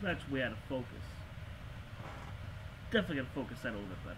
That's way out of focus. Definitely gotta focus that a little bit better.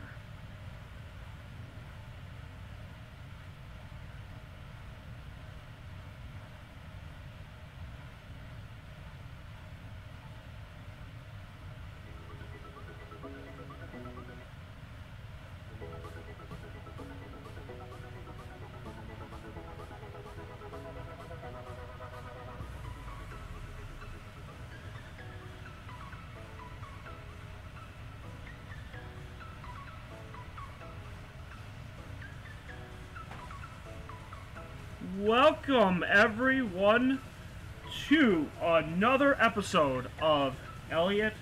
Welcome everyone to another episode of Elliot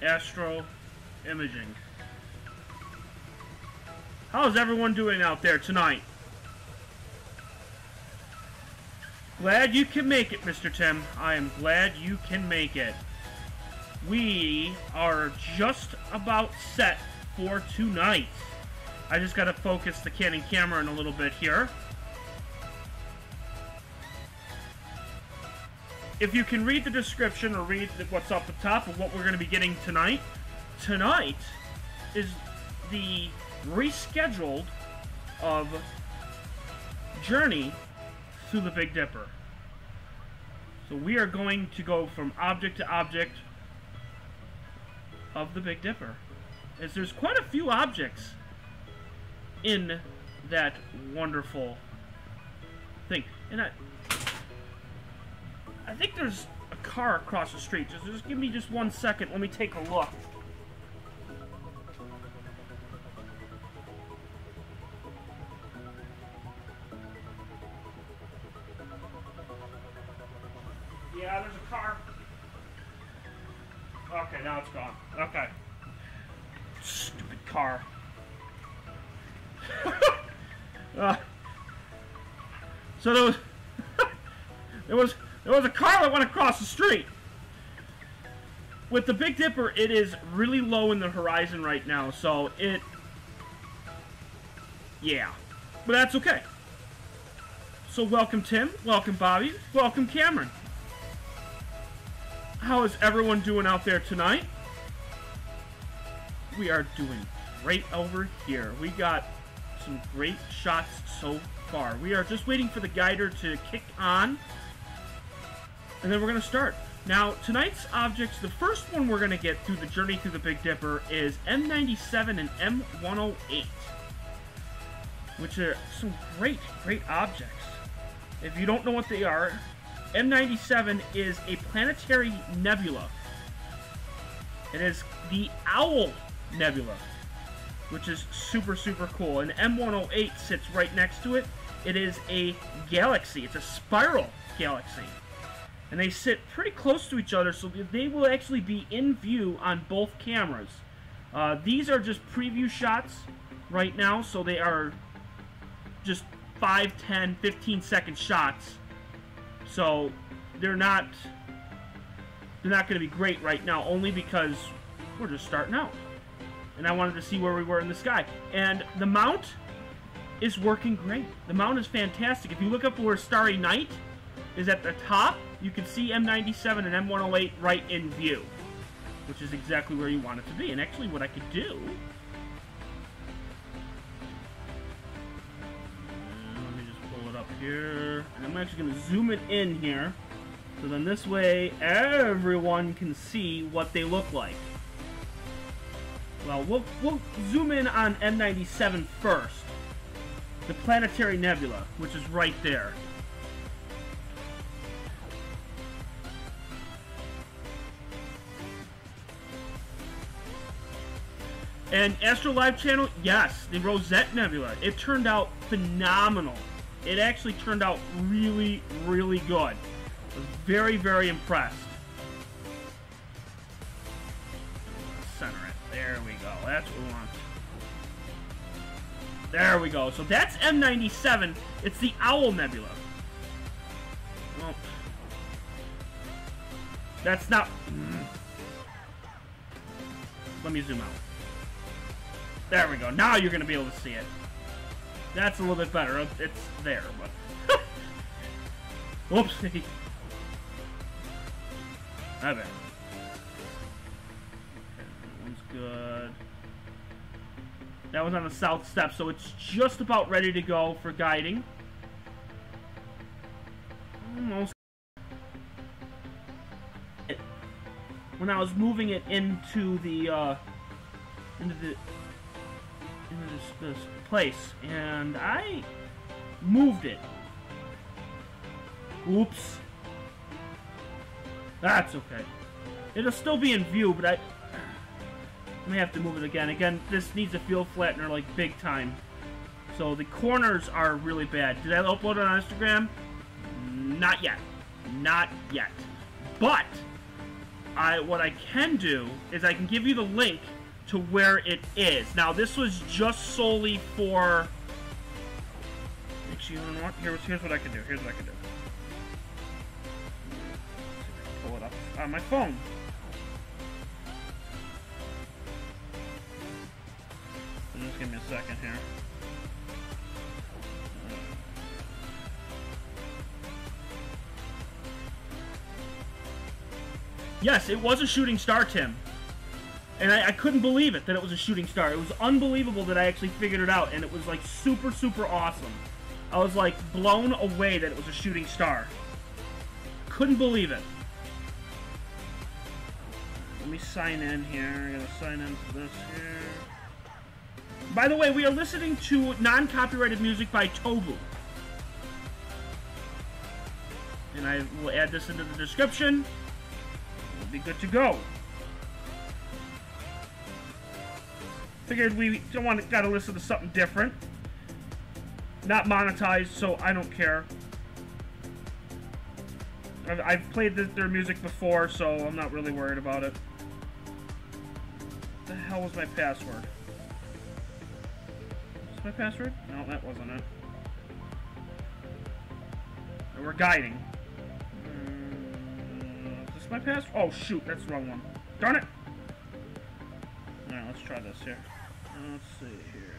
Astro-Imaging. How's everyone doing out there tonight? Glad you can make it, Mr. Tim. I am glad you can make it. We are just about set for tonight. I just gotta focus the Canon camera in a little bit here. If you can read the description or read what's up the top of what we're going to be getting tonight, tonight is the rescheduled of journey through the Big Dipper. So we are going to go from object to object of the Big Dipper, as there's quite a few objects in that wonderful thing. And I think there's a car across the street. Just give me just 1 second. Let me take a look. Yeah, there's a car. Okay, now it's gone. Okay. Stupid car. So there was a car that went across the street. With the Big Dipper, it is really low in the horizon right now, so yeah. But that's okay. So welcome Tim, welcome Bobby, welcome Cameron. How is everyone doing out there tonight? We are doing great over here. We got some great shots so far. We are just waiting for the guider to kick on, and then we're going to start. Now, tonight's objects, the first one we're going to get through the journey through the Big Dipper is M97 and M108, which are some great objects. If you don't know what they are, M97 is a planetary nebula. It is the Owl Nebula, which is super cool. And M108 sits right next to it. It is a galaxy. It's a spiral galaxy. And they sit pretty close to each other, so they will actually be in view on both cameras. These are just preview shots right now, so they are just 5, 10, 15 second shots. So they're not going to be great right now, only because we're just starting out. And I wanted to see where we were in the sky. And the mount is working great. The mount is fantastic. If you look up where Starry Night is at the top, you can see M97 and M108 right in view, which is exactly where you want it to be. And actually what I could do, let me just pull it up here, and I'm actually going to zoom it in here, so then this way everyone can see what they look like. Well, we'll zoom in on M97 first, the planetary nebula, which is right there. And Astro Live channel, yes, the Rosette Nebula. It turned out phenomenal. It actually turned out really good. I was very impressed. Center it. There we go. That's what we want. There we go. So that's M97. It's the Owl Nebula. Well, that's not... Let me zoom out. There we go. Now you're going to be able to see it. That's a little bit better. It's there, but... Whoopsie. I bet. one's good. That one's on the south step, so it's just about ready to go for guiding. Almost. When I was moving it into the this place, and I moved it. Oops. That's okay. It'll still be in view, but I may have to move it again. Again, this needs a field flattener, like, big time. So the corners are really bad. Did I upload it on Instagram? Not yet. Not yet. But what I can do is I can give you the link to where it is. Now, this was just solely for... Actually, you know what? Here's what I can do. Here's what I can do. Pull it up on my phone. Just give me a second here. Yes, it was a shooting star, Tim. And I couldn't believe it that it was a shooting star. It was unbelievable that I actually figured it out, and it was, like, super, super awesome. I was, like, blown away that it was a shooting star. Couldn't believe it. Let me sign in here. I gotta sign in for this here. By the way, we are listening to non-copyrighted music by Tobu. And I will add this into the description. We'll be good to go. Figured we gotta listen to something different. Not monetized, so I don't care. I've played their music before, so I'm not really worried about it. What the hell was my password? My password? No, that wasn't it. And we're guiding. Is this my password? Oh, shoot, that's the wrong one. Darn it! Alright, let's try this here. Let's see here.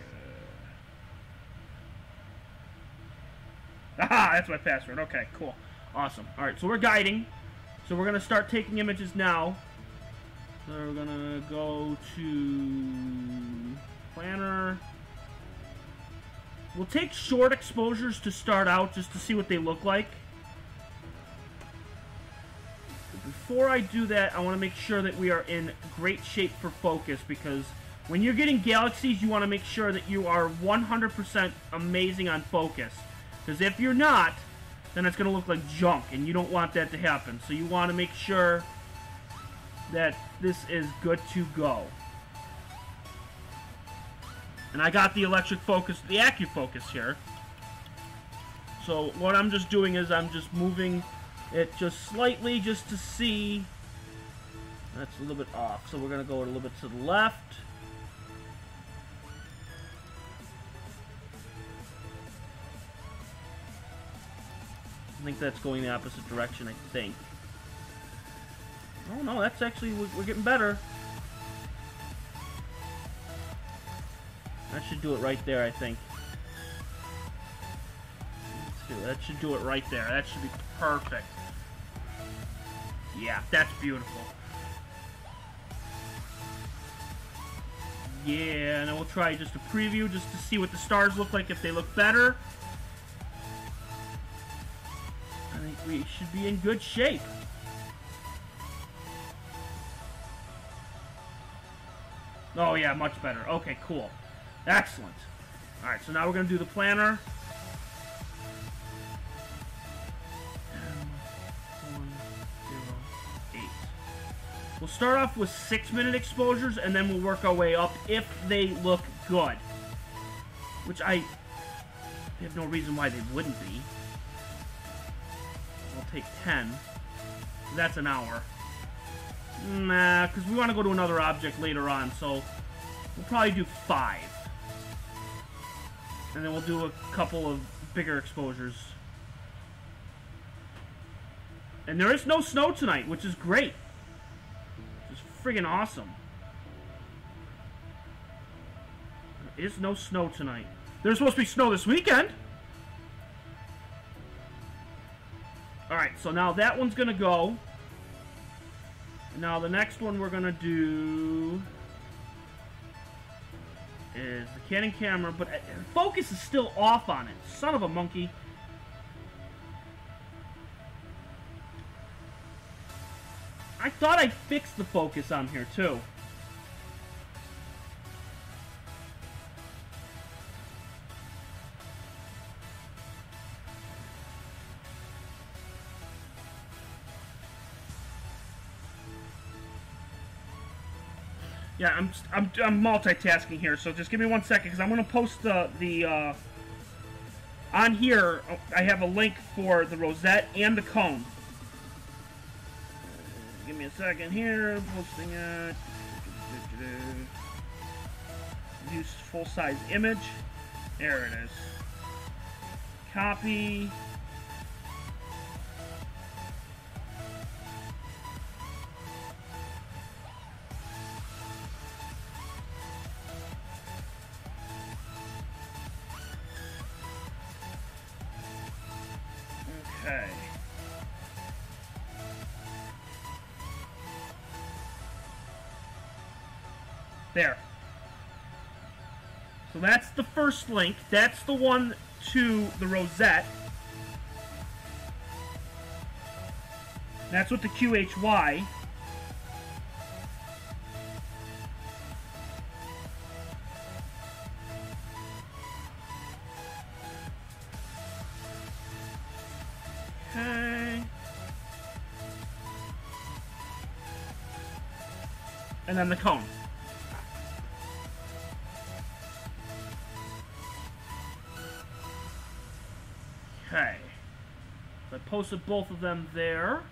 Aha! That's my password. Okay, cool. Awesome. Alright, so we're guiding. So we're going to start taking images now. So we're going to go to planner. We'll take short exposures to start out, just to see what they look like. But before I do that, I want to make sure that we are in great shape for focus, because when you're getting galaxies, you want to make sure that you are 100% amazing on focus. Because if you're not, then it's going to look like junk, and you don't want that to happen. So you want to make sure that this is good to go. And I got the electric focus, the AccuFocus here. So what I'm just doing is I'm just moving it just slightly just to see. That's a little bit off. So we're going to go a little bit to the left. I think that's going the opposite direction, I think. Oh no, that's actually, we're getting better. That should do it right there, I think. That should do it right there. That should be perfect. Yeah, that's beautiful. Yeah, and then we'll try just a preview just to see what the stars look like, if they look better. I think we should be in good shape. Oh yeah, much better. Okay, cool. Excellent. Alright, so now we're going to do the planner. 1, 0, 8. We'll start off with 6-minute exposures, and then we'll work our way up if they look good. Which I have no reason why they wouldn't be. I'll take 10. That's an hour. Nah, because we want to go to another object later on, so we'll probably do 5. And then we'll do a couple of bigger exposures. And there is no snow tonight, which is great. Which is friggin' awesome. There is no snow tonight. There's supposed to be snow this weekend. Alright, so now that one's gonna go. Now the next one we're gonna do is the Canon camera, but focus is still off on it. Son of a monkey. I thought I fixed the focus on here, too. Yeah, I'm multitasking here, so just give me 1 second, because I'm going to post the on here, I have a link for the rosette and the cone. Give me a second here, posting it. Use full-size image. There it is. Copy. Okay. There. So that's the first link. That's the one to the rosette. That's with the QHY. Okay. And then the cone. Okay. So I posted both of them there.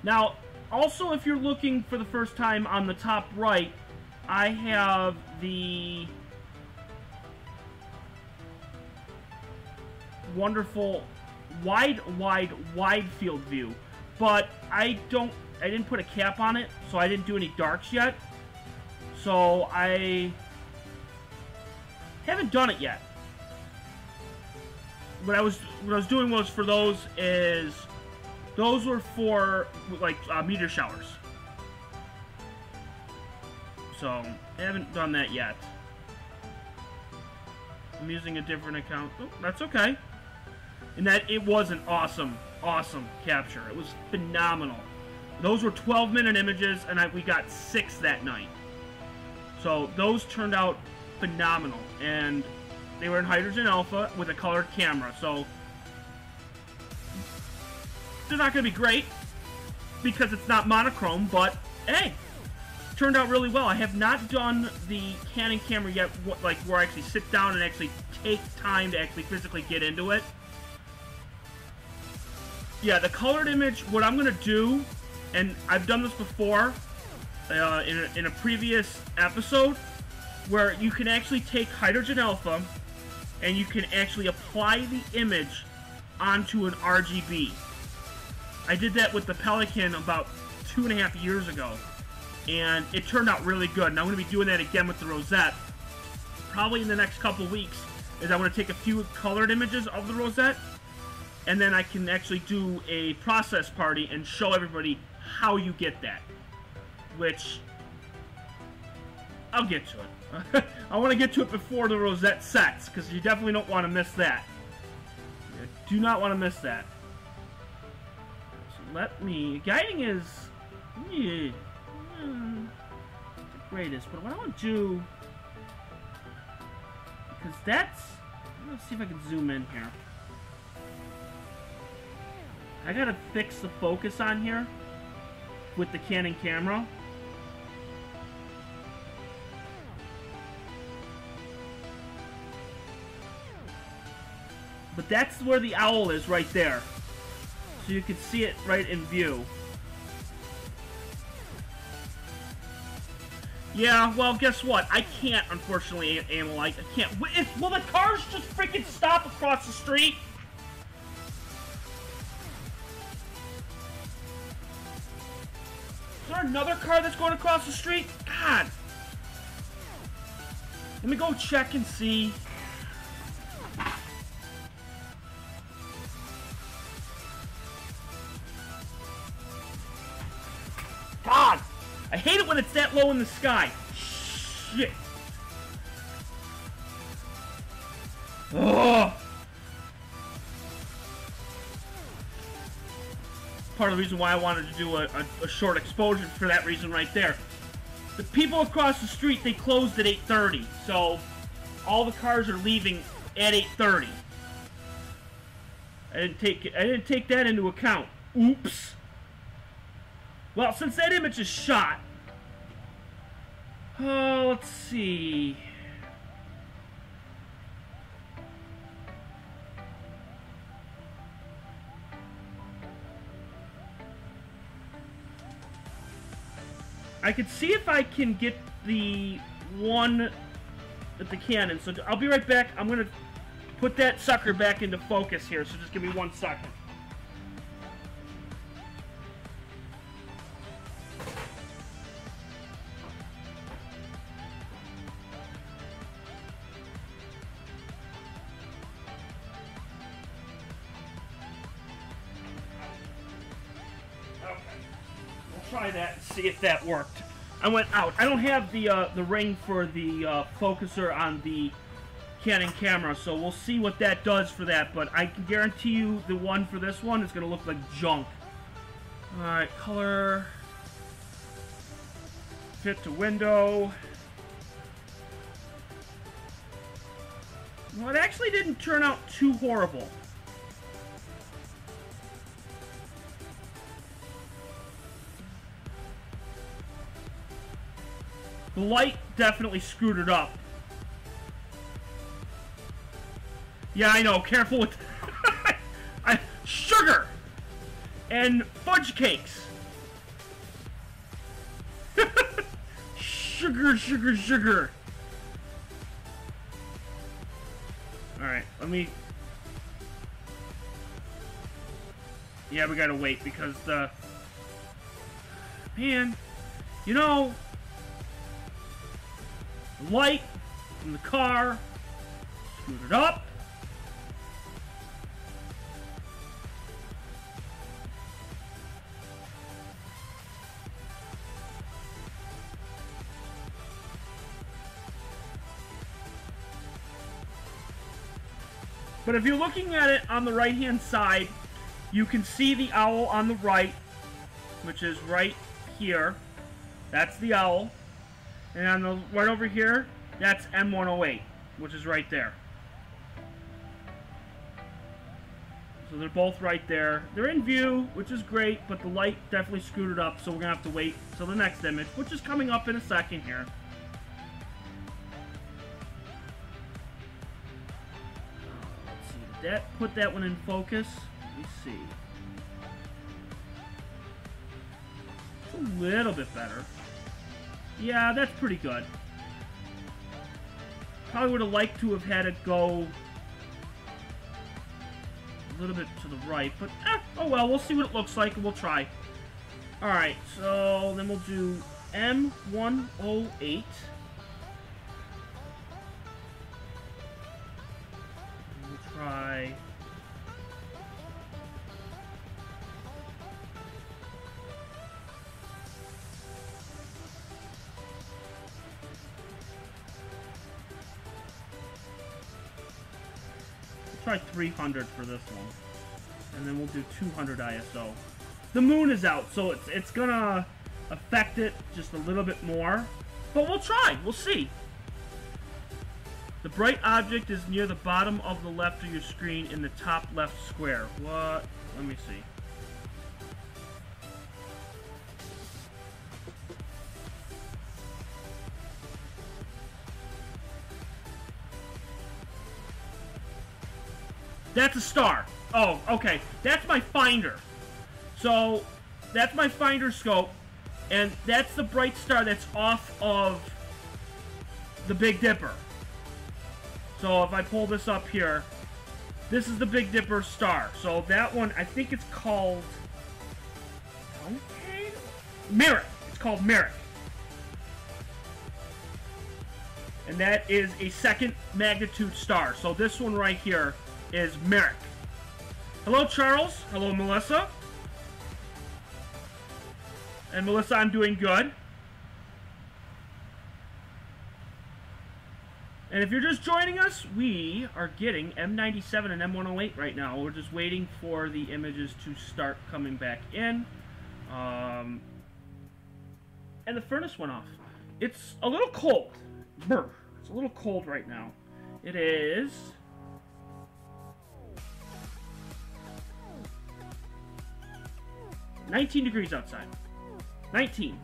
Now, also if you're looking for the first time on the top right, I have the wonderful wide field view, but I didn't put a cap on it, so I didn't do any darks yet. So I haven't done it yet. What I was doing was for those were for like meteor showers. So I haven't done that yet. I'm using a different account. Oh, that's okay. And that it was an awesome capture. It was phenomenal. Those were 12-minute images, and we got 6 that night. So those turned out phenomenal, and they were in hydrogen alpha with a colored camera. So they're not going to be great because it's not monochrome, but hey, turned out really well. I have not done the Canon camera yet, like where I actually sit down and actually take time to actually physically get into it. Yeah, the colored image, what I'm going to do, and I've done this before in a previous episode, where you can actually take hydrogen alpha and you can actually apply the image onto an RGB. I did that with the Pelican about 2.5 years ago, and it turned out really good. And I'm going to be doing that again with the rosette. Probably in the next couple weeks, is I'm going to take a few colored images of the rosette, and then I can actually do a process party and show everybody how you get that. Which, I'll get to it. I want to get to it before the rosette sets, because you definitely don't want to miss that. You do not want to miss that. So let me... Guiding is... the greatest, but what I want to do... Because that's... Let's see if I can zoom in here. I gotta fix the focus on here with the Canon camera. But that's where the owl is, right there. So you can see it right in view. Yeah, well, guess what? I can't, unfortunately, Amalite. I can't. Will the cars just freaking stop across the street? Is there another car that's going across the street? God. Let me go check and see. God, I hate it when it's that low in the sky. Shit. Ugh. Part of the reason why I wanted to do a short exposure for that reason right there. The people across the street, they closed at 8:30, so all the cars are leaving at 8:30. I didn't take that into account. Oops. Well, since that image is shot, let's see. I could see if I can get the one at the cannon. So I'll be right back. I'm going to put that sucker back into focus here. So just give me 1 second. Try that and see if that worked. I went out. I don't have the ring for the focuser on the Canon camera, so we'll see what that does for that, but I can guarantee you the one for this one is going to look like junk. Alright, color, fit to window. Well, it actually didn't turn out too horrible. The light definitely screwed it up. Yeah, I know. Careful with... sugar! And fudge cakes. Sugar, sugar, sugar. Alright, let me... Yeah, we gotta wait because the... Man, you know... The light from the car screwed it up. But if you're looking at it on the right-hand side, you can see the owl on the right, which is right here. That's the owl. And on the right over here, that's M108, which is right there. So they're both right there. They're in view, which is great, but the light definitely screwed it up, so we're going to have to wait till the next image, which is coming up in a second here. Let's see, did that put that one in focus? Let me see. It's a little bit better. Yeah, that's pretty good. Probably would have liked to have had it go a little bit to the right, but oh well, we'll see what it looks like and we'll try. Alright, so then we'll do M108. We'll try... Try 300 for this one, and then we'll do 200 ISO. The moon is out, so it's gonna affect it just a little bit more, but we'll try. We'll see. The bright object is near the bottom of the left of your screen in the top left square. What? Let me see. That's a star. Oh, okay. That's my finder. So, that's my finder scope. And that's the bright star that's off of the Big Dipper. So, if I pull this up here, this is the Big Dipper star. So, that one, I think it's called... Merrick. It's called Merrick. And that is a second magnitude star. So, this one right here is Merrick. Hello, Charles. Hello, Melissa. And Melissa, I'm doing good. And if you're just joining us, we are getting M97 and M108 right now. We're just waiting for the images to start coming back in. And the furnace went off. It's a little cold. Brr. It's a little cold right now. It is 19 degrees outside. 19.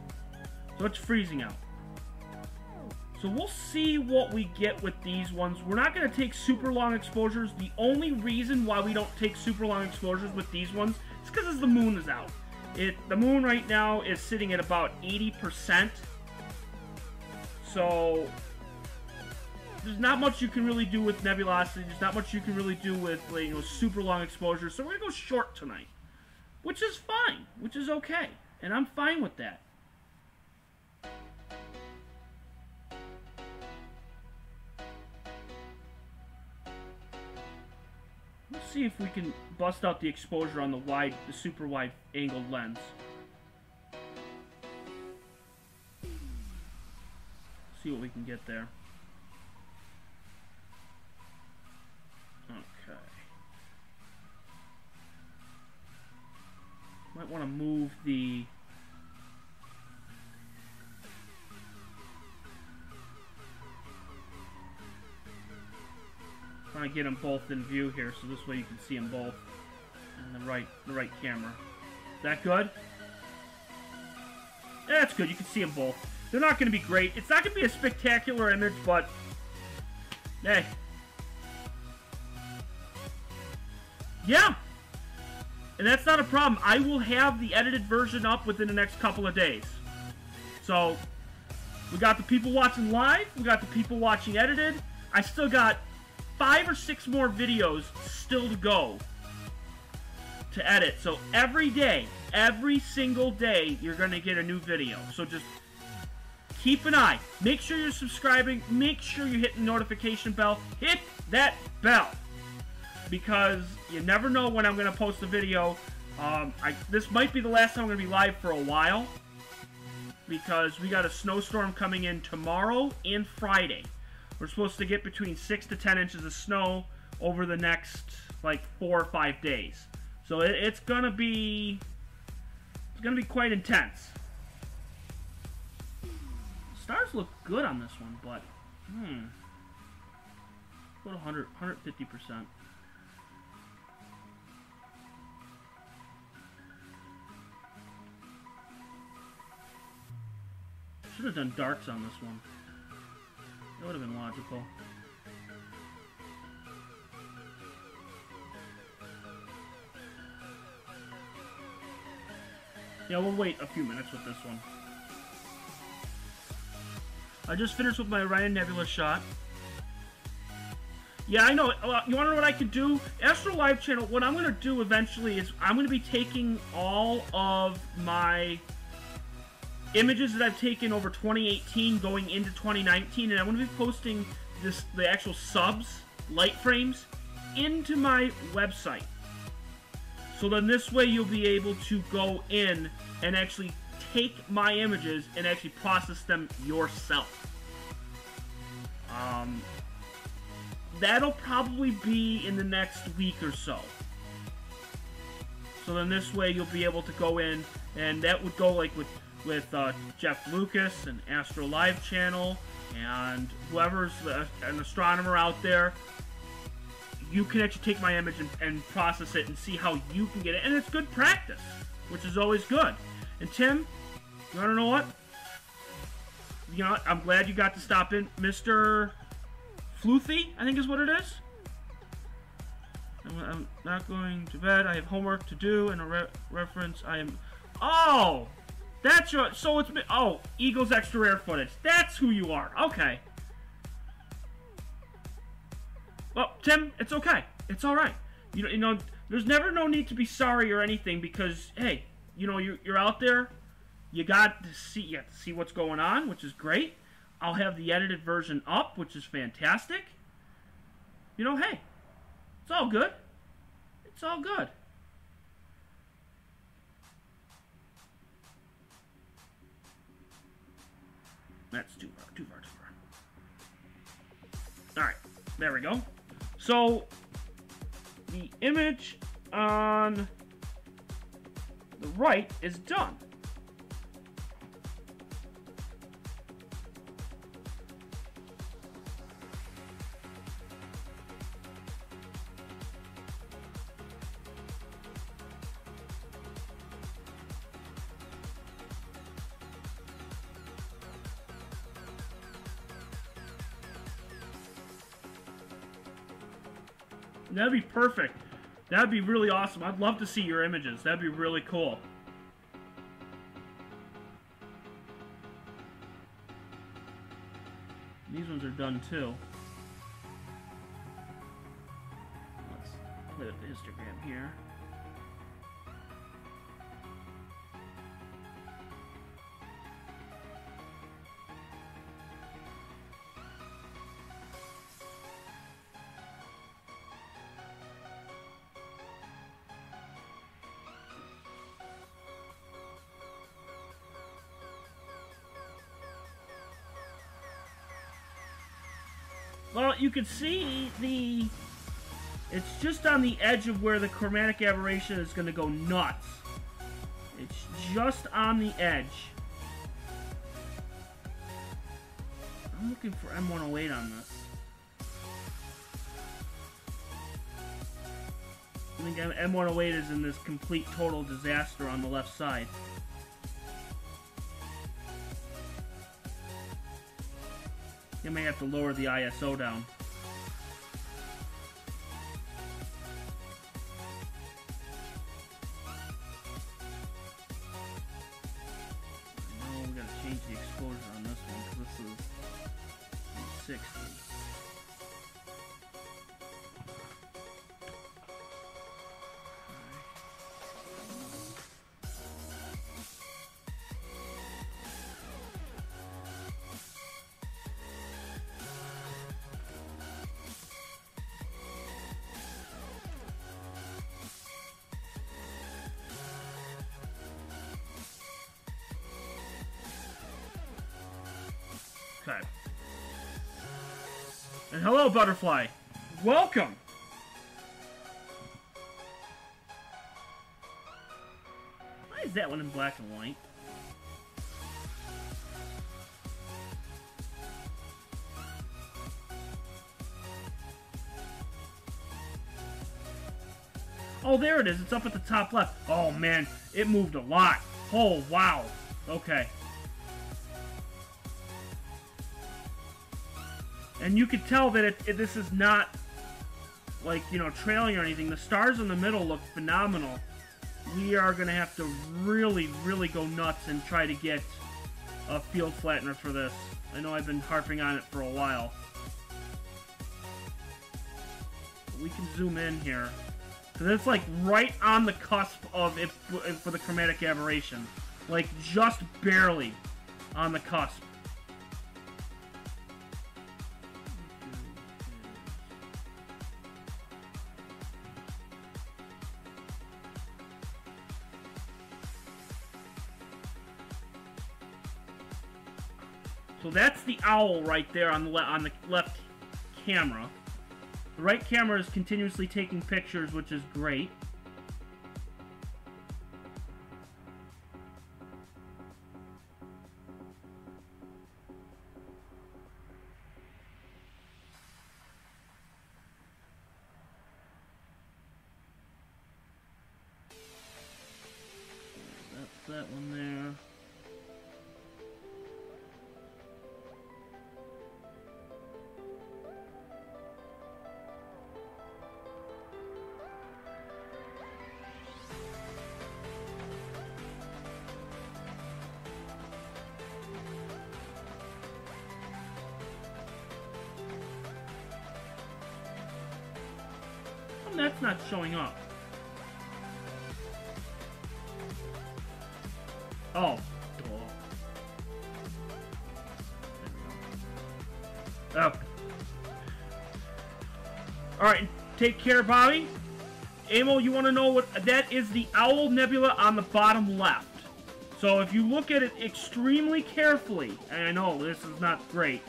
So it's freezing out. So we'll see what we get with these ones. We're not going to take super long exposures. The only reason why we don't take super long exposures with these ones is because the moon is out. The moon right now is sitting at about 80%. So there's not much you can really do with nebulosity. There's not much you can really do with, you know, super long exposure. So we're going to go short tonight, which is fine, which is okay. And I'm fine with that. Let's see if we can bust out the exposure on the super wide angled lens. See what we can get there. Okay. Might want to move the trying to get them both in view here, so this way you can see them both in the right camera. Is that good? Yeah, that's good. You can see them both. They're not going to be great. It's not going to be a spectacular image, but hey, yeah. And that's not a problem. I will have the edited version up within the next couple of days. So we got the people watching live. We got the people watching edited. I still got 5 or 6 more videos still to go to edit. So every day, every single day, you're going to get a new video. So just keep an eye. Make sure you're subscribing. Make sure you're hitting the notification bell. Hit that bell. Because you never know when I'm going to post a video. This might be the last time I'm going to be live for a while. Because we got a snowstorm coming in tomorrow and Friday. We're supposed to get between 6 to 10 inches of snow over the next, like, 4 or 5 days. So it's gonna be quite intense. Stars look good on this one, but about 150%. Should have done darks on this one. That would have been logical. Yeah, we'll wait a few minutes with this one. I just finished with my Orion Nebula shot. Yeah, I know. You want to know what I could do? Astro Live channel, what I'm going to do eventually is I'm going to be taking all of my images that I've taken over 2018 going into 2019, and I'm going to be posting the actual subs, light frames, into my website. So then this way you'll be able to go in and actually take my images and actually process them yourself. That'll probably be in the next week or so. So then this way you'll be able to go in, and that would go like with Jeff Lucas and Astro Live channel and whoever's an astronomer out there. You can actually take my image and process it and see how you can get it. And it's good practice, which is always good. And Tim, you want to know what? You know, I'm glad you got to stop in. Mr. Floothy, I think is what it is. I'm not going to bed. I have homework to do and a reference. I am... Oh! That's your... So it's... Oh, Eagles Extra Rare footage. That's who you are. Okay. Well, Tim, it's okay. It's alright. You know, there's never no need to be sorry or anything because, hey, you know, you're out there. You got to see what's going on, which is great. I'll have the edited version up, which is fantastic. You know, hey, it's all good. It's all good. That's too far. There we go. So, the image on the right is done. That'd be perfect. That'd be really awesome. I'd love to see your images. That'd be really cool. These ones are done too. Let's play with the histogram here. Well, you can see it's just on the edge of where the chromatic aberration is going to go nuts. It's just on the edge. I'm looking for M108 on this. I think M108 is in this complete total disaster on the left side. You may have to lower the ISO down. I know we gotta change the exposure on this one because this is 60. Okay. And hello, Butterfly. Welcome. Why is that one in black and white? Oh, there it is. It's up at the top left. Oh, man. It moved a lot. Oh, wow. Okay. And you can tell that this is not, like, you know, trailing or anything. The stars in the middle look phenomenal. We are going to have to really, really go nuts and try to get a field flattener for this. I know I've been harping on it for a while. But we can zoom in here. Because it's, like, right on the cusp of it for the chromatic aberration. Like, just barely on the cusp. So that's the owl right there on the left camera. The right camera is continuously taking pictures, which is great. That's that one there. That's not showing up. Oh. Oh. Alright, take care, Bobby. Amo, you want to know what... That is the Owl Nebula on the bottom left. So if you look at it extremely carefully, and I know this is not great,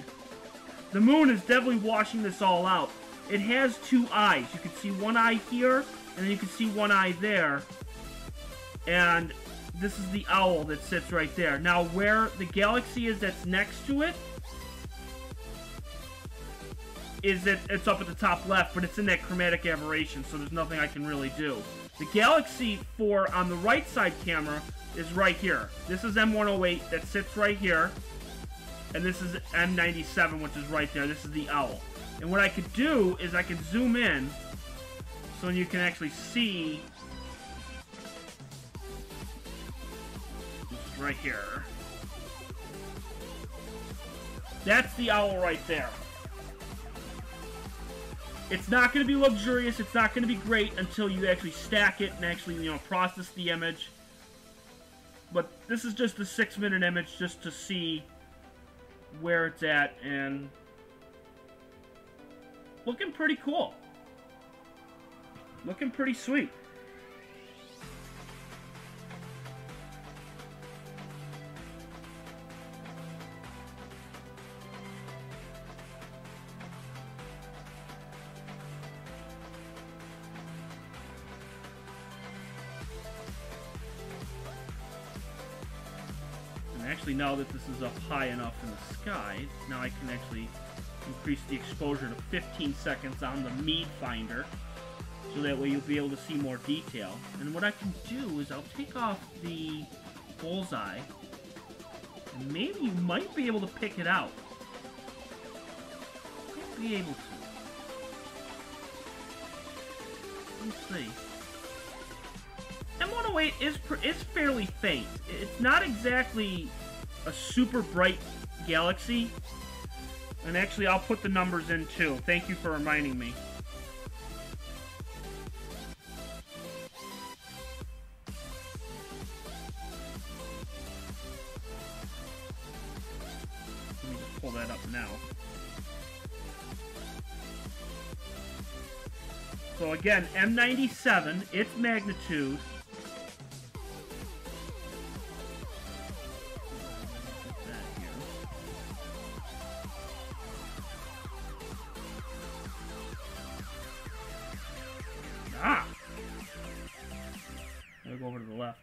The moon is definitely washing this all out. It has two eyes. You can see one eye here, and then you can see one eye there. And this is the owl that sits right there. Now, where the galaxy is that's next to it, it's up at the top left, but it's in that chromatic aberration, so there's nothing I can really do. The galaxy on the right side camera is right here. This is M108 that sits right here, and this is M97, which is right there. This is the owl. And what I could do is I could zoom in so you can actually see right here. That's the owl right there. It's not going to be luxurious, it's not going to be great until you actually stack it and actually, you know, process the image. But this is just a 6-minute image just to see where it's at, and looking pretty cool. Looking pretty sweet. Actually, now that this is up high enough in the sky, now I can actually increase the exposure to 15 seconds on the Mead Finder, so that way you'll be able to see more detail. And what I can do is I'll take off the bullseye, and maybe you might be able to pick it out. Might be able to. Let's see. M108 is fairly faint. It's not exactly a super bright galaxy. And actually, I'll put the numbers in too. Thank you for reminding me. Let me just pull that up now. So again, M97, its magnitude . Go over to the left.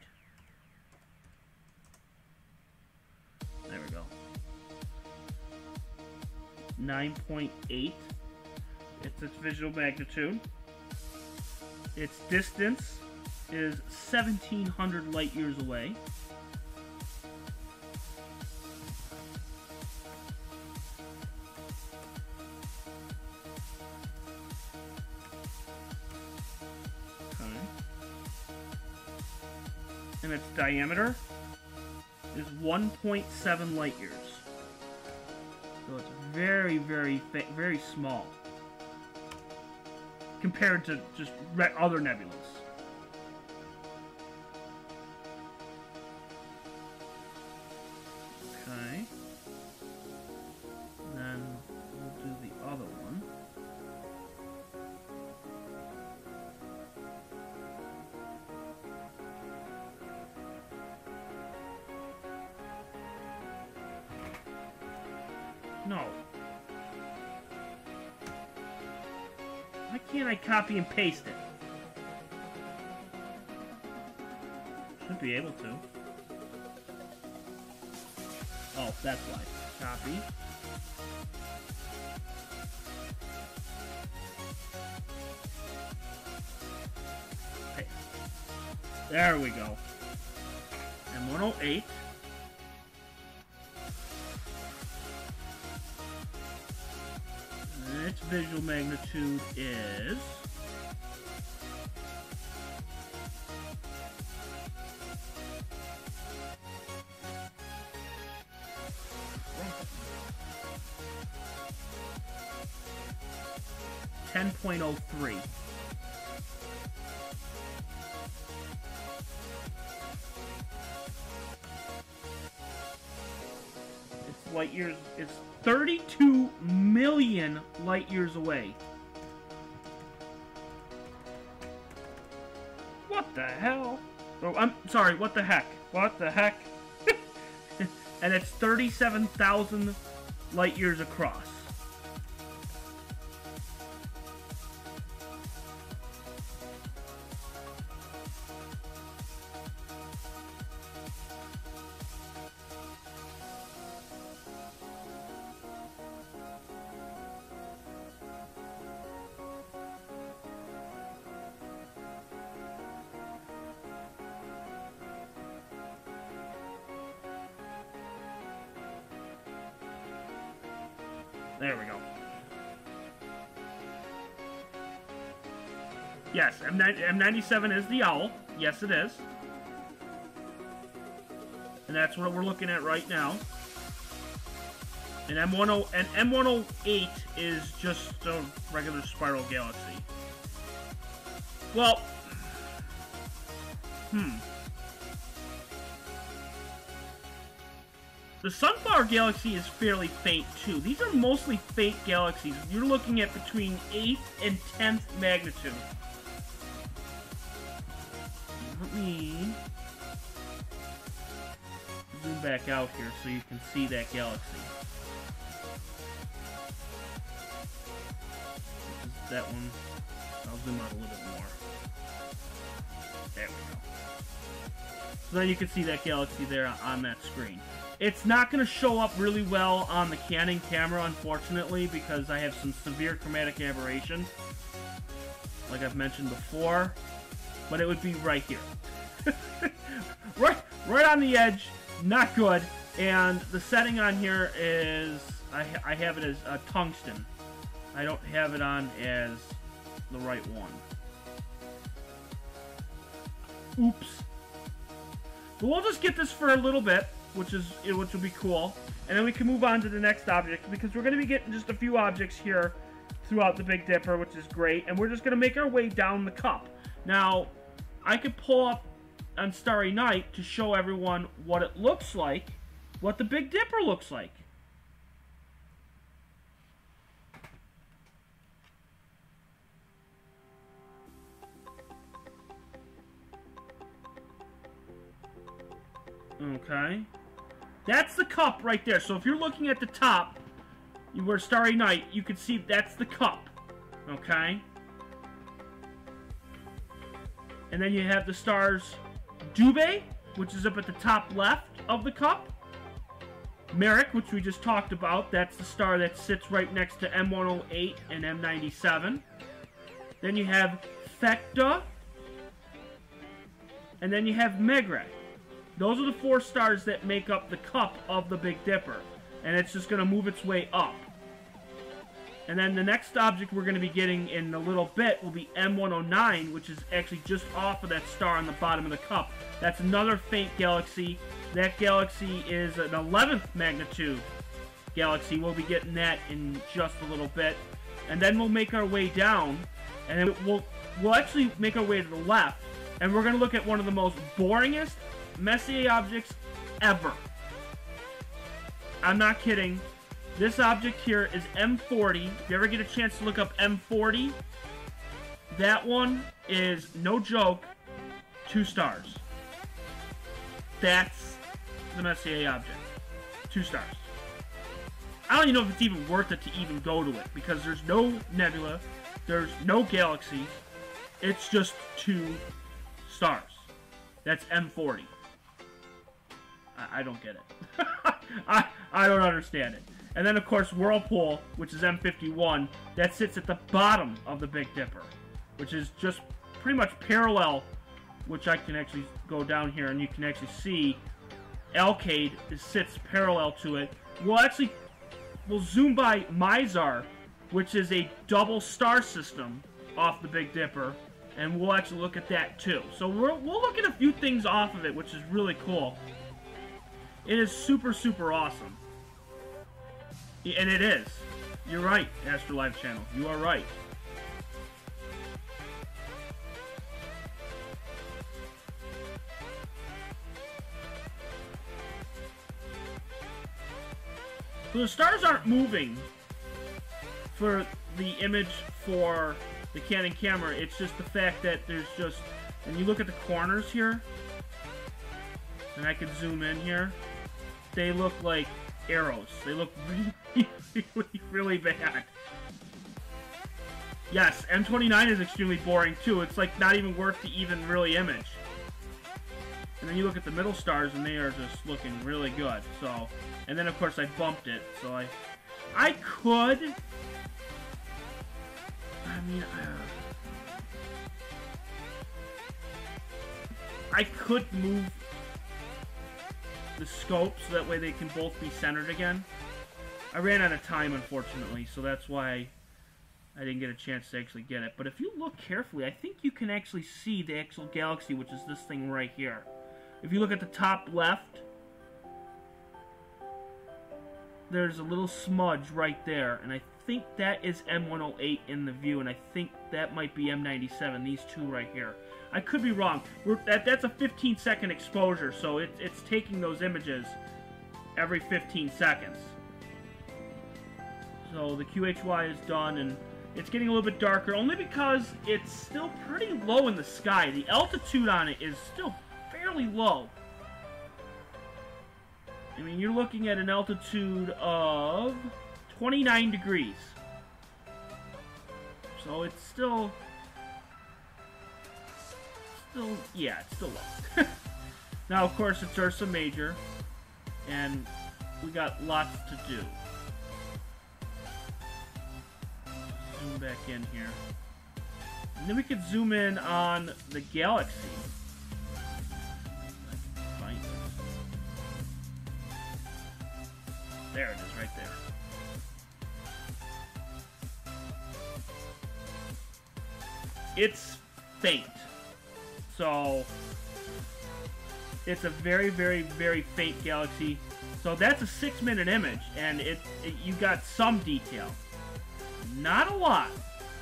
There we go. 9.8. It's its visual magnitude. Its distance is 1,700 light years away. And its diameter is 1.7 light years. So it's very, very, very small compared to just other nebulas. Okay. And then we'll do the other one. No. Why can't I copy and paste it? Should be able to. Oh, that's why. Copy. Paste. There we go. And 108. Its visual magnitude is 10.03. Its light years is 32 million light years away. What the hell? Oh, I'm sorry, what the heck? What the heck? And it's 37,000 light years across. There we go. Yes, M97 is the owl. Yes, it is. And that's what we're looking at right now. And M108 is just a regular spiral galaxy. Well, the Sunflower Galaxy is fairly faint, too. These are mostly faint galaxies. You're looking at between 8th and 10th magnitude. Let me zoom back out here so you can see that galaxy. This is that one. I'll zoom out a little bit more. There we go. So then you can see that galaxy there on that screen. It's not going to show up really well on the Canon camera, unfortunately, because I have some severe chromatic aberration, like I've mentioned before. But it would be right here. right on the edge. Not good. And the setting on here is, I have it as a tungsten. I don't have it on as the right one. Oops. But we'll just get this for a little bit, which will be cool. And then we can move on to the next object, because we're going to be getting just a few objects here throughout the Big Dipper, which is great. And we're just going to make our way down the cup. Now, I could pull up on Starry Night to show everyone what it looks like, what the Big Dipper looks like. Okay. That's the cup right there. So if you're looking at the top, where Starry Night, you can see that's the cup. Okay? And then you have the stars Dubhe, which is up at the top left of the cup. Merrick, which we just talked about, that's the star that sits right next to M108 and M97. Then you have Thecta. And then you have Megrez. Those are the 4 stars that make up the cup of the Big Dipper. And it's just going to move its way up. And then the next object we're going to be getting in a little bit will be M109, which is actually just off of that star on the bottom of the cup. That's another faint galaxy. That galaxy is an 11th magnitude galaxy. We'll be getting that in just a little bit. And then we'll make our way down, and then we'll actually make our way to the left, and we're going to look at one of the most boringest Messier objects ever. I'm not kidding. This object here is M40. If you ever get a chance to look up M40, that one is, no joke, 2 stars. That's the Messier object. 2 stars. I don't even know if it's even worth it to even go to it, because there's no nebula, there's no galaxies, it's just 2 stars. That's M40. I don't get it. I don't understand it. And then, of course, Whirlpool, which is M51, that sits at the bottom of the Big Dipper, which is just pretty much parallel, which I can actually go down here, and you can actually see Alkaid sits parallel to it. We'll zoom by Mizar, which is a double star system off the Big Dipper, and we'll actually look at that too. So we'll look at a few things off of it, which is really cool. It is super, super awesome. And it is. You're right, Astro Live Channel. You are right. So the stars aren't moving for the image for the Canon camera. It's just the fact that there's just... When you look at the corners here, and I can zoom in here, they look like arrows. They look really bad. Yes, M29 is extremely boring too. It's like not even worth to even really image. And then you look at the middle stars and they are just looking really good. So, and then of course I bumped it. So I could. I mean, I could move the scope so that way they can both be centered again. I ran out of time, unfortunately, so that's why I didn't get a chance to actually get it. But if you look carefully, I think you can actually see the actual galaxy, which is this thing right here. If you look at the top left, there's a little smudge right there, and I think that is M108 in the view, and I think that might be M97, these two right here. I could be wrong. That's a 15-second exposure, so it's taking those images every 15 seconds. So the QHY is done, and it's getting a little bit darker, only because it's still pretty low in the sky. The altitude on it is still fairly low. I mean, you're looking at an altitude of 29 degrees. So it's still, yeah, it's still low. Now, of course, it's Ursa Major, and we got lots to do. Zoom back in here. And then we could zoom in on the galaxy. Find it. There it is, right there. It's faint. So, it's a very, very, very faint galaxy. So that's a 6-minute image, and you got some detail. Not a lot,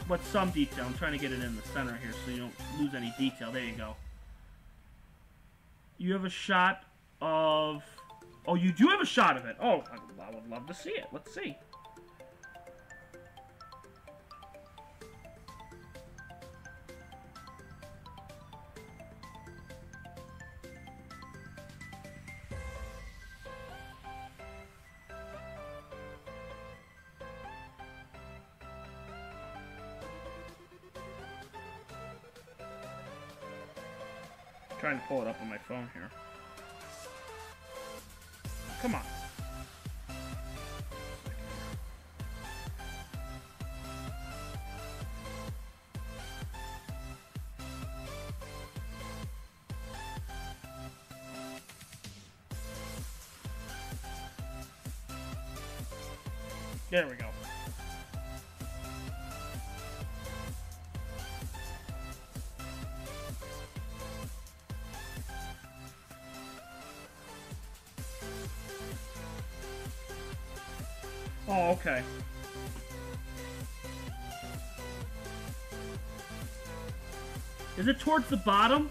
but some detail. I'm trying to get it in the center here so you don't lose any detail. There you go. You have a shot of... Oh, you do have a shot of it. Oh, I would love to see it. Let's see. I'm trying to pull it up on my phone here. Come on. There we go. Oh, okay. Is it towards the bottom?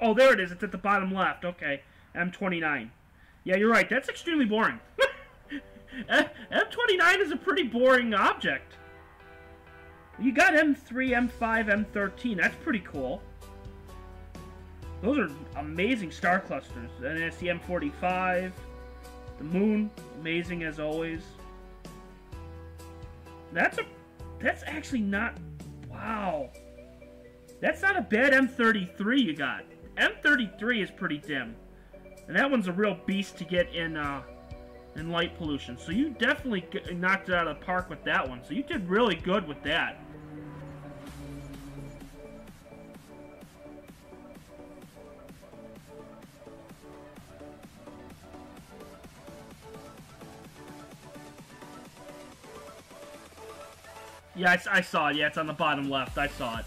Oh, there it is. It's at the bottom left. Okay. M29. Yeah, you're right. That's extremely boring. M29 is a pretty boring object. You got M3, M5, M13. That's pretty cool. Those are amazing star clusters. And it's the M45. The moon. Amazing as always. That's actually not... Wow. That's not a bad M33 you got. M33 is pretty dim, and that one's a real beast to get in light pollution. So you definitely knocked it out of the park with that one. So you did really good with that. Yeah, I saw it. Yeah, it's on the bottom left. I saw it.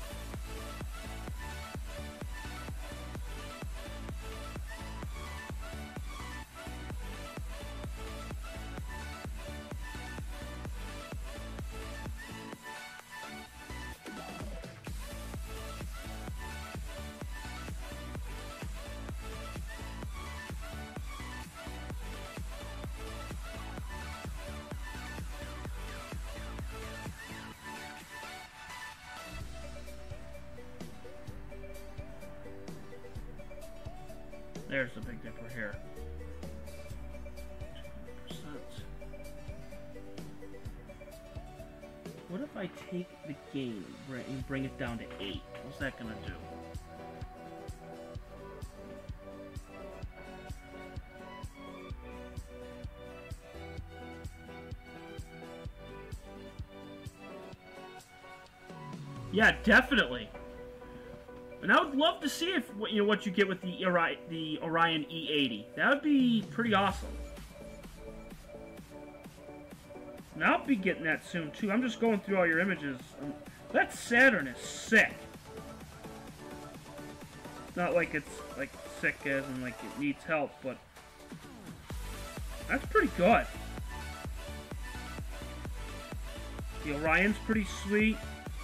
There's the Big Dipper here. 200%. What if I take the gain and bring it down to 8? What's that gonna do? Yeah, definitely. And I would love to see if what you get with the Orion E80. That would be pretty awesome. And I'll be getting that soon too. I'm just going through all your images. That Saturn is sick. Not like it's like sick as in like it needs help, but that's pretty good. The Orion's pretty sweet.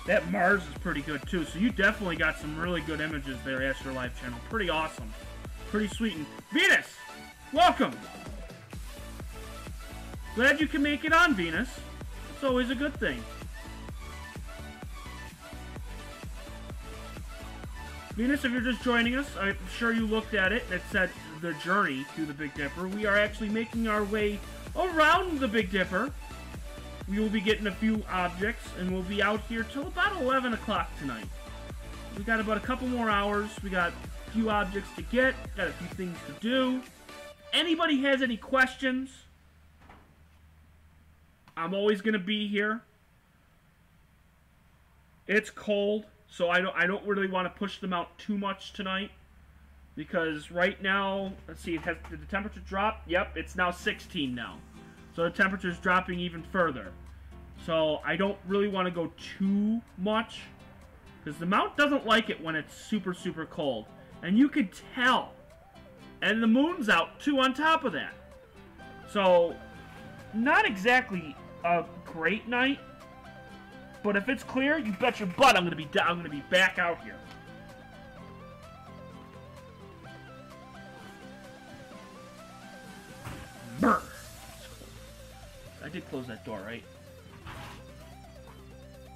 That Mars is pretty good too. So you definitely got some really good images there, Astro Live channel. Pretty awesome. Pretty sweet. And Venus, welcome. Glad you can make it on, Venus. It's always a good thing. Venus, if you're just joining us, I'm sure you looked at it. It said the journey through the Big Dipper. We are actually making our way around the Big Dipper. We will be getting a few objects, and we'll be out here till about 11 o'clock tonight. We got about a couple more hours. We got a few objects to get. Got a few things to do. Anybody has any questions? I'm always going to be here. It's cold, so I don't really want to push them out too much tonight. Because right now, let's see, did the temperature drop? Yep, it's now 16 now. So the temperature's dropping even further. So I don't really want to go too much. Because the mount doesn't like it when it's super, super cold. And you could tell. And the moon's out, too, on top of that. So, not exactly a great night. But if it's clear, you bet your butt I'm gonna be back out here. Brr. I did close that door, right?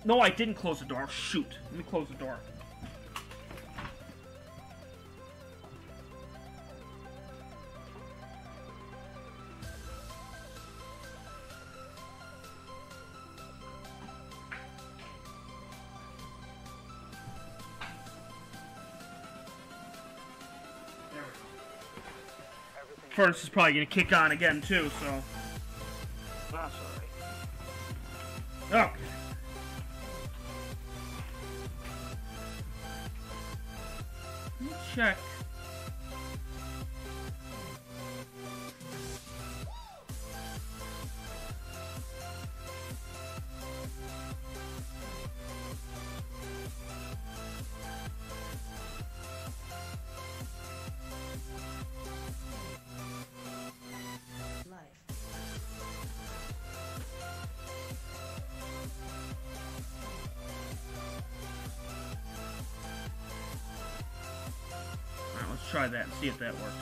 No, I didn't close the door. Oh, shoot. Let me close the door. Furnace is probably going to kick on again, too, so... That's alright. Okay. Let me check. Try that and see if that works.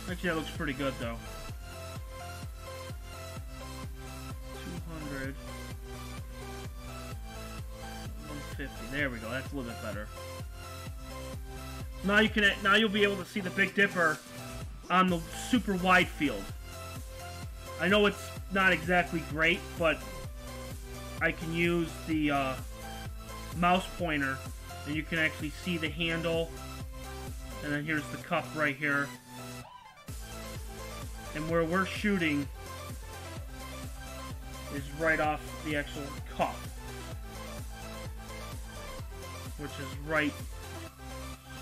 Actually, that looks pretty good, though. 200. 150. There we go. That's a little bit better. Now you'll be able to see the Big Dipper on the super wide field. I know it's not exactly great, but I can use the mouse pointer, and you can actually see the handle. And then here's the cup right here. And where we're shooting is right off the actual cup, which is right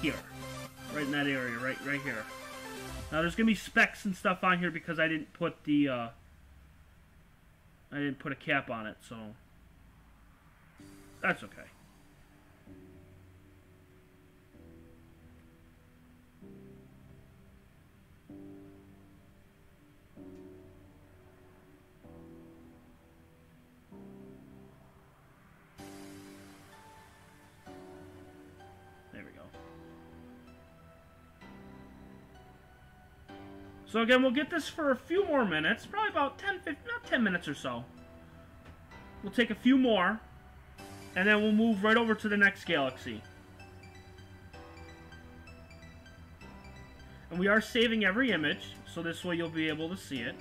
here, right in that area, right here. Now there's gonna be specks and stuff on here because I didn't put the I didn't put a cap on it, so that's okay. So again, we'll get this for a few more minutes, probably about 10, 15, not 10 minutes or so. We'll take a few more, and then we'll move right over to the next galaxy. And we are saving every image, so this way you'll be able to see it.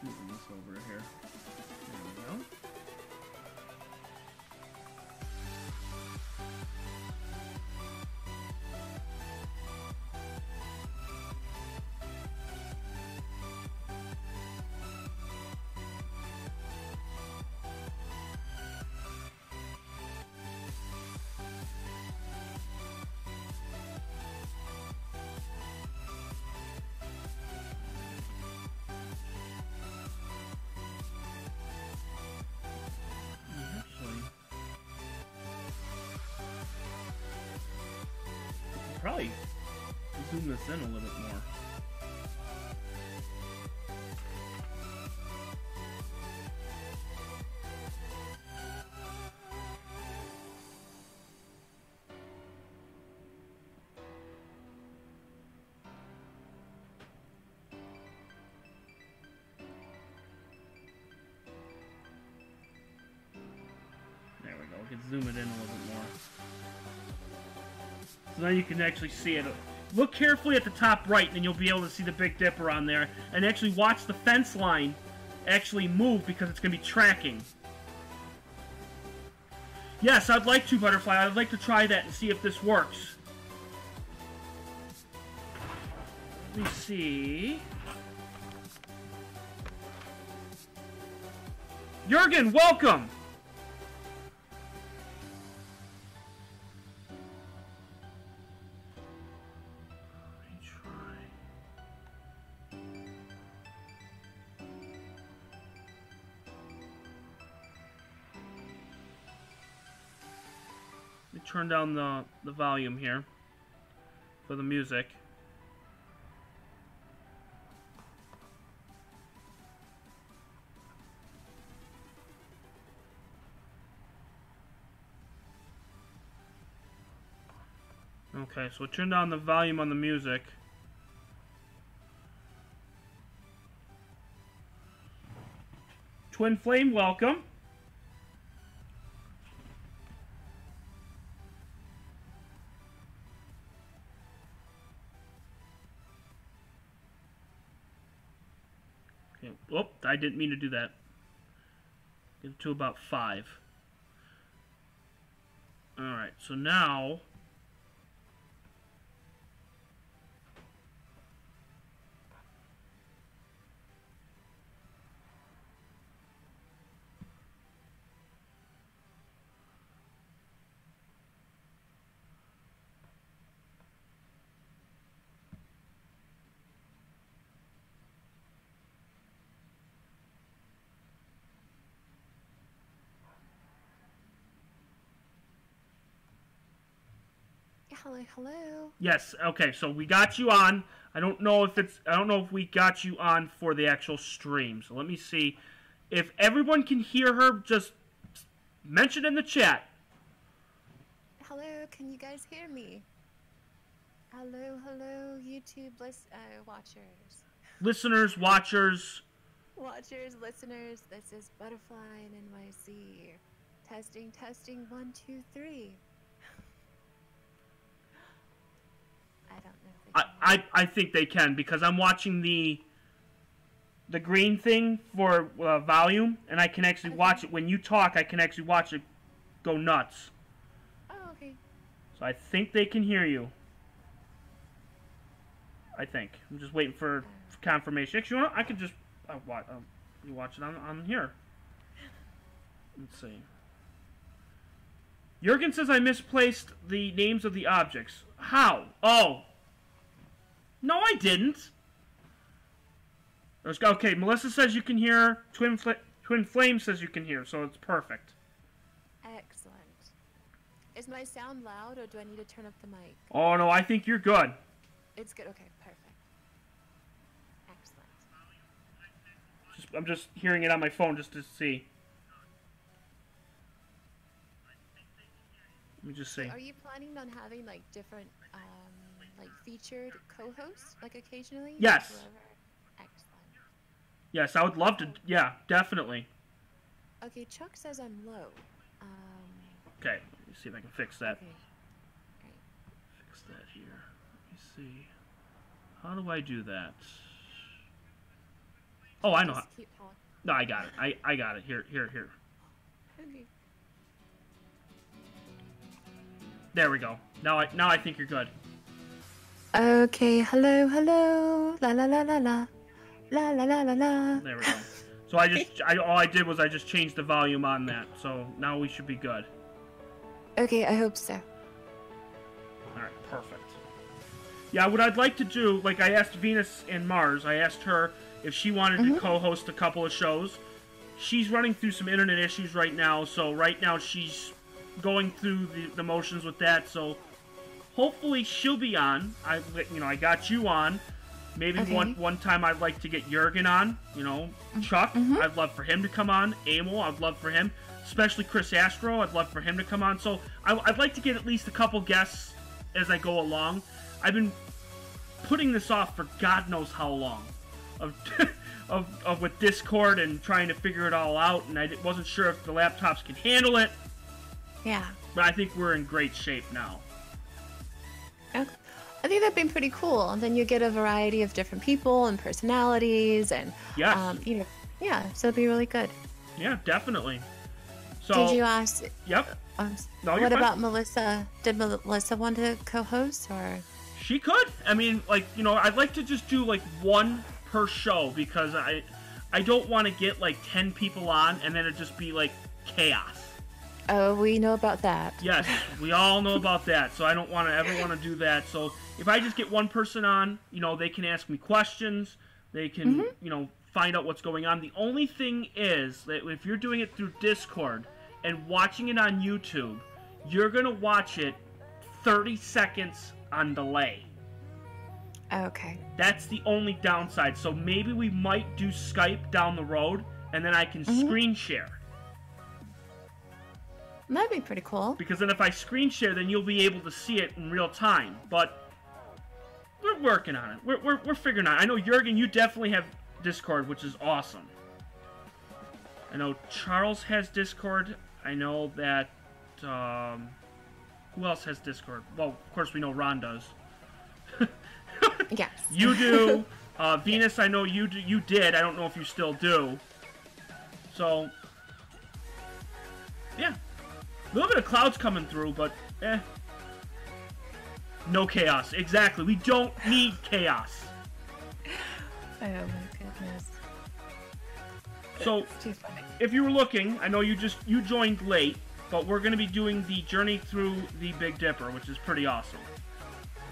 Moving this over here. There we go. Probably zoom this in a little bit more. There we go. We can zoom it in a little bit more. So now you can actually see it. Look carefully at the top right, and you'll be able to see the Big Dipper on there. And actually watch the fence line actually move, because it's going to be tracking. Yes, I'd like to, Butterfly. I'd like to try that and see if this works. Let me see. Jurgen, welcome! Turn down the volume here for the music. Okay, so turn down the volume on the music. Twin Flame, welcome. Oh, I didn't mean to do that. Get it to about 5. Alright, so now... Hello, hello. Yes, okay, so we got you on. I don't know if we got you on for the actual stream. So let me see. If everyone can hear her, just mention in the chat. Hello, can you guys hear me? Hello, hello, YouTube watchers. Listeners, watchers. Watchers, listeners, this is butterflynyc. Testing, testing, 1, 2, 3. I don't know if they can. I think they can, because I'm watching the green thing for volume, and I can actually watch it. When you talk, I can actually watch it go nuts. Oh, okay. So I think they can hear you. I think. I'm just waiting for confirmation. Actually, you know what? I could just you watch it on here. Let's see. Jurgen says I misplaced the names of the objects. How? Oh. No, I didn't. Okay, Melissa says you can hear. Twin Flame says you can hear, so it's perfect. Excellent. Is my sound loud, or do I need to turn up the mic? Oh, no, I think you're good. It's good. Okay, perfect. Excellent. I'm just hearing it on my phone just to see. Let me just see. Are you planning on having like different, like featured co-hosts, like occasionally? Yes. Like, excellent. Yes, I would love to. Yeah, definitely. Okay, Chuck says I'm low. Okay, let me see if I can fix that. Okay. Right. Fix that here. Let me see. How do I do that? Oh, I know how. Just keep talking. No, I got it. I got it. Here. Okay. There we go. Now I think you're good. Okay, hello. La la la la la. La la la la la. There we go. So all I did was I just changed the volume on that. So now we should be good. Okay, I hope so. All right, perfect. Yeah, what I'd like to do, like I asked Venus and Mars, I asked her if she wanted to co-host a couple of shows. She's running through some internet issues right now, so right now she's going through the motions with that. So hopefully she'll be on. I got you on. Maybe one time I'd like to get Jurgen on. Chuck, I'd love for him to come on. Emil, I'd love for him. Especially Chris Astro, I'd love for him to come on. So I'd like to get at least a couple guests as I go along. I've been putting this off for God knows how long, of with Discord and trying to figure it all out, and I wasn't sure if the laptops can handle it. Yeah. But I think we're in great shape now. Okay. I think that'd been pretty cool. And then you get a variety of different people and personalities, and Yes. yeah, so it'd be really good. Yeah, definitely. So Did you ask? Yep. No, you're what fine. about Melissa? Did Melissa want to co-host, or? She could. I mean, I'd like to just do like one per show, because I don't want to get like 10 people on and then it'd just be like chaos. Oh, we know about that. Yes, we all know about that. So I don't ever want to do that. So if I just get one person on, they can ask me questions. They can, find out what's going on. The only thing is that if you're doing it through Discord and watching it on YouTube, you're going to watch it 30 seconds on delay. Okay. That's the only downside. So maybe we might do Skype down the road, and then I can screen share. That'd be pretty cool. Because then if I screen share, then you'll be able to see it in real time. But we're working on it. We're figuring out. I know, Jurgen, you definitely have Discord, which is awesome. I know Charles has Discord. I know that... who else has Discord? Well, of course we know Ron does. Yes. You do. Venus, I know you do. You did. I don't know if you still do. So, yeah. A little bit of clouds coming through, but no chaos. Exactly. We don't need chaos. Oh my goodness. So, It's too funny. if you were looking, I know you joined late, but we're going to be doing the journey through the Big Dipper, which is pretty awesome.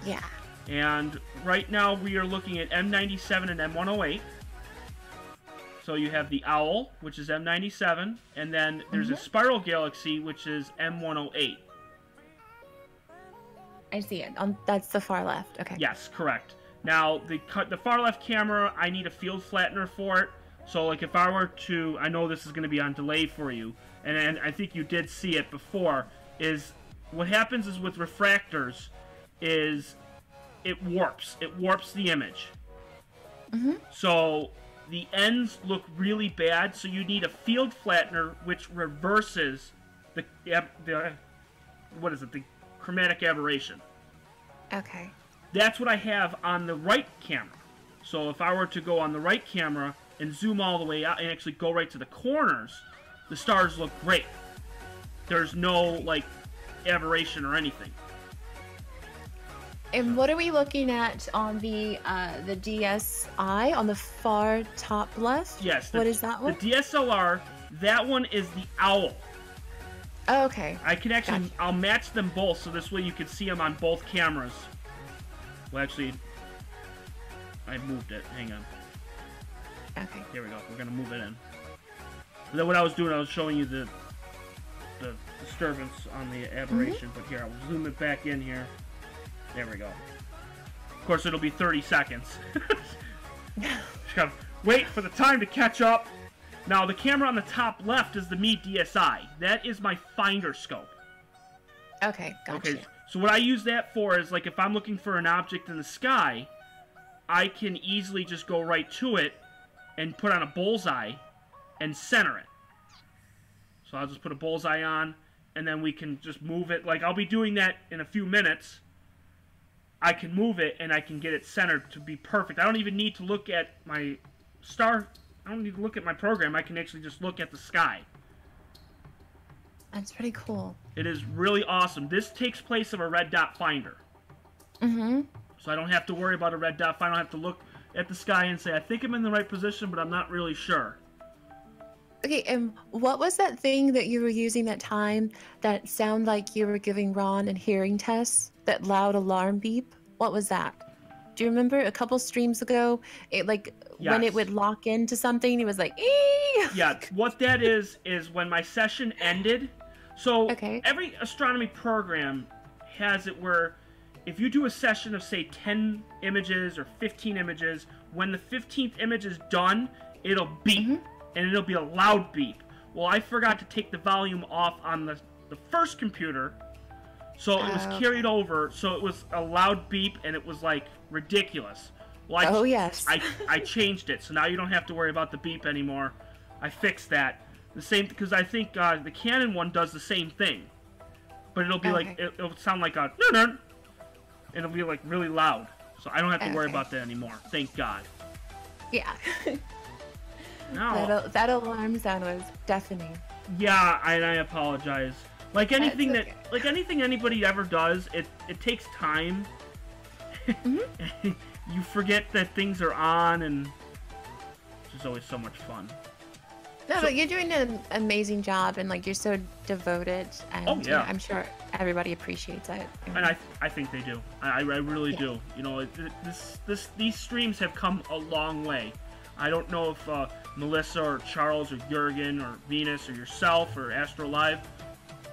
Yeah. And right now we are looking at M97 and M108. So you have the Owl, which is M97, and then there's a Spiral Galaxy, which is M108. I see it. That's the far left. Okay. Yes, correct. Now, the far left camera, I need a field flattener for it. So, like, if I were to... I know this is going to be on delay for you, and I think you did see it before, is what happens is with refractors is it warps. It warps the image. So the ends look really bad, so you need a field flattener which reverses the what is it? The chromatic aberration. Okay. That's what I have on the right camera. So if I were to go on the right camera and zoom all the way out and actually go right to the corners, the stars look great. There's no, like, aberration or anything. And what are we looking at on the DSi on the far top left? Yes. What is that one? The DSLR, that one is the Owl. Oh, okay. I can actually, Gotcha. I'll match them both so this way you can see them on both cameras. Well, actually, I moved it. Hang on. Okay. Here we go. We're going to move it in. And then what I was doing, I was showing you the disturbance on the aberration. But here, I'll zoom it back in here. There we go. Of course, it'll be 30 seconds. Just gotta Wait for the time to catch up. Now, the camera on the top left is the Me DSi. That is my finder scope. Okay, gotcha. Okay, so what I use that for is, like, if I'm looking for an object in the sky, I can easily just go right to it and put on a bullseye and center it. So I'll just put a bullseye on, and then we can just move it. Like, I'll be doing that in a few minutes. I can move it, and I can get it centered to be perfect. I don't even need to look at my star. I don't need to look at my program. I can actually just look at the sky. That's pretty cool. It is really awesome. This takes place of a red dot finder. Mm-hmm. So I don't have to worry about a red dot finder. I don't have to look at the sky and say, I think I'm in the right position, but I'm not really sure. Okay, and what was that thing that you were using that time that sounded like you were giving Ron and hearing tests? That loud alarm beep? What was that? Do you remember a couple streams ago? It like when it would lock into something, it was like ee! Yeah, what that is when my session ended. So okay. Every astronomy program has it where if you do a session of say 10 images or 15 images, when the 15th image is done, it'll beep. Mm-hmm. And it'll be a loud beep. Well, I forgot to take the volume off on the first computer, so it was carried over, so it was a loud beep, and it was, like, ridiculous. Well, yes. I changed it, so now you don't have to worry about the beep anymore. I fixed that. The same, because I think the Canon one does the same thing. But it'll be like, it'll sound like a, and it'll be, like, really loud. So I don't have to worry about that anymore. Thank God. Yeah. No. That alarm sound was deafening. Yeah, and I apologize. Like anything like anything anybody ever does, it takes time. Mm-hmm. You forget that things are on, and it's just always so much fun. No, but you're doing an amazing job, and like you're so devoted, and yeah. I'm sure everybody appreciates it. And I think they do. I really do. You know, these streams have come a long way. I don't know if Melissa or Charles or Jurgen or Venus or yourself or Astro Live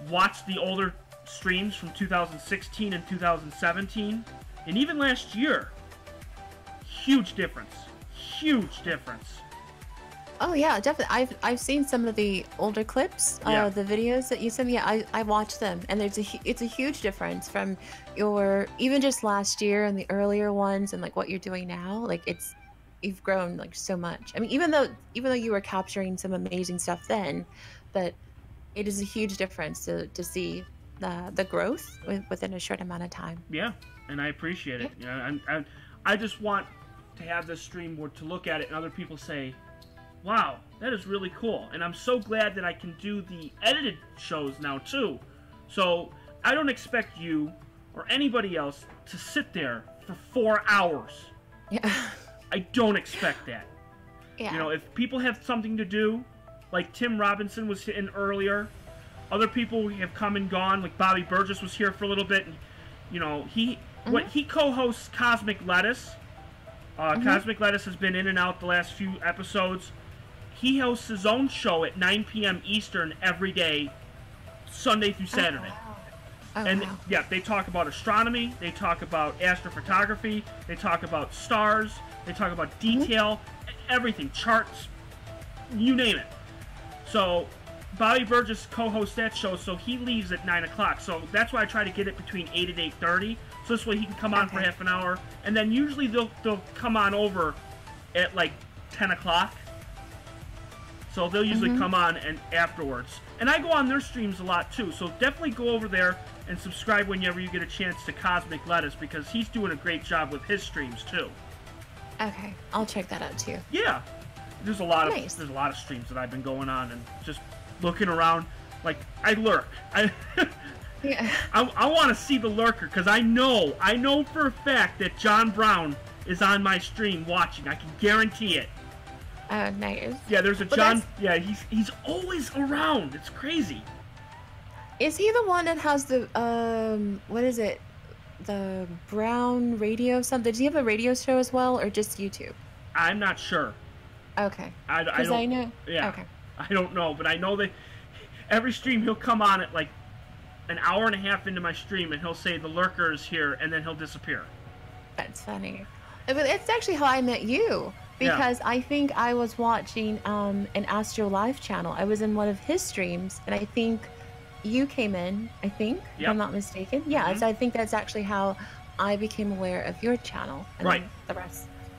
watched the older streams from 2016 and 2017, and even last year. Huge difference. Huge difference. Oh yeah, definitely. I've seen some of the older clips, the videos that you sent me. I watched them, and it's a huge difference from your even just last year and the earlier ones, and like what you're doing now. Like you've grown like so much. I mean, even though you were capturing some amazing stuff then, but it is a huge difference to see the growth within a short amount of time. Yeah, and I appreciate it. You know, I just want to have this stream where to look at it and other people say, wow, that is really cool. And I'm so glad that I can do the edited shows now too. So I don't expect you or anybody else to sit there for 4 hours. Yeah. I don't expect that. Yeah. You know, if people have something to do, like Tim Robinson was in earlier, other people have come and gone, like Bobby Burgess was here for a little bit, and, you know, he co-hosts Cosmic Lettuce. Cosmic Lettuce has been in and out the last few episodes. He hosts his own show at 9 p.m. Eastern every day, Sunday through Saturday. Yeah, they talk about astronomy, they talk about astrophotography, they talk about stars, they talk about detail, everything, charts, you name it. So Bobby Burgess co-hosts that show, so he leaves at 9 o'clock. So that's why I try to get it between 8 and 8:30, so this way he can come on for half an hour. And then usually they'll come on over at like 10 o'clock. So they'll usually come on and afterwards. And I go on their streams a lot too, so definitely go over there and subscribe whenever you get a chance to Cosmic Lettuce, because he's doing a great job with his streams too. Okay, I'll check that out too. Yeah, there's a lot of streams that I've been going on and just looking around. Like, I lurk. Yeah. I want to see the lurker, because I know for a fact that John Brown is on my stream watching. I can guarantee it. Oh, nice. Yeah, there's a John. Yeah, he's always around. It's crazy. Is he the one that has the what is it? The Brown radio something? Does he have a radio show as well, or just YouTube? I'm not sure. Okay. I know. Yeah. Okay. I don't know, but I know that every stream he'll come on at like an hour and a half into my stream, and he'll say the lurker is here, and then he'll disappear. That's funny. It's actually how I met you. Yeah. because I think I was watching an Astro Live channel. I was in one of his streams, and I think you came in, I think, if I'm Yep. not mistaken. Yeah, Hmm. so I think that's actually how I became aware of your channel, and Right. then the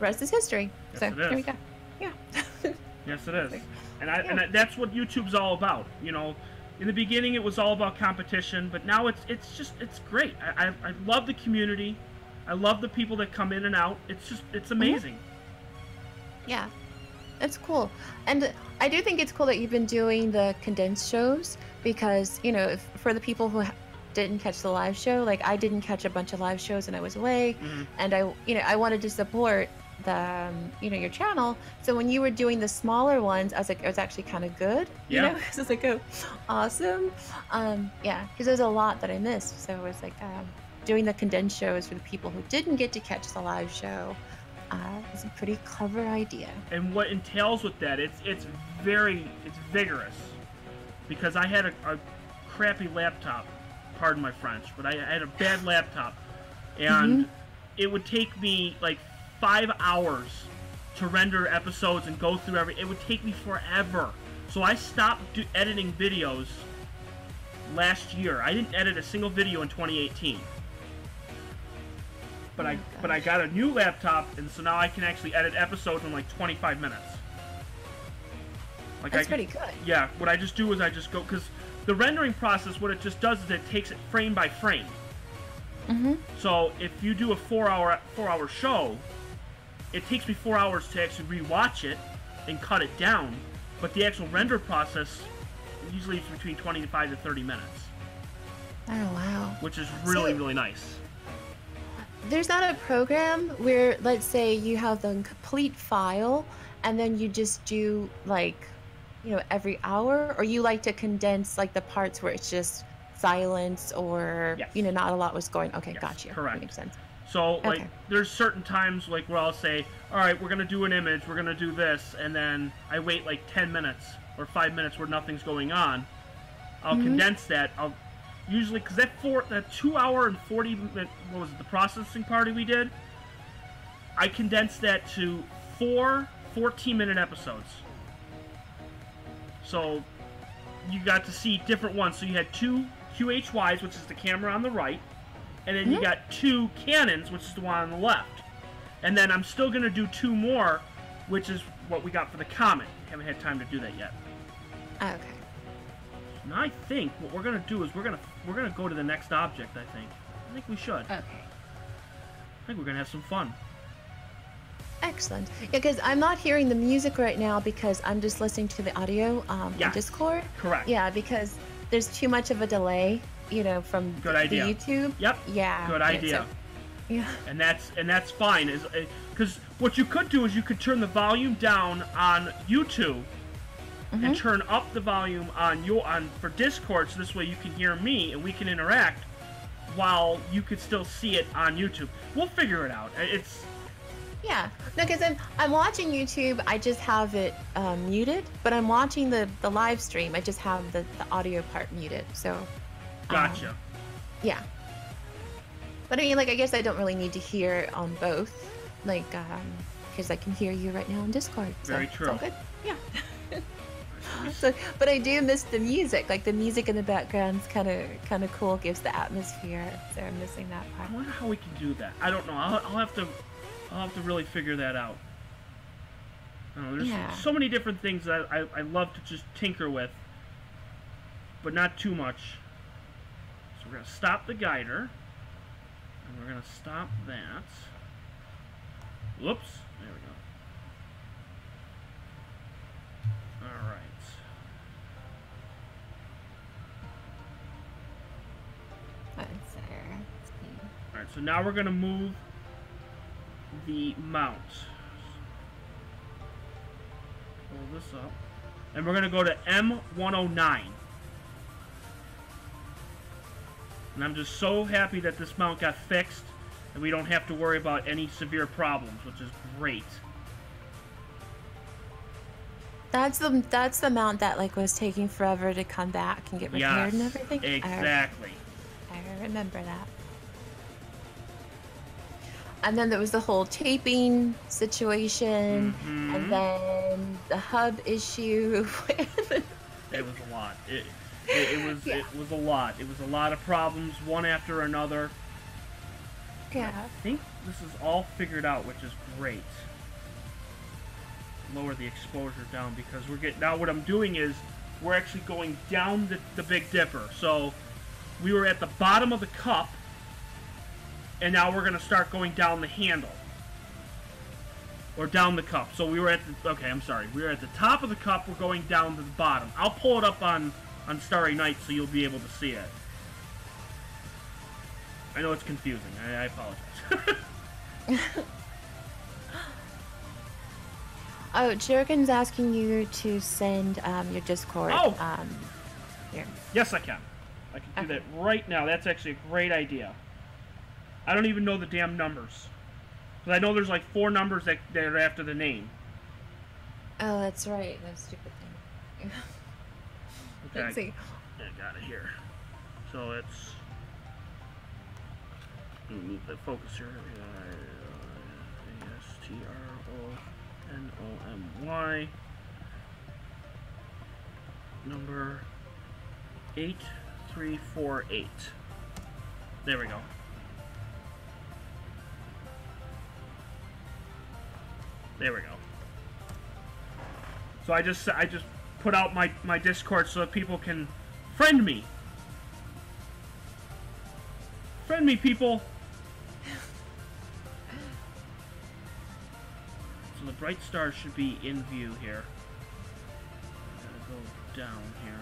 rest is history. Yes, So it here we is. go. Yeah. Yes, it is. So, And yeah. that's what YouTube's all about. In the beginning it was all about competition, but now it's great. I love the community. I love the people that come in and out. It's Mhm. amazing. Yeah. It's cool. And I do think it's cool that you've been doing the condensed shows because, if, for the people who didn't catch the live show, like I didn't catch a bunch of live shows and I was away, Hmm. and I wanted to support your channel. So when you were doing the smaller ones, I was like, it was actually kind of good, Yeah. because it's like, oh, awesome. Yeah, because there's a lot that I missed. So it was like, doing the condensed shows for the people who didn't get to catch the live show. It's a pretty clever idea. And what entails with that, it's vigorous, because I had a crappy laptop. Pardon my French, but I had a bad laptop, Hmm. and it would take me like 5 hours to render episodes and go through it would take me forever. So I stopped editing videos last year. I didn't edit a single video in 2018. But Oh I my but I gosh. got a new laptop, and so now I can actually edit episodes in like 25 minutes. Like That's pretty good. yeah. What I just do is I just go, because the rendering process, what it just does is it takes it frame by frame. Hmm. So if you do a 4-hour show, it takes me 4 hours to actually rewatch it and cut it down. But the actual render process usually is between 25 to 30 minutes, Oh wow. which is really, See, really nice. there's not a program where, let's say, you have the complete file and then you just do like, every hour, or you like to condense like the parts where it's just silence, or, Yes. not a lot was going. Okay, Yes, got you. correct. Makes sense. So, like, Okay. there's certain times, like, where I'll say, all right, we're going to do an image, we're going to do this, and then I wait, like, 10 minutes or 5 minutes where nothing's going on. I'll Mhm. condense that. I'll usually, because that 2 hour and 40-minute, what was it, the processing party we did? I condensed that to 4 14-minute episodes. So, you got to see different ones. So, you had 2 QHYs, which is the camera on the right, and then you Mhm. got 2 Canons, which is the one on the left. And then I'm still going to do 2 more, which is what we got for the Comet. Haven't had time to do that yet. Okay. Now I think what we're going to do is we're going to go to the next object, I think we should. Okay. I think we're going to have some fun. Excellent. Yeah, because I'm not hearing the music right now because I'm just listening to the audio on Yes. Discord. Correct. Yeah, because there's too much of a delay, from Good the idea. YouTube. Yep. Yeah. Good yeah, idea. so- yeah. And that's fine, is because what you could do is you could turn the volume down on YouTube and Mhm. turn up the volume on for Discord, so this way you can hear me and we can interact while you could still see it on YouTube. We'll figure it out. Yeah. No, because I'm watching YouTube. I just have it muted, but I'm watching the live stream. I just have the audio part muted. So. Gotcha. Yeah. But I mean, like, I guess I don't really need to hear it on both, like, because I can hear you right now on Discord. So Very it's true. all good. Yeah. So, but I do miss the music. Like the music in the background's kind of cool. Gives the atmosphere. So I'm missing that I part. wonder how we can do that. I don't know. I'll have to really figure that out. I don't know, there's Yeah. so many different things that I love to just tinker with, but not too much. So we're gonna stop the guider, and we're gonna stop that. Whoops. There we go. All right. Let's see. All right. So now we're gonna move the mount. Pull this up, and we're gonna go to M109. And I'm just so happy that this mount got fixed and we don't have to worry about any severe problems, which is great. That's the mount that like was taking forever to come back and get repaired and Yes, everything. exactly. I remember that. And then there was the whole taping situation, and Mm-hmm. then the hub issue. It was a lot. Yeah. It was a lot. It was a lot of problems, one after another. And I Yeah. think this is all figured out, which is great. Lower the exposure down because we're getting now. What I'm doing is we're actually going down the Big Dipper. So we were at the bottom of the cup, and now we're going to start going down the handle. Or down the cup. So we were at the... Okay, I'm sorry. We were at the top of the cup. We're going down to the bottom. I'll pull it up on Starry Night so you'll be able to see it. I know it's confusing. I apologize. Oh, Jurgen's asking you to send your Discord. Oh! Here. Yes, I can. I can do that right now. That's actually a great idea. I don't even know the damn numbers. Because I know there's like 4 numbers that are after the name. Oh, that's right. That stupid thing. Okay, Let's see. I got it here. So it's... Let me move the focus here. Astronomy. Number 8348. There we go. There we go. So I just put out my Discord so that people can friend me. Friend me, people. So the bright star should be in view here. Gotta go down here.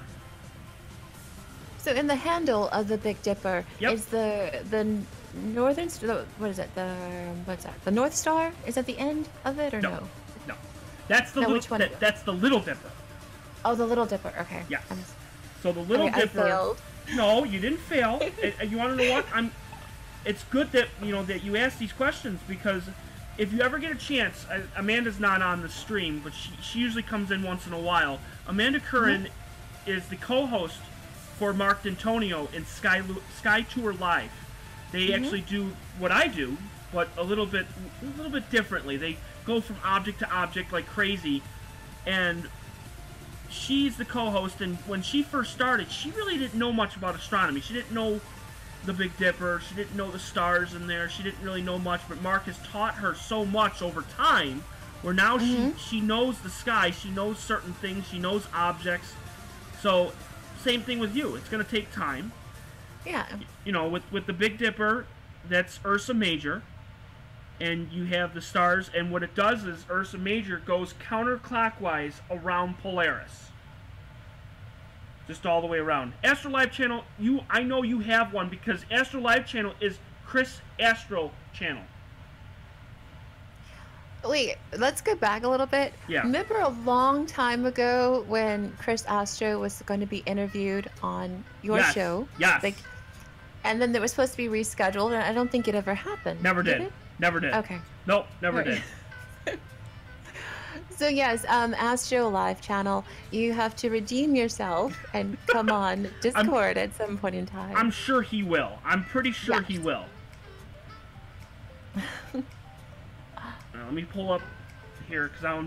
So in the handle of the Big Dipper Yep. is the northern what is it? What's that? The North Star? Is at the end of it or no? No. That's the No, little which one? that's the Little Dipper. Oh, the Little Dipper. Okay. Yes. So the Little Okay, Dipper. I failed. No, you didn't fail. You want to know what? It's good that that you ask these questions because if you ever get a chance, Amanda's not on the stream, but she usually comes in once in a while. Amanda Curran is the co-host for Mark D'Antonio in Sky Tour Live. They actually do what I do, but a little bit differently. They go from object to object like crazy, and she's the co-host. And when she first started, she really didn't know much about astronomy. She didn't know the Big Dipper. She didn't know the stars in there. She didn't really know much. But Mark has taught her so much over time, where now she knows the sky. She knows certain things. She knows objects. So same thing with you. It's going to take time. Yeah. With the Big Dipper, that's Ursa Major, and you have the stars, and what it does is Ursa Major goes counterclockwise around Polaris. Just all the way around. Astro Live channel, I know you have one because Astro Live channel is Chris Astro channel. Wait, let's go back a little bit. Yeah. Remember a long time ago when Chris Astro was going to be interviewed on your show? Yes. And then it was supposed to be rescheduled, and I don't think it ever happened. Never did. It? Never did. Okay. Nope, never did. So yes, Astro Live channel, you have to redeem yourself and come on Discord at some point in time. I'm sure he will. I'm pretty sure he will. Let me pull up here, because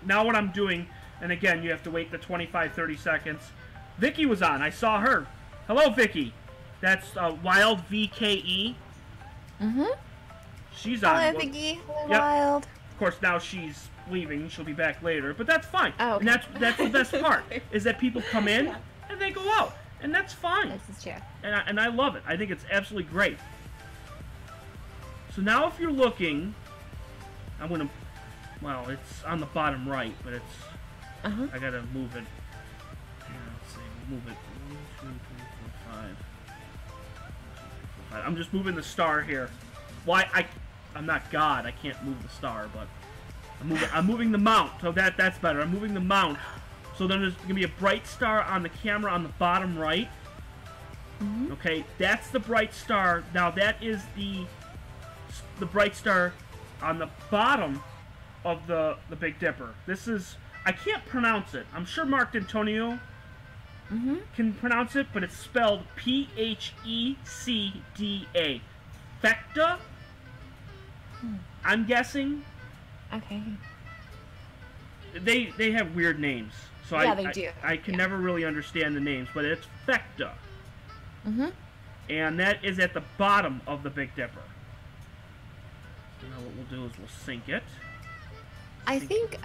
now what I'm doing, and again, you have to wait the 25-30 seconds. Vicky was on. I saw her. Hello, Vicky. That's Wild VKE. She's on. Hello, Vicky. Hello, Wild. Of course, now she's leaving. She'll be back later, but that's fine. Oh, okay. And that's the best part, is that people come in and they go out, and that's fine. This is true. And I love it. I think it's absolutely great. So now if you're looking, I'm going to, well, it's on the bottom right, but it's, I got to move it. Let's see, move it. 1, 2, 3, 4, 5. I'm just moving the star here. Why, I'm not God, I can't move the star, but I'm moving the mount, so that's better. I'm moving the mount. So then there's going to be a bright star on the camera on the bottom right. Okay, that's the bright star. Now that is the bright star on the bottom of the Big Dipper. This is, I can't pronounce it. I'm sure Mark D'Antonio can pronounce it, but it's spelled Phecda. Fecta? I'm guessing Okay. they have weird names. So Yeah, they do. I can never really understand the names, but it's Thecta. Mm-hmm. And that is at the bottom of the Big Dipper. So now what we'll do is we'll sync it. I think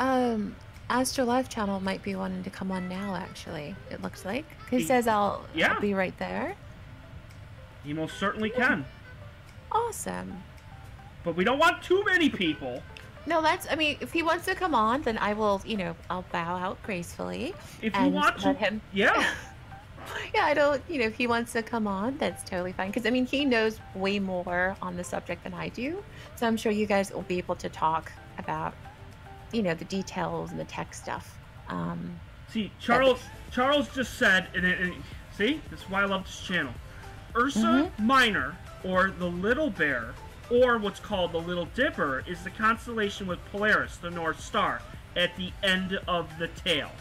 Astro Live Channel might be wanting to come on now, actually, it looks like. He says I'll be right there. He most certainly can. Awesome. But we don't want too many people. No, I mean, if he wants to come on, then I will, I'll bow out gracefully. If you want to, let him. yeah. Yeah, I don't, if he wants to come on, that's totally fine. Because, I mean, he knows way more on the subject than I do. So I'm sure you guys will be able to talk about, the details and the tech stuff. See, Charles just said, and see, this is why I love this channel. Ursa Minor, or the Little Bear, or what's called the Little Dipper, is the constellation with Polaris, the North Star, at the end of the tail.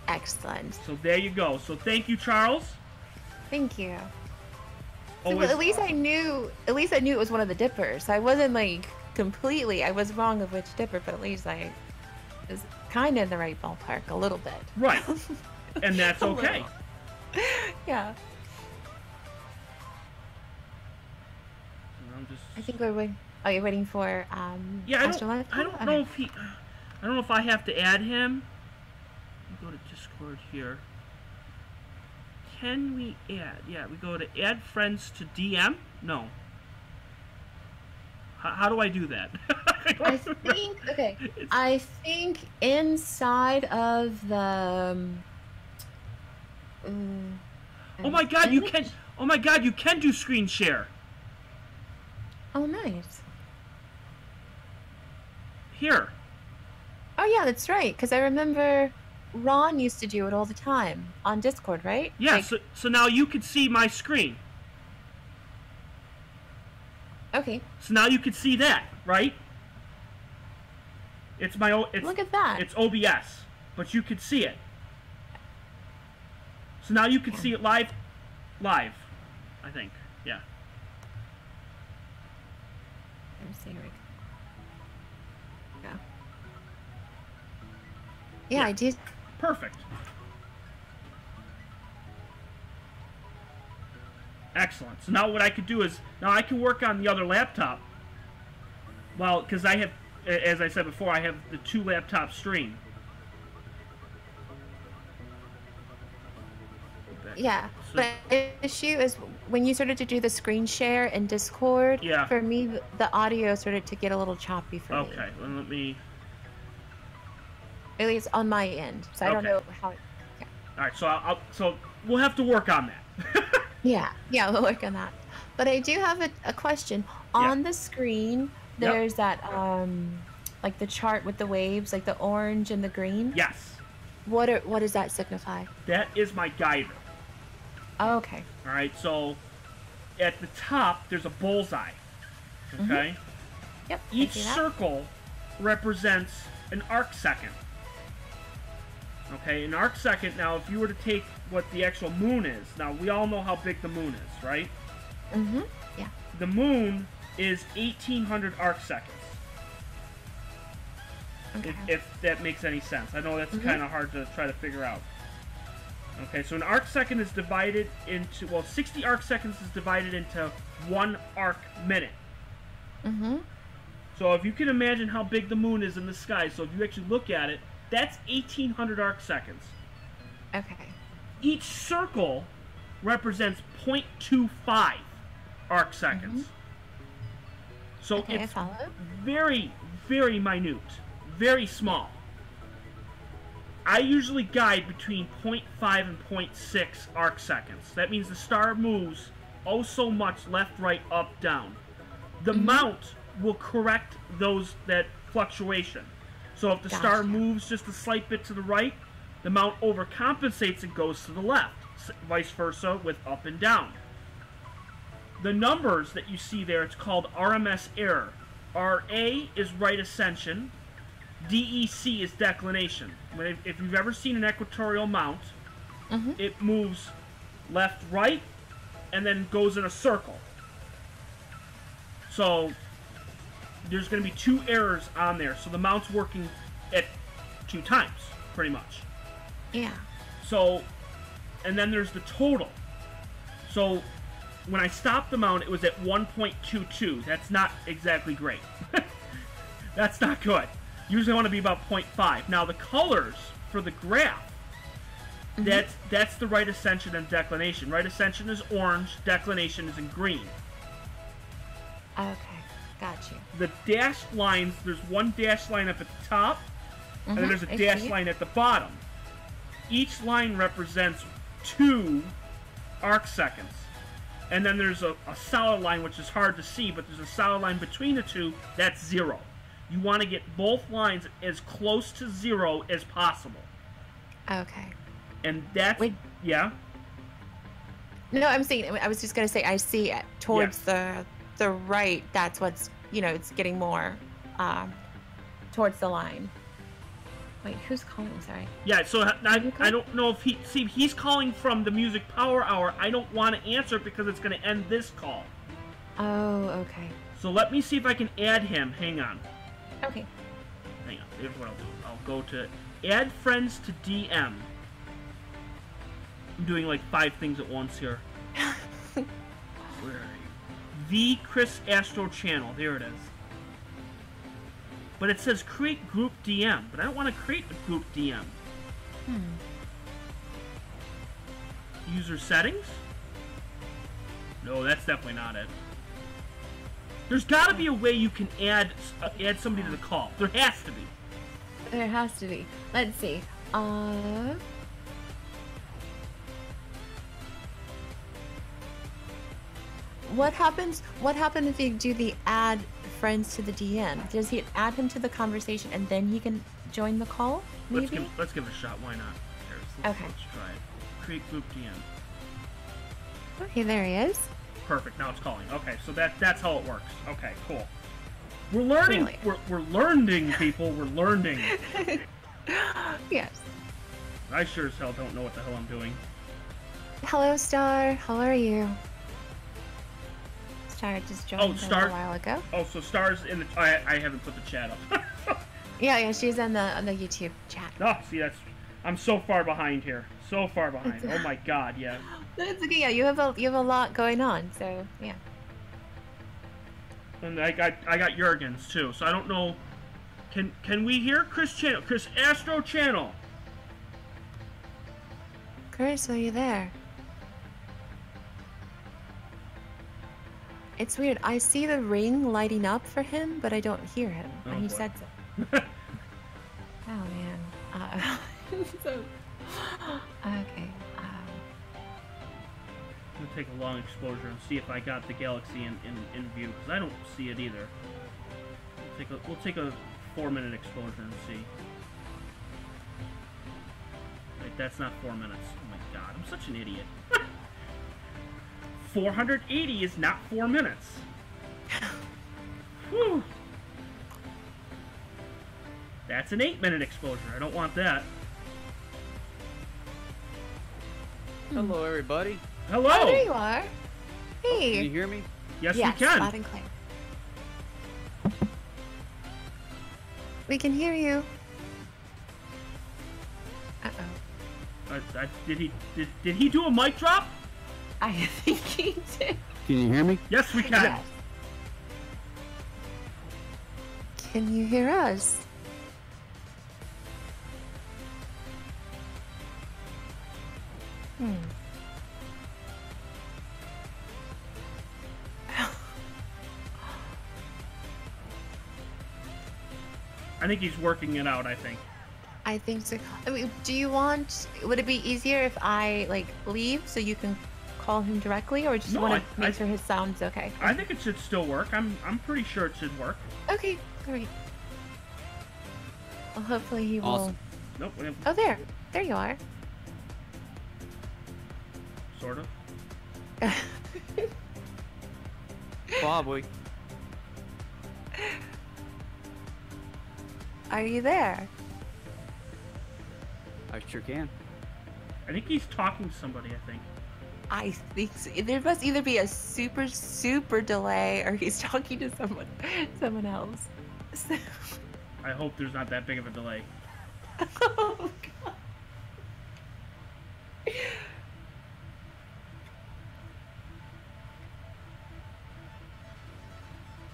Excellent. So there you go. So thank you, Charles. Thank you. So, well, at least I knew it was one of the dippers. I wasn't like completely. I was wrong of which dipper, but at least I was kind of in the right ballpark a little bit. Right. And that's okay. Yeah. I think we're waiting. Oh, you're waiting for yeah, Astro-Live? I don't know if he. I don't know if I have to add him. Let me go to Discord here. Can we add? Yeah, we go to add friends to DM. No. How do I do that? I think okay. I think inside of the. Oh my God! You can. Oh my God! You can do screen share. Oh, nice. Here. Oh, yeah, that's right. Because I remember Ron used to do it all the time on Discord, right? Yeah, like... so now you can see my screen. Okay. So now you can see that, right? It's my... Look at that. It's OBS, but you can see it. So now you can see it live, I think. Yeah. Here we go. Yeah, I did. Perfect. Excellent. So now what I could do is, now I can work on the other laptop. Well, because I have, as I said before, I have the 2 laptop stream. Yeah, but the issue is when you started to do the screen share in Discord, for me, the audio started to get a little choppy for me. Okay, well, let me... At least on my end, so I don't know how... Yeah. All right, so we'll have to work on that. yeah, we'll work on that. But I do have a question. On the screen, there's that, like the chart with the waves, like the orange and the green. Yes. What does that signify? That is my guider. Oh, okay. All right, so at the top, there's a bullseye, okay? Yep. Each circle represents an arc second. Okay, an arc second, now if you were to take what the actual moon is, now we all know how big the moon is, right? Yeah. The moon is 1,800 arc seconds. Okay. If that makes any sense. I know that's kind of hard to try to figure out. Okay, so an arc second is divided into, well, 60 arc seconds is divided into 1 arc minute. So if you can imagine how big the moon is in the sky, so if you actually look at it, that's 1,800 arc seconds. Okay. Each circle represents 0.25 arc seconds. So it's very, very minute, very small. I usually guide between 0.5 and 0.6 arc seconds. That means the star moves oh so much left, right, up, down. The mount will correct that fluctuation. So if the star moves just a slight bit to the right, the mount overcompensates and goes to the left. Vice versa with up and down. The numbers that you see there, it's called RMS error. RA is right ascension. DEC is declination. If you've ever seen an equatorial mount, it moves left, right, and then goes in a circle. So there's going to be 2 errors on there, so the mount's working at 2 times, pretty much. Yeah. So, and then there's the total. So, when I stopped the mount, it was at 1.22. That's not exactly great. That's not good. Usually I want to be about 0.5. Now, the colors for the graph, that's the right ascension and declination. Right ascension is orange, declination is in green. Okay, got you. The dashed lines, there's one dashed line up at the top, and then there's a dashed line at the bottom. Each line represents 2 arc seconds. And then there's a solid line, which is hard to see, but there's a solid line between the 2, that's 0. You want to get both lines as close to 0 as possible. Okay. And that's... Yeah? No, I'm saying, I was just going to say, I see it towards the right, that's what's, it's getting more towards the line. Wait, who's calling? Sorry. Yeah, so I don't know if he's calling from the Music Power Hour. I don't want to answer it because it's going to end this call. Oh, okay. So let me see if I can add him. Hang on. Okay. Hang on. Here's what I'll do. I'll go to add friends to DM. I'm doing like 5 things at once here. Where are you? The Chris Astro channel. There it is. But it says create group DM, but I don't want to create a group DM. User settings? No, that's definitely not it. There's got to be a way you can add somebody to the call. There has to be. There has to be. Let's see. What happens if you do the add friends to the DM? Does he add him to the conversation and then he can join the call? Maybe? Let's give it a shot. Why not? Let's try it. Create group DM. Okay, there he is. Perfect. Now it's calling. Okay, so that's how it works. Okay, cool. We're learning. Really? We're learning, people. We're learning. Yes. I sure as hell don't know what the hell I'm doing. Hello, Star. How are you? Star just joined a while ago. Oh, so Star's in the... I haven't put the chat up. Yeah, she's on the YouTube chat. Oh, see, I'm so far behind here. So far behind. Oh my god, yeah. That's okay. Yeah, you have a lot going on, so yeah. And I got Jurgens too, so I don't know. Can we hear Chris Astro channel? Chris, are you there? It's weird. I see the ring lighting up for him, but I don't hear him. Oh, and he boy. said so. Oh man. So. Okay. I'm gonna take a long exposure and see if I got the galaxy in view, because I don't see it either. We'll take a 4-minute exposure and see. Wait, that's not 4 minutes. Oh my god, I'm such an idiot. 480 is not 4 minutes. Whew. That's an 8-minute exposure. I don't want that. Hello, everybody. Hello. Oh, there you are. Oh, Hey. can you hear me? Yes, Yes, we can. loud and clear. We can hear you. Uh-oh. Did he do a mic drop? I think he did. Can you hear me? Yes, we can. Yes. Can you hear us? I think he's working it out, I think. I think so. I mean, would it be easier if I, leave so you can call him directly, or just No, want to make sure his sound's okay? I think it should still work. I'm pretty sure it should work. Okay, great. Well, hopefully he will... Awesome. Nope. Oh, there. There you are. Sort of. Probably. Are you there? I sure can. I think he's talking to somebody, I think. I think so. There must either be a super delay, or he's talking to someone else. So... I hope there's not that big of a delay. Oh, God.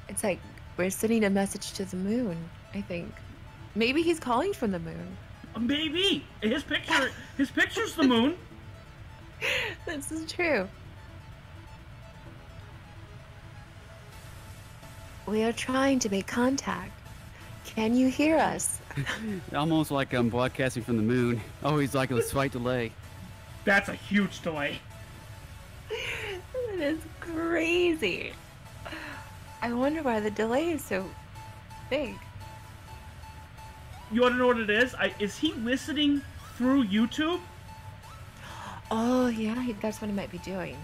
It's like we're sending a message to the moon, I think. Maybe he's calling from the moon. Maybe. His picture's the moon. This is true. We are trying to make contact. Can you hear us? Almost like I'm broadcasting from the moon. Always like a slight delay. That's a huge delay. That is crazy. I wonder why the delay is so big. You want to know what it is? Is he listening through YouTube? Oh, yeah, that's what he might be doing.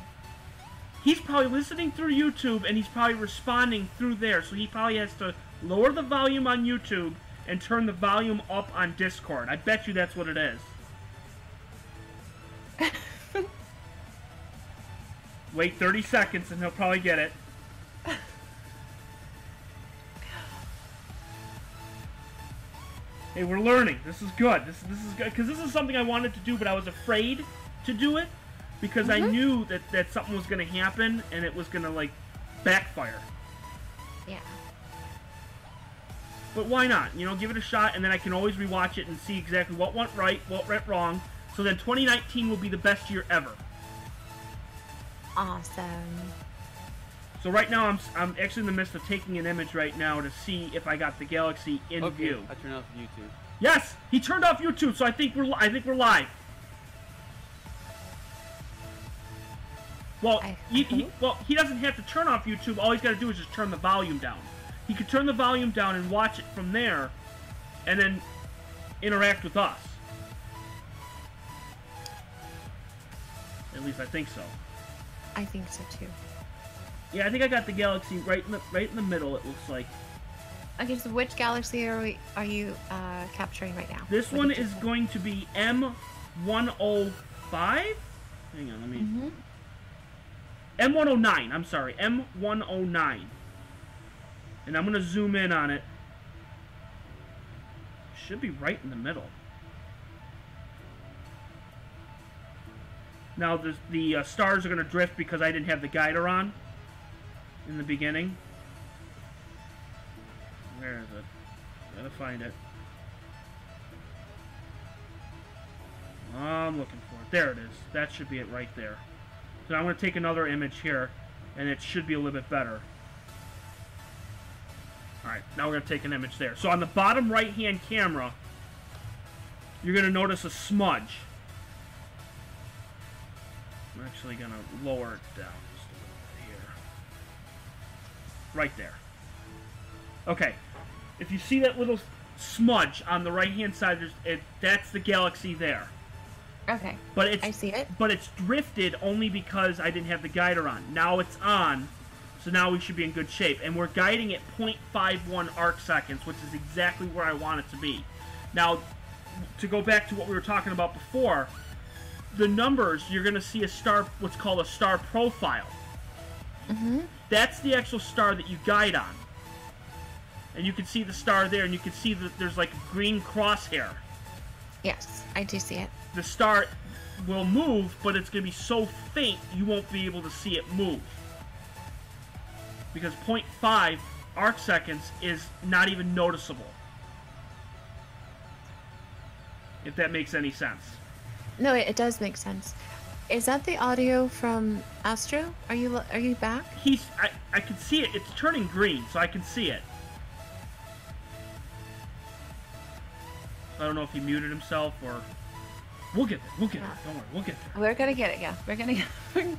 He's probably listening through YouTube, and he's probably responding through there. So he probably has to lower the volume on YouTube and turn the volume up on Discord. I bet you that's what it is. Wait 30 seconds, and he'll probably get it. Hey, we're learning. This is good. This is good, because this is something I wanted to do, but I was afraid to do it because I knew that something was going to happen and it was going to like backfire. Yeah. But why not? You know, give it a shot, and then I can always rewatch it and see exactly what went right, what went wrong. So then 2019 will be the best year ever. Awesome. So right now I'm actually in the midst of taking an image right now to see if I got the Galaxy in view. I turned off YouTube. Yes, he turned off YouTube, so I think we're live. Well, he doesn't have to turn off YouTube. All he's got to do is just turn the volume down. He could turn the volume down and watch it from there, and then interact with us. At least I think so. I think so too. Yeah, I think I got the Galaxy right in the middle. It looks like. Okay, so which Galaxy are you capturing right now? This one is going to be M105. Hang on, let me. M109. I'm sorry, M109. And I'm gonna zoom in on it. Should be right in the middle. Now the stars are gonna drift because I didn't have the guider on in the beginning. Where is it? Gotta find it. I'm looking for it. There it is. That should be it right there. So I'm going to take another image here, and it should be a little bit better. Alright, now we're going to take an image there. So on the bottom right-hand camera, you're going to notice a smudge. I'm actually going to lower it down just a little bit here. Right there. Okay. If you see that little smudge on the right-hand side, that's the Galaxy there. Okay. But I see it. But it's drifted only because I didn't have the guider on. Now it's on, so now we should be in good shape. And we're guiding at 0.51 arc seconds, which is exactly where I want it to be. Now, to go back to what we were talking about before, the numbers, you're going to see a star, what's called a star profile. That's the actual star that you guide on. And you can see the star there, and you can see that there's like a green crosshair. Yes, I do see it. The star will move, but it's going to be so faint you won't be able to see it move. Because 0.5 arc seconds is not even noticeable. If that makes any sense. No, it does make sense. Is that the audio from Astro? Are you back? I can see it. It's turning green, so I can see it. I don't know if he muted himself or... We'll get there. We'll get there. Don't worry. We'll get there. We're gonna get it, yeah. We're gonna get it.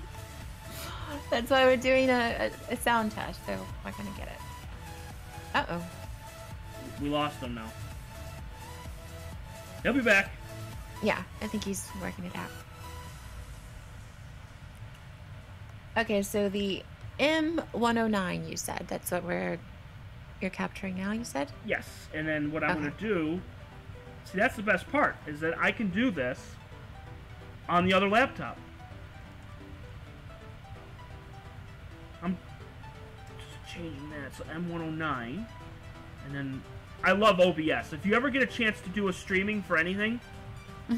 That's why we're doing a sound test, so we're gonna get it. Uh-oh. We lost him now. He'll be back. Yeah, I think he's working it out. Okay, so the M109 you said, that's what you're capturing now, you said? Yes, and then what I'm going to do... See, that's the best part, is that I can do this on the other laptop. changing that. So M109. And then I love OBS. If you ever get a chance to do a streaming for anything,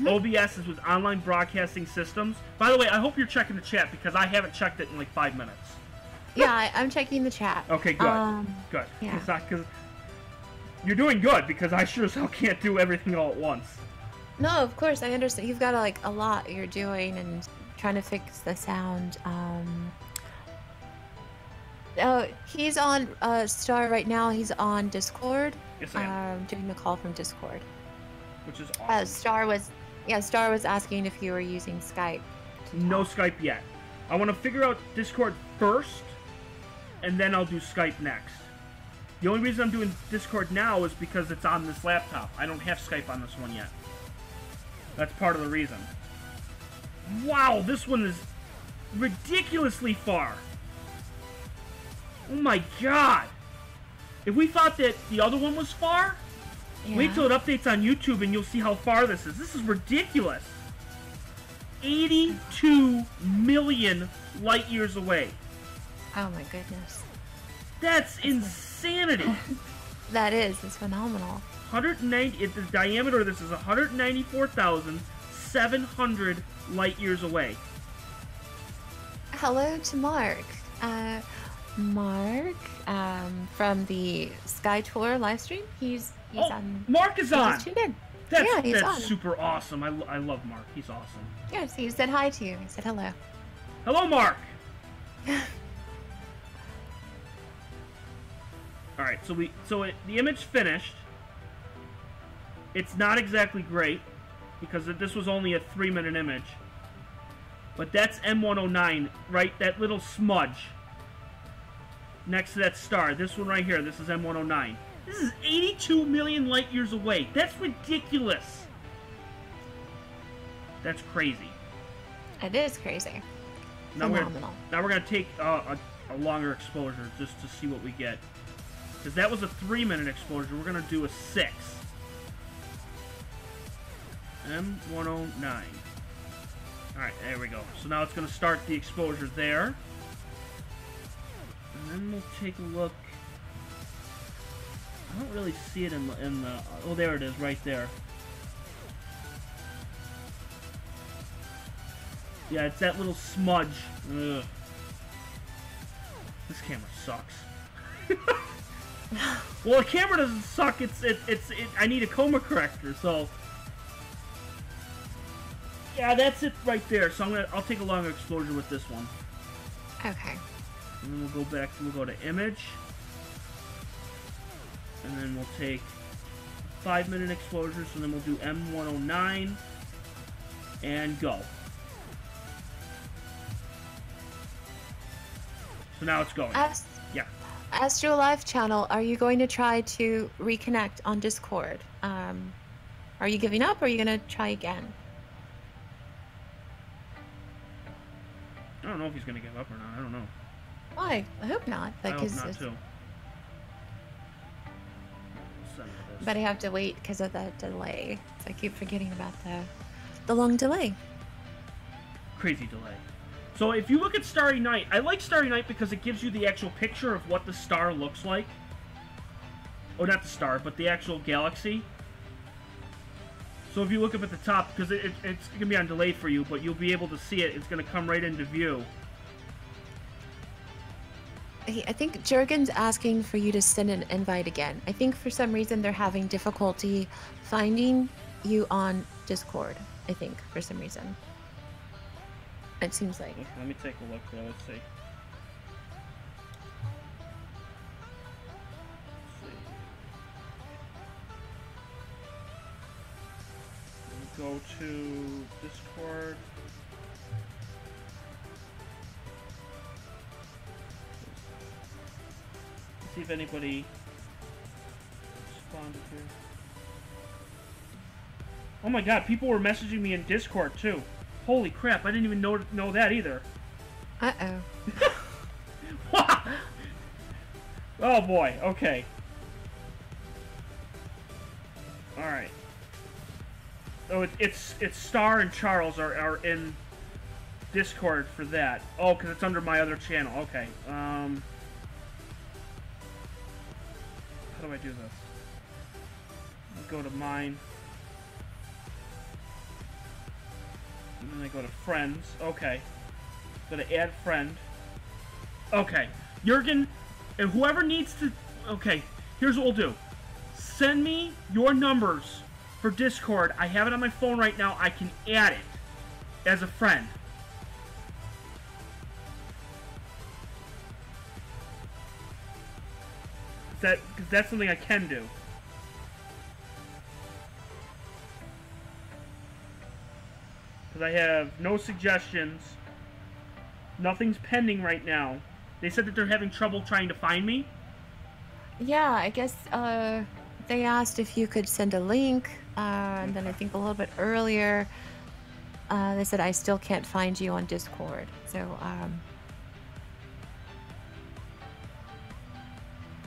OBS is with online broadcasting systems. By the way, I hope you're checking the chat because I haven't checked it in like 5 minutes. Yeah, I'm checking the chat. Okay, good. Good. Yeah. Because you're doing good because I sure as hell can't do everything all at once. No, of course, I understand. You've got like a lot you're doing and trying to fix the sound. He's on Star right now. He's on Discord. Yes, I am. Doing the call from Discord. Which is awesome. Star was asking if you were using Skype. No Skype yet. I want to figure out Discord first, and then I'll do Skype next. The only reason I'm doing Discord now is because it's on this laptop. I don't have Skype on this one yet. That's part of the reason. Wow, this one is ridiculously far. Oh my god. If we thought that the other one was far, wait till it updates on YouTube and you'll see how far this is. This is ridiculous. 82 million light years away. Oh my goodness. That's insanity. It's phenomenal. 190, the diameter of this is 194,700 light years away. Hello to Mark. Mark, from the Sky Tour live stream. He's on. Mark is on. He's tuned in. That's on. super awesome. I love Mark. He's awesome. Yes, he said hi to you. He said hello. Hello, Mark. All right, so the image finished. It's not exactly great because this was only a 3-minute image. But that's M109, right? That little smudge next to that star. This one right here, this is M109. This is 82 million light years away. That's ridiculous. That's crazy. It is crazy. Phenomenal. Now we're gonna take a longer exposure just to see what we get. Because that was a 3-minute exposure. We're gonna do a 6. M109. Alright, there we go. So now it's gonna start the exposure there. And then we'll take a look. I don't really see it in the oh, there it is, right there. Yeah, it's that little smudge. Ugh. This camera sucks. Well, the camera doesn't suck. I need a chroma corrector, so yeah, that's it right there. So I'll take a longer exposure with this one. Okay. And then we'll go back. We'll go to image, and then we'll take 5-minute exposure. So then we'll do M109 and go. So now it's going. Yeah. Astro Live channel, are you going to try to reconnect on Discord? Are you giving up or are you going to try again? I don't know if he's going to give up or not. I don't know. Why? I hope not. I hope not, too. But I have to wait because of the delay. So I keep forgetting about the long delay. Crazy delay. So if you look at Starry Night, I like Starry Night because it gives you the actual picture of what the star looks like. Oh, not the star, but the actual galaxy. So if you look up at the top, because it's going to be on delay for you, but you'll be able to see it. It's going to come right into view. I think Jurgen's asking for you to send an invite again. I think for some reason they're having difficulty finding you on Discord. I think, for some reason. It seems like. Let me take a look there. Let's see. Go to Discord. Let's see if anybody responded here. Oh my god, people were messaging me in Discord too. Holy crap, I didn't even know that either. Uh-oh. Oh boy, okay. Alright. Oh, it's Star and Charles are in Discord for that. Oh, because it's under my other channel. Okay. How do I do this? Go to mine. And then I go to friends. Okay. Go to add friend. Okay. Jurgen, and whoever needs to... Okay, here's what we'll do. Send me your numbers for Discord. I have it on my phone right now. I can add it as a friend. Because that's something I can do. Because I have no suggestions. Nothing's pending right now. They said that they're having trouble trying to find me. Yeah, I guess they asked if you could send a link, and then I think a little bit earlier, they said I still can't find you on Discord. So,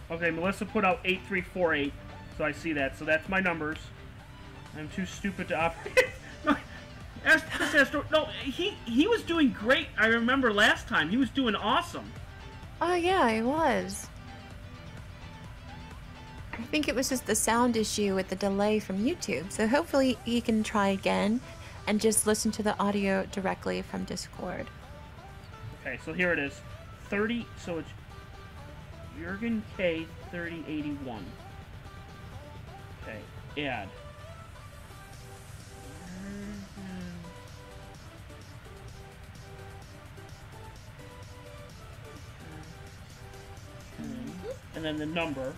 Okay, Melissa put out 8348, so I see that. So that's my numbers. I'm too stupid to operate. Astro, no, he was doing great. I remember last time he was doing awesome. Oh yeah, it was. I think it was just the sound issue with the delay from YouTube. So hopefully he can try again and just listen to the audio directly from Discord. Okay, so here it is. 30, so it's Jurgen K 3081. Okay, add. And then the number.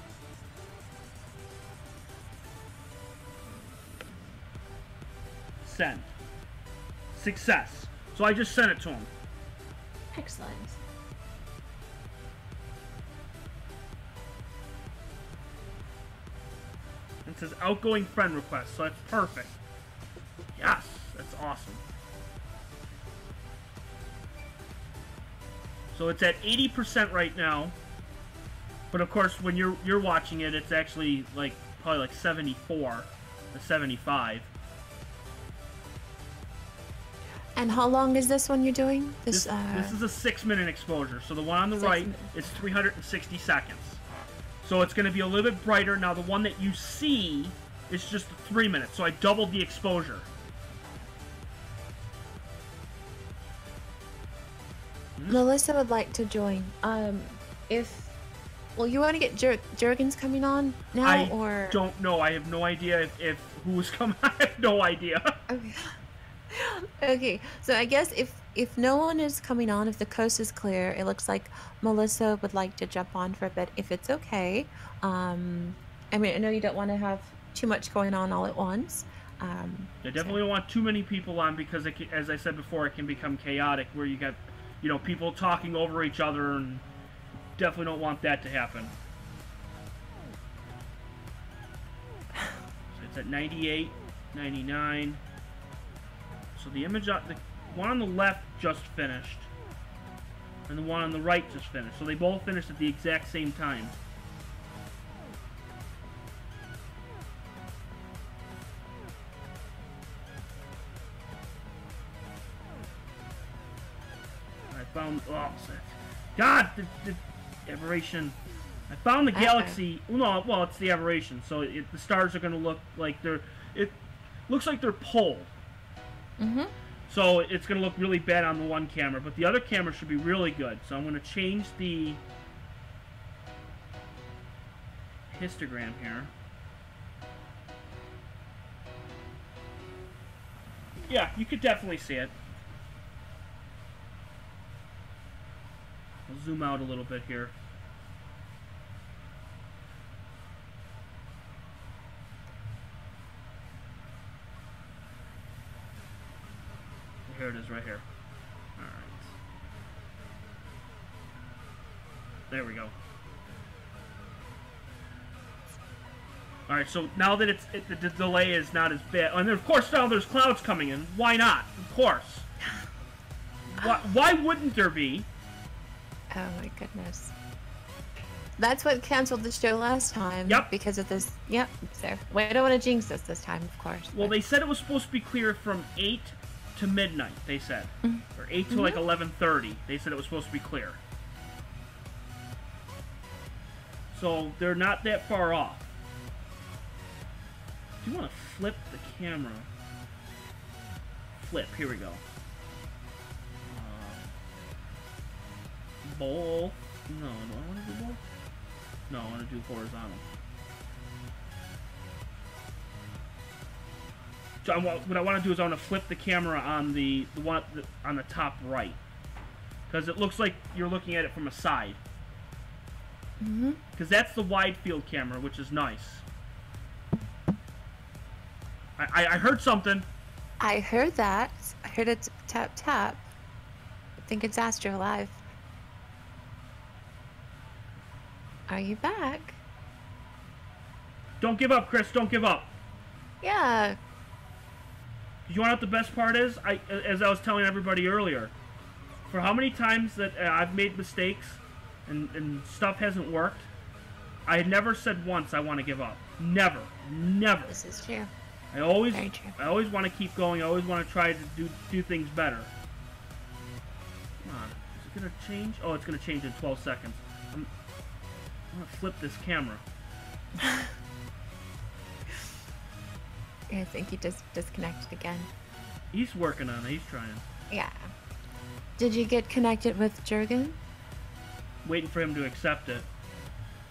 Send. Success. So I just sent it to him. Excellent. It says outgoing friend request, so that's perfect. Yes, that's awesome. So it's at 80% right now. But of course, when you're watching it, it's actually like probably like 74 to 75. And how long is this one you're doing? This is a 6-minute exposure. So the one on the right is 360 seconds. So it's going to be a little bit brighter. Now the one that you see is just 3 minutes. So I doubled the exposure. Melissa would like to join. Well, you want to get Jurgens coming on now, or? I don't know. I have no idea if who's coming. I have no idea. Okay. Okay. So I guess if no one is coming on, if the coast is clear, it looks like Melissa would like to jump on for a bit, if it's okay. I mean, I know you don't want to have too much going on all at once. I definitely don't want too many people on because, as I said before, it can become chaotic where you got, people talking over each other, and definitely don't want that to happen. So it's at 98, 99. So the image, the one on the left just finished, and the one on the right just finished. So they both finished at the exact same time. I found, God, the aberration. I found the galaxy. Well, it's the aberration. So the stars are going to look like it looks like they're pole. Mm-hmm. So it's going to look really bad on the one camera, but the other camera should be really good. So I'm going to change the histogram here. Yeah, you could definitely see it. I'll zoom out a little bit here. Here it is right here. Alright. There we go. Alright, so now that the delay is not as bad, and of course now there's clouds coming in. Why not? Of course. Why wouldn't there be? Oh my goodness. That's what canceled the show last time. Yep. Because of this. Yep. So we don't want to jinx us this time, of course. Well, they said it was supposed to be clear from 8 to midnight, they said. Or 8 to like 11:30. They said it was supposed to be clear. So they're not that far off. Do you want to flip the camera? Flip, here we go. Both. No, do I want to do both? No, I want to do horizontal. So what I want to do is I want to flip the camera on the one on the top right, because it looks like you're looking at it from a side. Because that's the wide field camera, which is nice. I heard something. I heard that. I heard it tap tap. I think it's Astro Live. Are you back? Don't give up, Chris. Don't give up. Yeah. You want to know what the best part is? As I was telling everybody earlier, for how many times that I've made mistakes and stuff hasn't worked, I had never said once I want to give up. Never. Never. This is true. I always want to keep going. I always want to try to do things better. Come on. Is it going to change? Oh, it's going to change in 12 seconds. I'm going to flip this camera. I think he just disconnected again. He's working on it. He's trying. Yeah. Did you get connected with Jurgen? Waiting for him to accept it.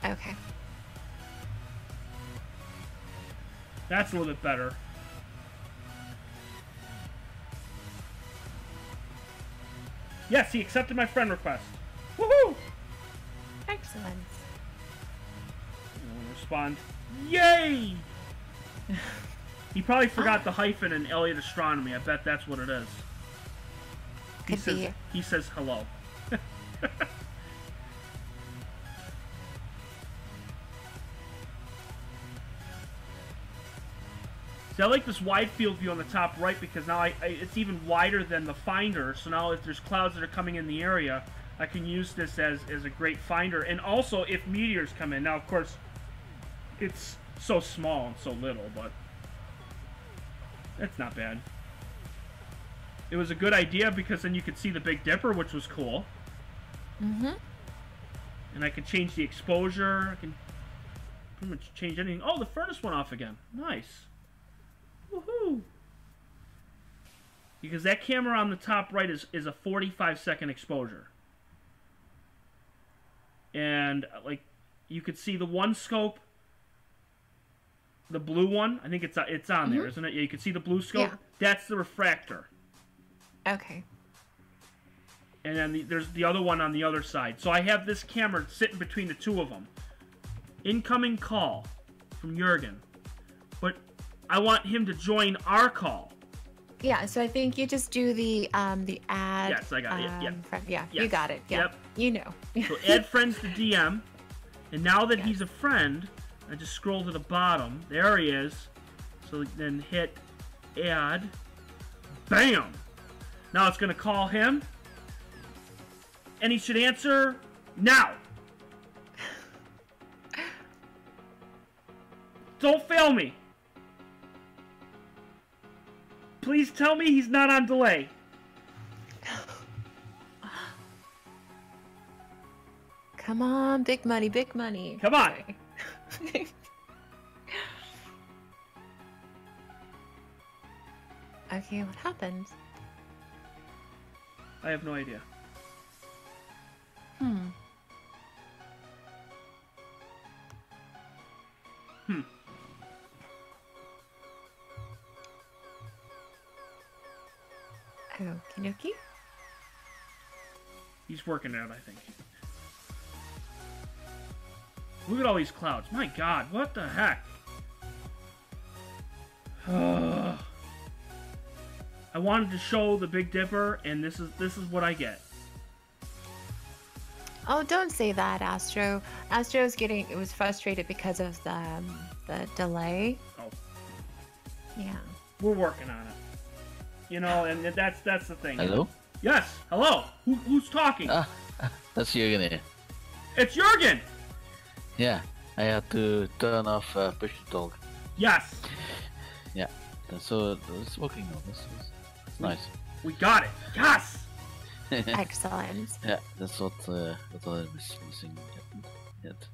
Okay. That's a little bit better. Yes, he accepted my friend request. Woohoo! Excellent. I'll respond. Yay! He probably forgot the hyphen in Elliot Astronomy. I bet that's what it is. He says hello. See, I like this wide field view on the top right because now it's even wider than the finder. So now if there's clouds that are coming in the area, I can use this as a great finder. And also if meteors come in. Now, of course, it's so small and so little, but that's not bad. It was a good idea because then you could see the Big Dipper, which was cool. Mm-hmm. And I can change the exposure. I can pretty much change anything. Oh, the furnace went off again. Nice. Woohoo! Because that camera on the top right is a 45-second exposure. And, like, you could see the one scope, the blue one, I think it's on there, isn't it? Yeah, you can see the blue scope. Yeah. That's the refractor. Okay. And then there's the other one on the other side. So I have this camera sitting between the two of them. Incoming call from Jurgen. But I want him to join our call. Yeah, so I think you just do the ad. Yes, I got it. Yeah, Yes. you got it. Yeah. Yep. You know. So add friends to DM. And now that he's a friend, I just scroll to the bottom. There he is. So then hit add. Bam! Now it's going to call him. And he should answer now. Don't fail me. Please tell me he's not on delay. Come on, big money, big money. Come on. Okay, what happened? I have no idea. Hmm. Okie dokie. He's working it out, I think. Look at all these clouds. My God, what the heck? I wanted to show the Big Dipper, and this is what I get. Oh, don't say that, Astro. Astro's was frustrated because of the delay. Oh, Yeah. we're working on it. You know, and that's the thing. Hello? Yes. Hello. Who's talking? That's Jürgen here. It's Jurgen. Yeah, I had to turn off push to talk. Yes. Yeah, so it's working now. It's nice. We got it. Yes. Excellent. Yeah, that's what I was missing yet.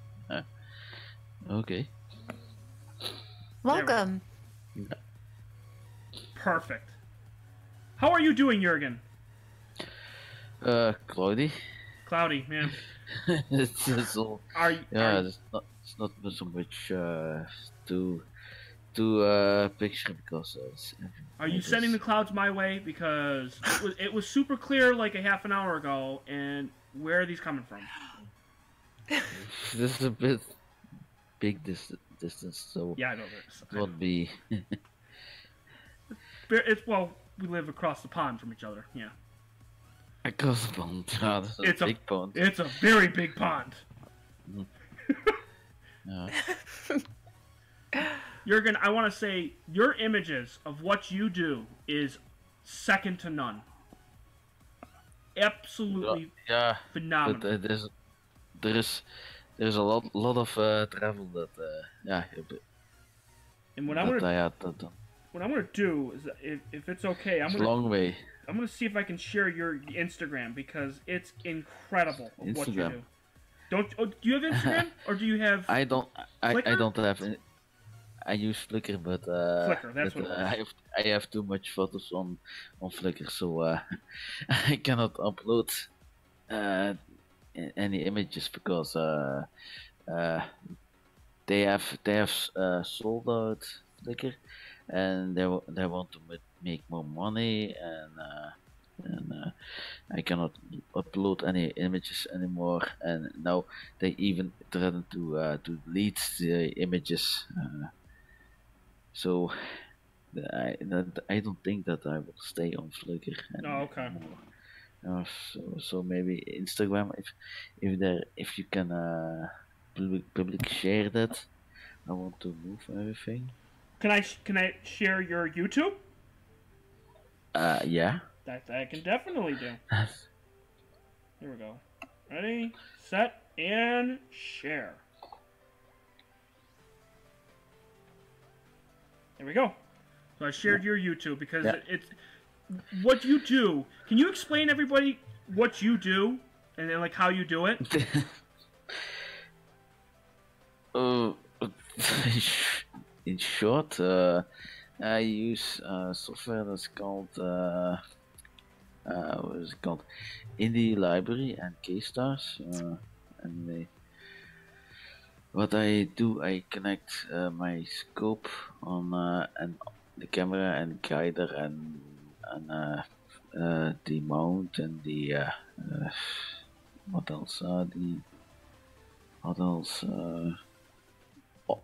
Okay. Welcome. Perfect. How are you doing, Jurgen? Cloudy. Cloudy, man. It's all. Yeah, it's not so much to picture because are you sending the clouds my way? Because it was super clear like a half an hour ago, and where are these coming from? This is a bit big distance, so Yeah, I know this. it won't be. It's well, we live across the pond from each other. Yeah. Across the pond. Yeah, that's It's a big pond. It's a very big pond. Yeah. Jurgen, I want to say your images of what you do is second to none. Absolutely Yeah, phenomenal. but there's a lot of travel that yeah. And what that I'm gonna I had that done. what I'm gonna do is if it's okay, It's a long way. I'm gonna see if I can share your Instagram because it's incredible what you do. Do you have Instagram or do you have? I don't have. I use Flickr, but Flickr, that's what it was. I have too much photos on Flickr, so I cannot upload any images because they have sold out Flickr, and they want to make more money, and I cannot upload any images anymore. And now they even threaten to delete the images. So I don't think that I will stay on Flickr Oh, okay. anymore. So maybe Instagram, if you can public share that. I want to move everything. Can I share your YouTube? Yeah. That I can definitely do. Here we go. Ready, set, and share. There we go. So I shared your YouTube because it's what you do. Can you explain everybody what you do and then like how you do it? In short, I use software that's called what is it called? Indie Library and K-Stars. And what I do, I connect my scope on and the camera and guider and the mount and the what else?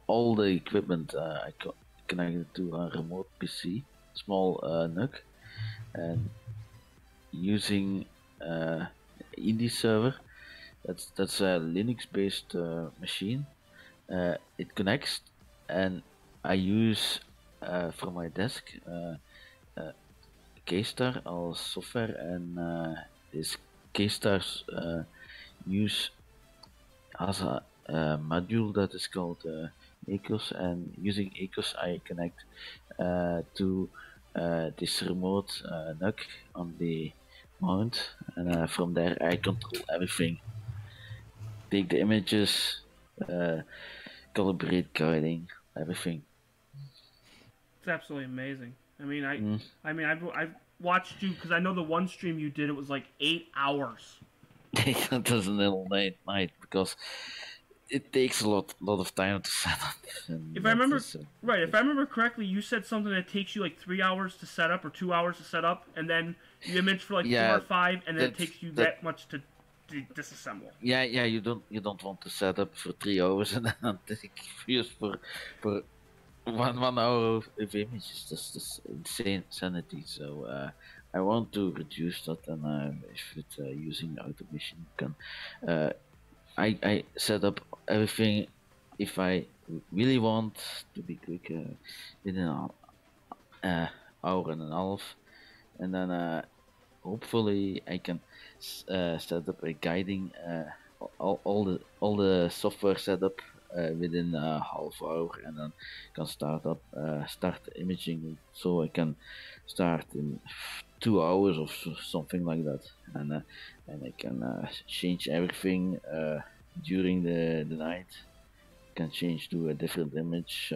All the equipment I connected to a remote PC, small NUC, and using Indie server. That's a Linux-based machine. It connects, and I use for my desk K-Star as software, and this K-Stars use has a module that is called Ecos, and using Ecos I connect to this remote NUC on the mount, and from there I control everything. Take the images, calibrate guiding, everything. It's absolutely amazing. I mean, I've watched you because I know the one stream you did. It was like 8 hours. That was a little night because it takes a lot of time to set up. If I remember right, if I remember correctly, you said something that takes you like 3 hours to set up or 2 hours to set up, and then you image for like 4 or 5, and then it takes you that much to disassemble. Yeah, you don't want to set up for 3 hours and then take views for 1 hour of images. That's insane sanity. So I want to reduce that, and if it's using automation, can I set up everything if I really want to be quick within an hour and a half, and then hopefully I can set up a guiding all the software setup within a half hour, and then can start imaging, so I can start in 2 hours or something like that, and I can change everything during the night, can change to a different image.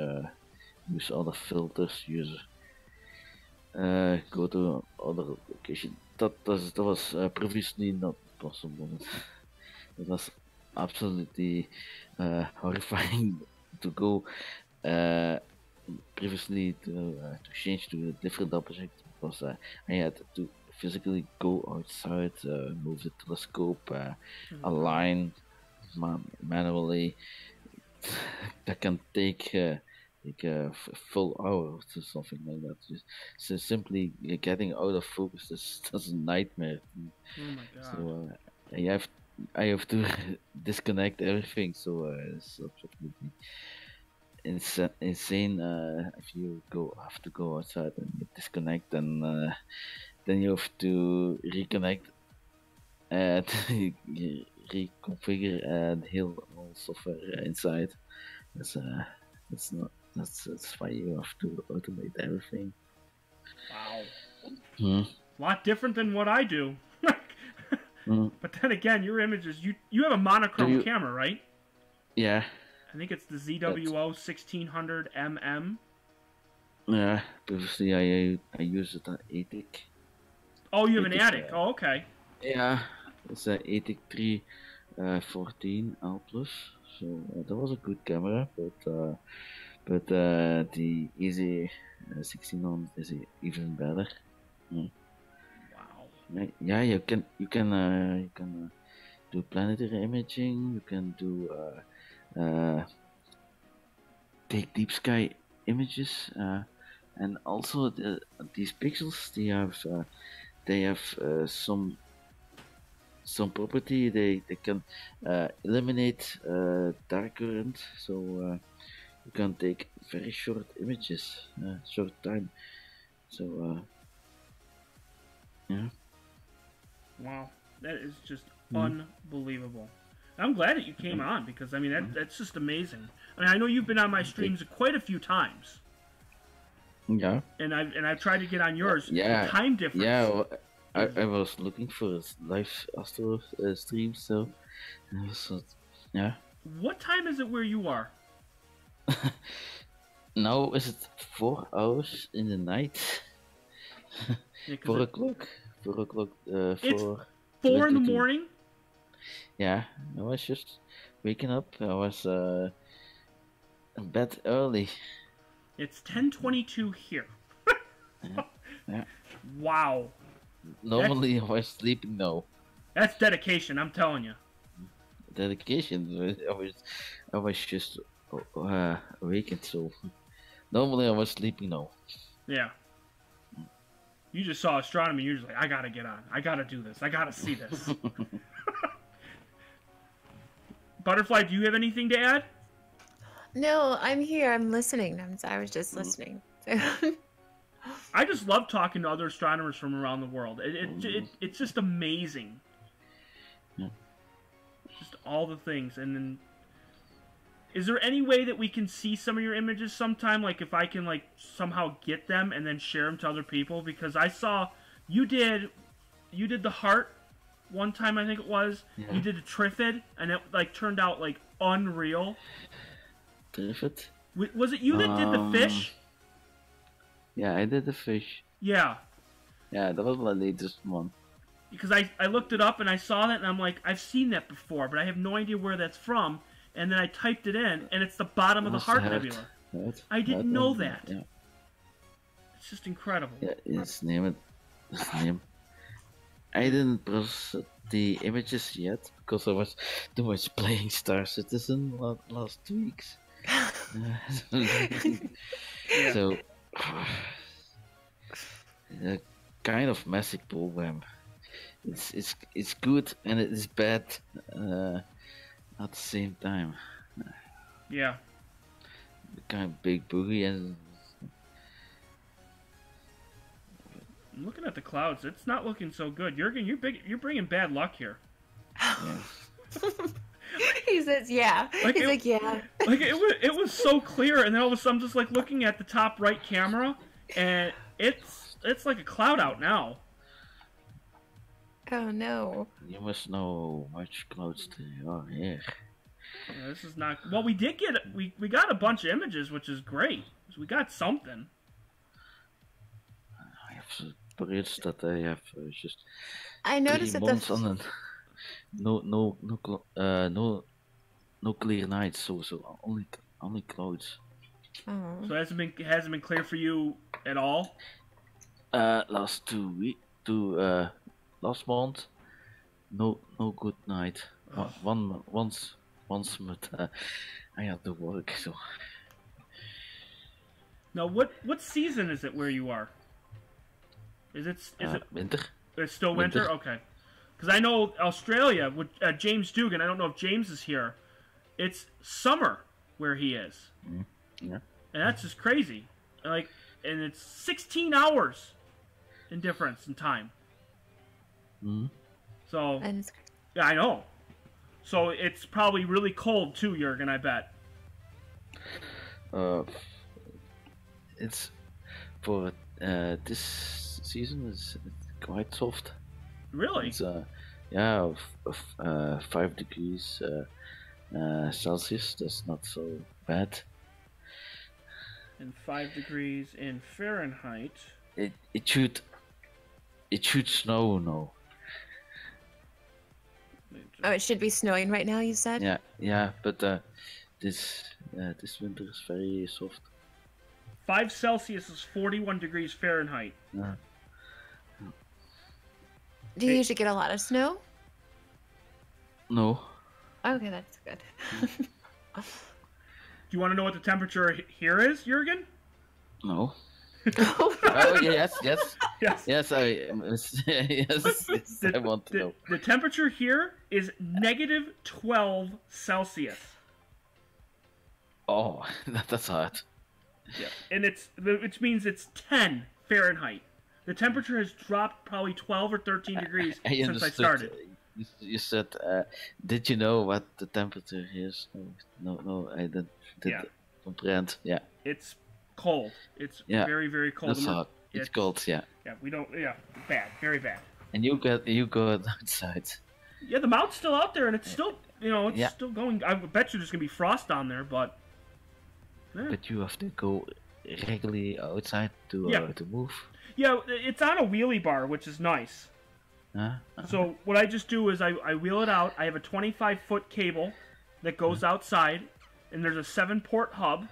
Use other filters. Go to other location. That was previously not possible. It was absolutely horrifying to go previously to change to a different object because I had to physically go outside, move the telescope, align manually. That can take like a full hour or something like that. Just so simply getting out of focus is a nightmare. Oh my god. So I have to disconnect everything. So it's absolutely insane. If you have to go outside and you disconnect, then you have to reconnect and reconfigure the whole software inside. That's why you have to automate everything. Wow. A lot different than what I do. But then again, your images, you have a monochrome camera, right? Yeah. I think it's the ZWO 1600 mm. Yeah, previously I used it on ATIC. Oh, you have an ATIC. Oh, okay. Yeah, it's a ATIC 314 L plus. So that was a good camera, but the Easy 1600 is even better. Wow. Yeah, you can do planetary imaging. You can do take deep sky images, and also these pixels they have some property. They can eliminate dark current, so you can take very short images, short time. So yeah. Wow, that is just unbelievable. I'm glad that you came on because I mean that's just amazing. I mean I know you've been on my streams quite a few times. Yeah. And I've tried to get on yours. Yeah. The time difference. Yeah. Well, I was looking for live Astro stream, so yeah. What time is it where you are? Now is it 4 hours in the night? Yeah, 4 o'clock. 4 o'clock. It's 4 in the morning. Yeah, I was just waking up. I was in bed early. It's 10:22 here. Yeah. Wow. Normally I was sleeping now. That's dedication, I'm telling you. Dedication. I was just awakened. So normally I was sleeping now. Yeah. You just saw astronomy. You're just like, I gotta get on. I gotta do this. I gotta see this. Butterfly, do you have anything to add? No, I'm here. I'm listening. I was just listening. I just love talking to other astronomers from around the world. It's just amazing. Yeah. Just all the things. And then, is there any way that we can see some of your images sometime? Like if I can like somehow get them and then share them to other people? Because I saw you did the heart one time, I think it was. Yeah. You did a Trifid, and it like turned out like unreal. Trifid? Was it you that did the fish? Yeah, I did the fish. Yeah. Yeah, that was my latest one. Because I looked it up and I saw that and I'm like, I've seen that before, but I have no idea where that's from. And then I typed it in, and it's the bottom of the Heart Nebula. I didn't know that. Yeah. It's just incredible. Yeah, his name. I didn't process the images yet because I was too much playing Star Citizen last 2 weeks. Yeah. So, a kind of messy program. It's good and it is bad at the same time. Yeah. Kind of big boogie and. I'm looking at the clouds. It's not looking so good. Jurgen, you're bringing bad luck here. Yeah. He says, "Yeah." Like He's like, "Yeah." Like it was so clear, and then all of a sudden, I'm just like looking at the top right camera, and it's like a cloud out now. Oh no. You must know how much clouds there are here. Yeah, this is not... Well, we did get... We got a bunch of images, which is great. So we got something. I have bridge that I have just I noticed 3 that months on it. No clear nights, so only clouds. Oh. So it hasn't been clear for you at all? Last 2 week, last month, no good night. Once, but I had to work, so. Now, what season is it where you are? Is it winter? It's still winter? Okay. Because I know Australia with James Dugan. I don't know if James is here. It's summer where he is. Yeah. And that's just crazy. And it's 16 hours in difference in time. So yeah, I know. So it's probably really cold too, Jurgen, I bet. It's for this season is quite soft. Really? It's 5 degrees Celsius. That's not so bad. And 5 degrees in Fahrenheit. It should snow now. Oh, it should be snowing right now, you said? Yeah, but this winter is very soft. 5 Celsius is 41 degrees Fahrenheit. Do you usually get a lot of snow? No. Okay, that's good. Do you want to know what the temperature here is, Jurgen? No. Oh yes. Yes. Yes, I want to know. The temperature here is negative 12 Celsius. Oh, that's hard. Yeah, and which means it's 10 Fahrenheit. The temperature has dropped probably 12 or 13 degrees since I started. You said, did you know what the temperature is? No, I didn't comprehend. Yeah. It's cold. It's very, very cold. That's hot. It's cold, yeah. Yeah, we don't, bad, very bad. And you go outside. Yeah, the mount's still out there, and it's still, it's still going. I bet you there's going to be frost on there, but... Yeah. But you have to go regularly outside to move. Yeah, it's on a wheelie bar, which is nice. So what I just do is I wheel it out. I have a 25-foot cable that goes outside, and there's a 7-port hub.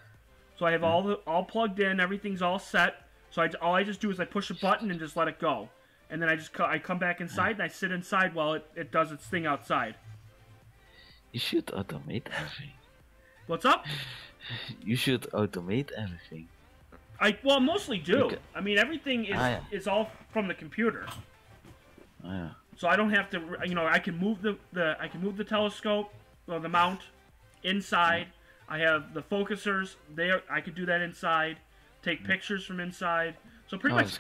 So I have all plugged in. Everything's all set. So all I just do is I push a button and just let it go. And then I come back inside and I sit inside while it does its thing outside. You should automate everything. What's up? You should automate everything. I mostly do. I mean, everything is all from the computer. So I don't have to. I can move the telescope, the mount, inside. I have the focusers there. I could do that inside. Take pictures from inside. So pretty much,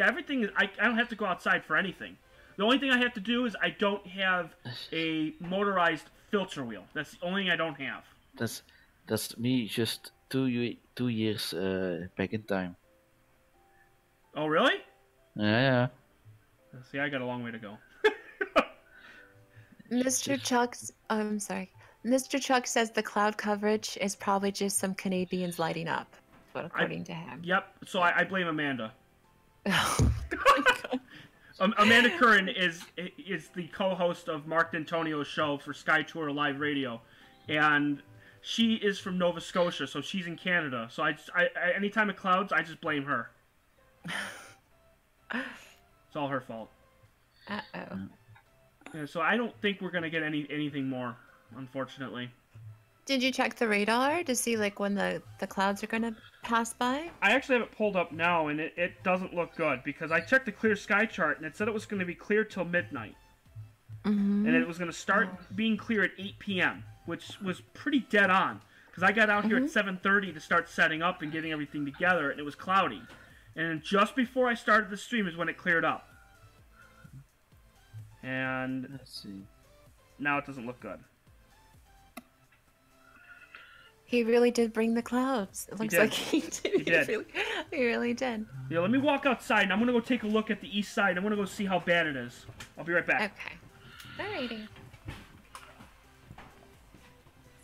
everything is. I don't have to go outside for anything. The only thing I have to do is I don't have a motorized filter wheel. That's the only thing I don't have. That's me just 2 years back in time. Oh really? Yeah. See, I got a long way to go. Mr. Chuck says the cloud coverage is probably just some Canadians lighting up, but according to him. Yep. So I blame Amanda. Amanda Curran is the co-host of Mark D'Antonio's show for Sky Tour Live Radio, and she is from Nova Scotia, so she's in Canada. So I anytime it clouds, I just blame her. It's all her fault. Uh-oh. Yeah, so I don't think we're gonna get anything more, unfortunately. Did you check the radar to see when the clouds are gonna pass by? I actually have it pulled up now, and it doesn't look good because I checked the clear sky chart and it said it was going to be clear till midnight, and it was going to start being clear at 8 p.m., which was pretty dead on because I got out here at 7:30 to start setting up and getting everything together, and it was cloudy. And then just before I started the stream is when it cleared up. And let's see. Now it doesn't look good. He really did bring the clouds. It looks like he did. He did. He really did. Yeah, let me walk outside, and I'm going to go take a look at the east side. I'm going to go see how bad it is. I'll be right back. Okay. Alrighty.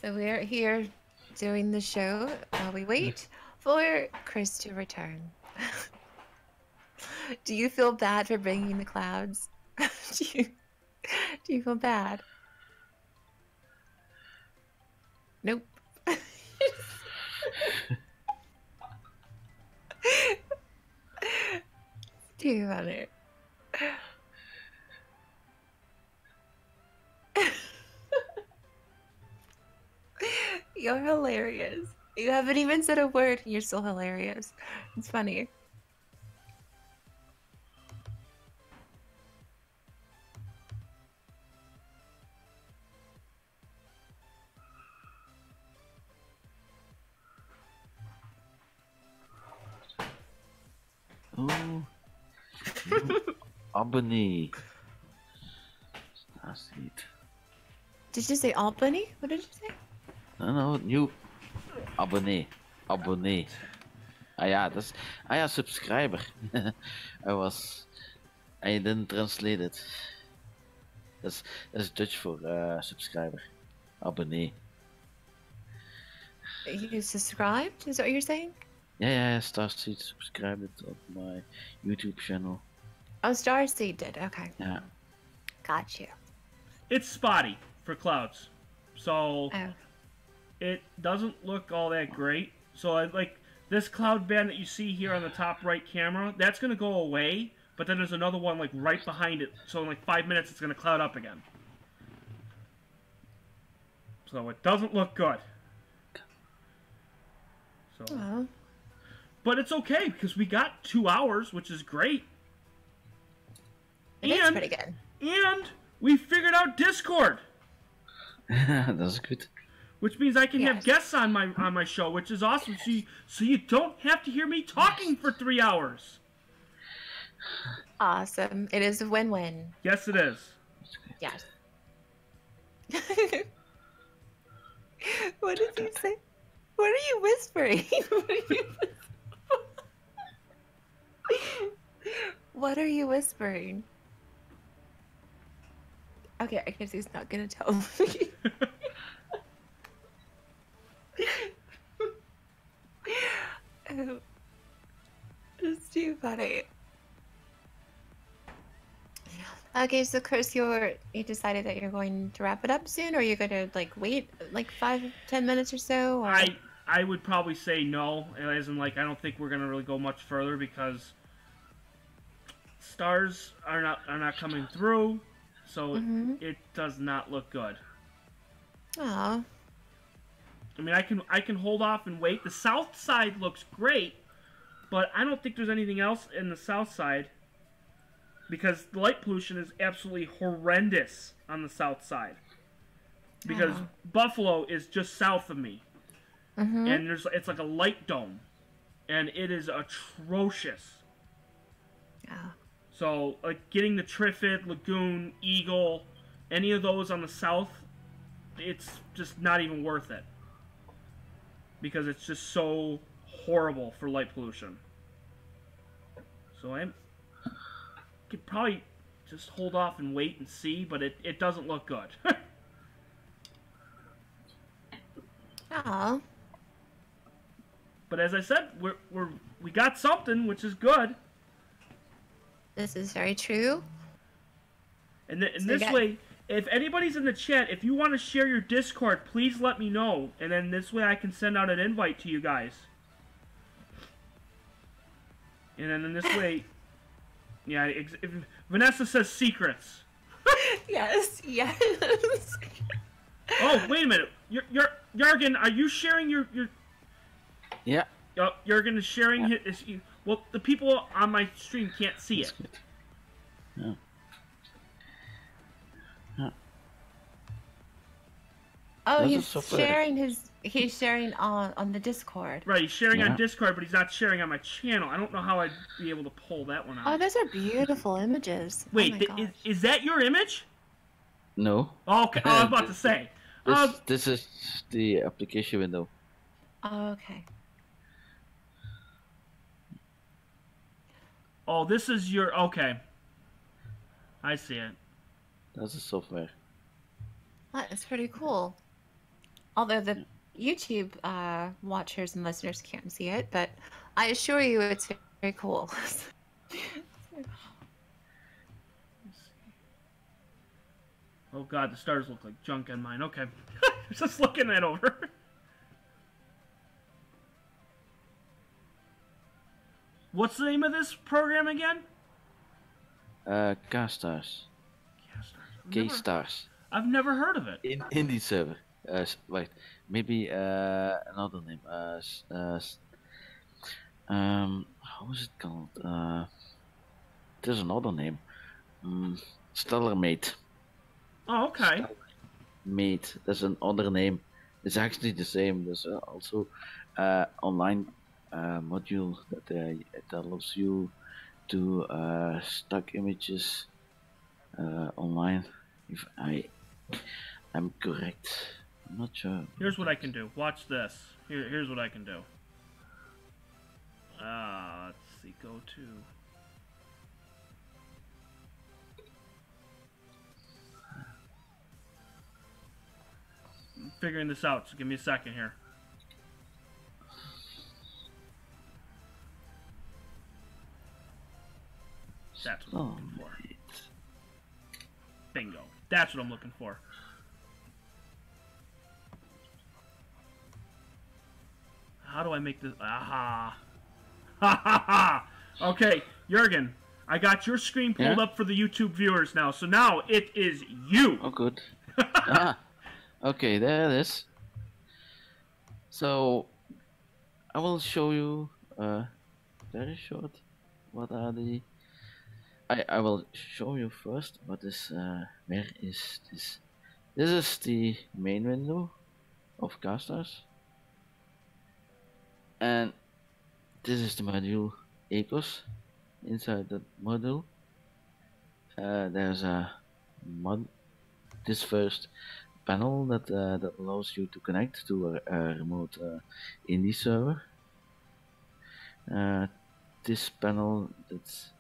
So we're here doing the show while we wait for Chris to return. Do you feel bad for bringing the clouds? do you feel bad? Nope. Too funny. You're hilarious. You haven't even said a word. You're still hilarious. It's funny. Oh, new Albany. That's it. Did you say Albany? What did you say? No, new abonnee. Abonnee. Ah ja, dat is... Ah ja, subscriber. I didn't translate it. That's Dutch for subscriber. Abonnee. You subscribed? Is that what you're saying? Yeah, Starseed subscribed it on my YouTube channel. Oh, Starseed did. Okay. Yeah. Got you. It's spotty for clouds, so Oh. it doesn't look all that great. So like this cloud band that you see here on the top right camera, that's gonna go away. But then there's another one like right behind it. So in like 5 minutes, it's gonna cloud up again. So it doesn't look good. So, Oh. but it's okay because we got 2 hours, which is great. It is pretty good. And we figured out Discord, That's good. which means I can have Yes. guests on my show, which is awesome. So you don't have to hear me talking for 3 hours. Awesome. It is a win-win. Yes, it is. Yes. What did you say? What are you whispering? What are you whispering? Okay, I guess he's not gonna tell me. Oh, it's too funny. Okay, so Chris, you decided that you're going to wrap it up soon, or you're gonna like wait like 5-10 minutes or so? Or... I would probably say no, as in like I don't think we're gonna really go much further because stars are not coming through, so it does not look good. Aw. I mean, I can hold off and wait. The south side looks great, but I don't think there's anything else in the south side because the light pollution is absolutely horrendous on the south side. Because Buffalo is just south of me, and it's like a light dome, and it is atrocious. Yeah. So, like getting the Triffid, Lagoon, Eagle, any of those on the south, it's just not even worth it. Because it's just so horrible for light pollution. So I could probably just hold off and wait and see, but it doesn't look good. Aw. But as I said, we got something, which is good. This is very true. And this way, if anybody's in the chat, if you want to share your Discord, please let me know. And then this way I can send out an invite to you guys. And then in this way... Yeah, if Vanessa says secrets. Yes, yes. Oh, wait a minute. Jurgen, are you sharing your... Yeah. Jurgen is sharing his... Well, the people on my stream can't see it. Good. Yeah. Yeah. Oh, That's he's so funny. sharing he's sharing on the Discord. Right, he's sharing on Yeah. Discord, but he's not sharing on my channel. I don't know how I'd be able to pull that one out. Oh, those are beautiful images. Wait, oh my gosh. is that your image? No. Oh, okay, I was about to say. This is the application window. Oh, okay. Oh, this is your... Okay. I see it. That's the software. That is pretty cool. Although the YouTube watchers and listeners can't see it, but I assure you it's very cool. Oh god, the stars look like junk on mine. Okay. Just looking that over. What's the name of this program again? K-Stars. K-Stars. I've never heard of it. In Indie server. Wait, maybe another name. How is it called? There's another name. Stellar Mate. Oh, okay. Mate. There's another name. It's actually the same. There's also online module that it allows you to stock images online. If I'm correct, I'm not sure. Here's what I can do. Watch this. Here's what I can do. Let's see. Go to. I'm figuring this out, so give me a second here. That's what I'm looking for. Bingo. That's what I'm looking for. How do I make this? Aha. Ha ha ha. Okay, Jurgen, I got your screen pulled up for the YouTube viewers now. So now it is you. Oh, good. Okay, there it is. So I will show you very short what are the. I will show you first what is where is this. This is the main window of K-Stars, and this is the module Ecos. Inside that module there's a this first panel that that allows you to connect to a remote indie server. This panel, that's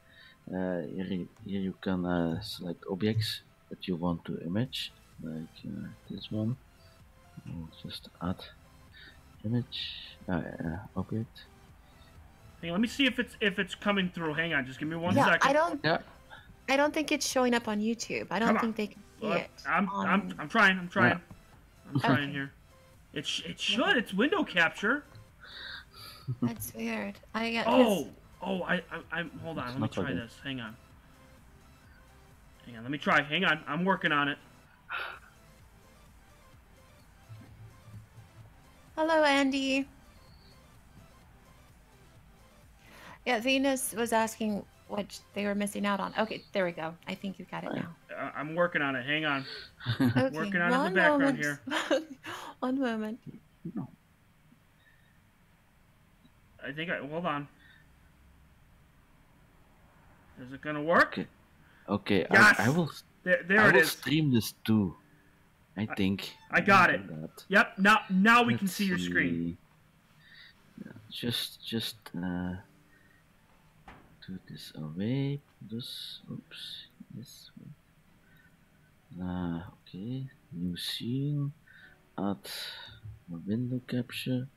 here you can select objects that you want to image, like this one. I'll just add image object. Hey, let me see if it's coming through. Hang on, just give me one Yeah, second. I don't think it's showing up on YouTube. I don't think they can see it. I'm trying. I'm trying. I'm trying here. It should. It's window capture. That's weird. I'm hold on. Let me try this. Hang on. Let me try. Hang on. I'm working on it. Hello, Andy. Yeah, Venus was asking what they were missing out on. Okay, there we go. I think you got it now. I'm working on it. Hang on. Okay, Working on it in the background here. One moment. I think hold on. Is it gonna work? Okay. Yes! I will. There I it will is. stream this too. I think. I got it. Yep. Now we can see your Let's screen. see. Just do this away. This. Oops. This one. Okay. New scene. Add a window capture.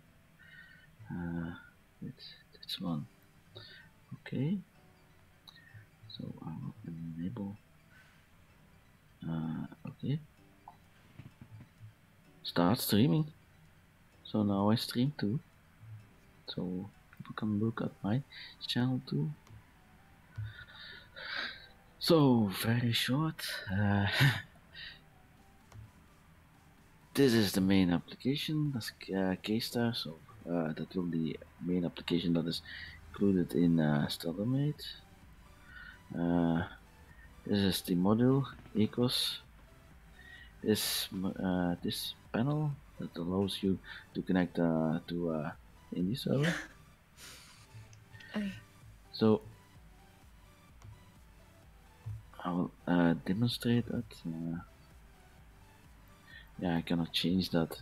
This one. Okay. So I will enable. Okay. Start streaming. So now I stream too. So people can look at my channel too. So very short. This is the main application. That's K-Star. So that will be the main application that is included in Stellar-Mate. This is the module Ecos. This panel that allows you to connect to indie server. Okay. So I will demonstrate that. Yeah, I cannot change that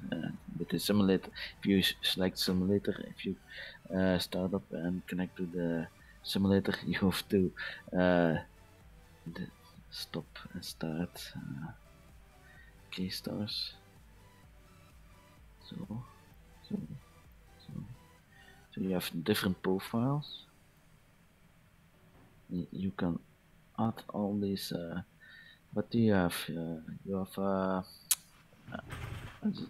with the simulator. If you select simulator, if you start up and connect to the simulator, you have to stop and start K-Stars. So, so, so, so you have different profiles. You can add all these. What do you have? You have what is it?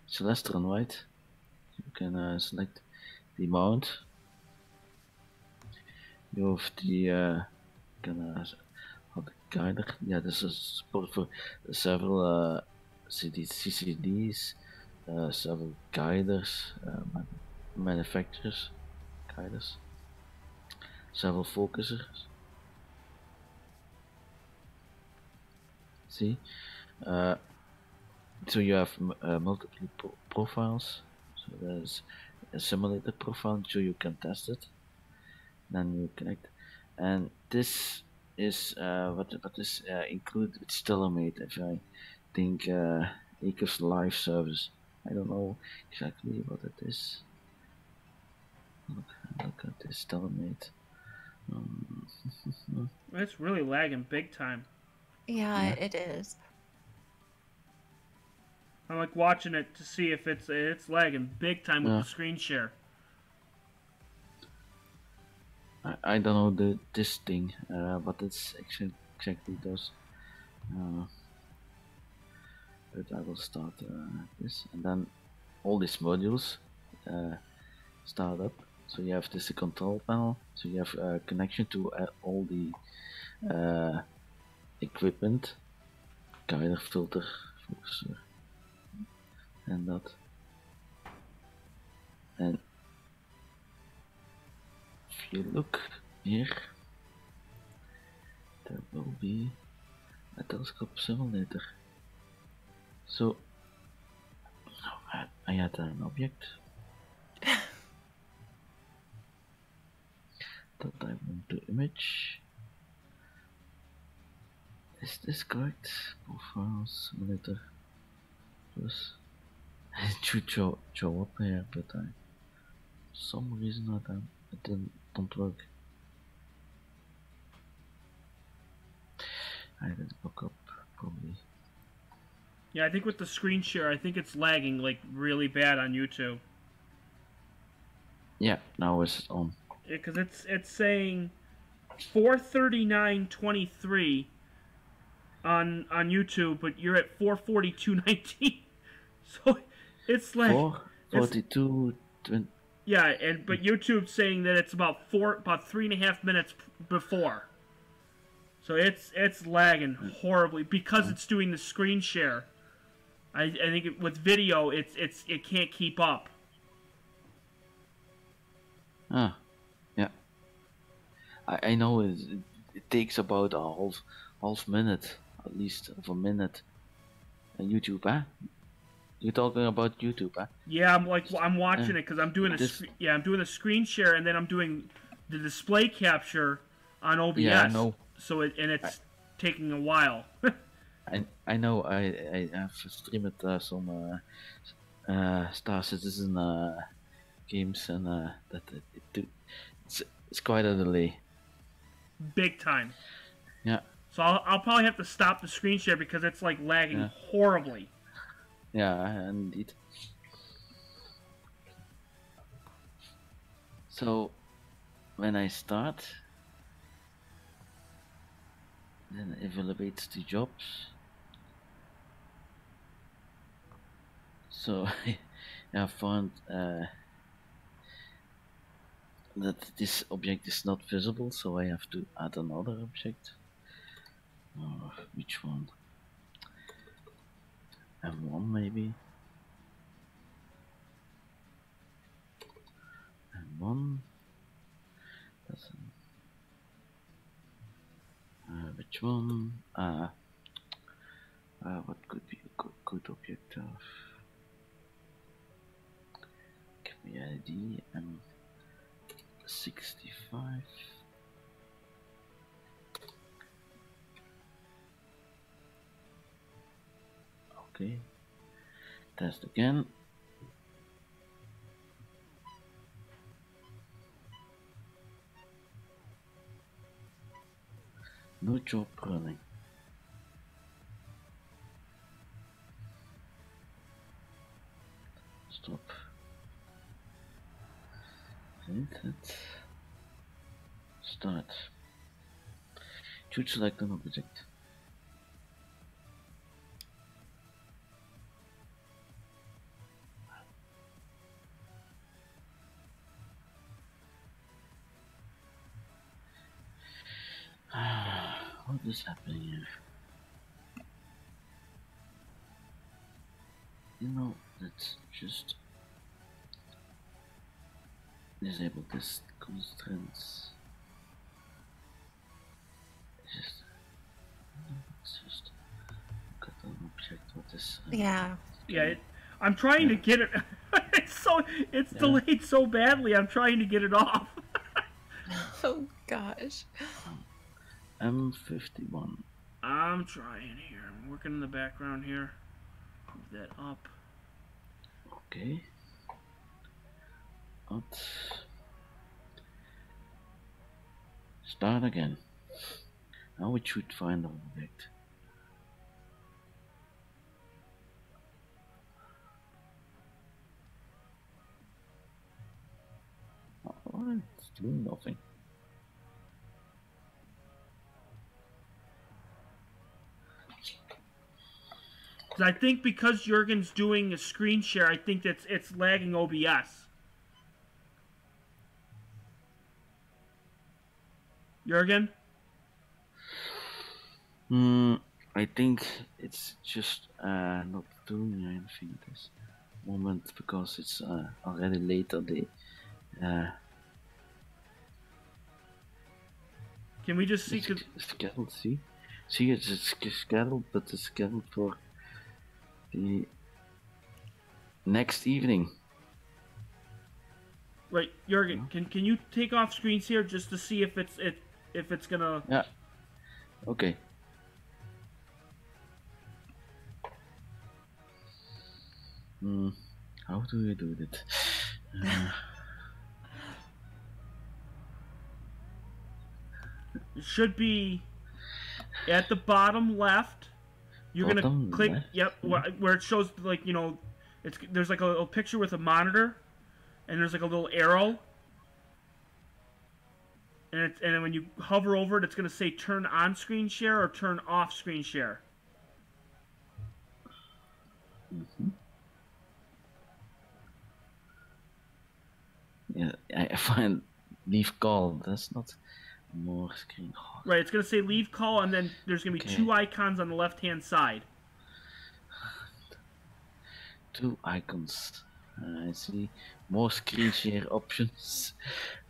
Celestron, right? You can select the mount. You have the how the guider. Yeah, this is support for several CCDs, several guiders, manufacturers, guiders, several focusers. See, uh, so you have multiple profiles. So there's a simulated profile, so you can test it. Then you connect, and this is what is included with Stellamate. If I think Acres Live Service, I don't know exactly what it is. Look at this Stellamate. It's really lagging big time. Yeah, it is. I'm like watching it to see if it's lagging big time with Yeah. the screen share. I don't know this thing, what it's exactly does. But I will start this, and then all these modules start up. So you have this control panel. So you have connection to all the equipment, guider, filter, focuser, and that. And if you look here, there will be a telescope simulator. So I had an object that I want to image. Is this correct? Profile simulator plus. It should show up here, but for some reason it don't work. I didn't look up probably. Yeah, I think with the screen share, I think it's lagging like really bad on YouTube. Yeah, now it's on. Yeah, because it's saying 439.23 on YouTube, but you're at 442.19. So it's like 4:42. Yeah, but YouTube's saying that it's about 3.5 minutes before. So it's lagging horribly because it's doing the screen share. I think with video it can't keep up. Ah, yeah. I know it takes about a half minute, at least of a minute. YouTube, huh? You're talking about YouTube, huh? Yeah, I'm watching it because I'm doing I'm doing a screen share and then I'm doing the display capture on OBS. Yeah, I know. So it's taking a while. I know. I have streamed some Star Citizen games, and it's quite a delay. Big time. Yeah. So I'll probably have to stop the screen share because it's like lagging horribly. Yeah, indeed. So when I start, then evaluate the jobs. So I found that this object is not visible, so I have to add another object. Oh, which one? M1 maybe. M1. That's which one? What could be a good object of? Give me an ID. M65. Okay. Test again. No job running. Stop. Edit. Start. Should select an object. What is happening here? You know, let's just disable this constraints. Just look at an object. What is? Yeah. Yeah, I'm trying to get it. It's delayed so badly. I'm trying to get it off. Oh gosh. M51. I'm trying here. I'm working in the background here. Move that up. Okay. Start again. Now it should find the object. Oh, it's doing nothing. I think because Jurgen's doing a screen share, I think it's lagging OBS. Jurgen? I think it's just not doing anything this moment because it's already late on the Can we just see? it's scheduled. See, it's scheduled, but it's scheduled for the next evening. Wait, Jurgen, can you take off screens here just to see if it's gonna? Yeah. Okay. How do we do that? It should be at the bottom left. You're Bottom gonna click. left? Yep, where it shows like there's like a little picture with a monitor, and there's like a little arrow. And then when you hover over it, it's gonna say turn on screen share or turn off screen share. Yeah, I find leave call. That's not more screen. Oh, Right, it's gonna say leave call, and then there's gonna be Okay. two icons on the left-hand side. two icons. I see more screen share options.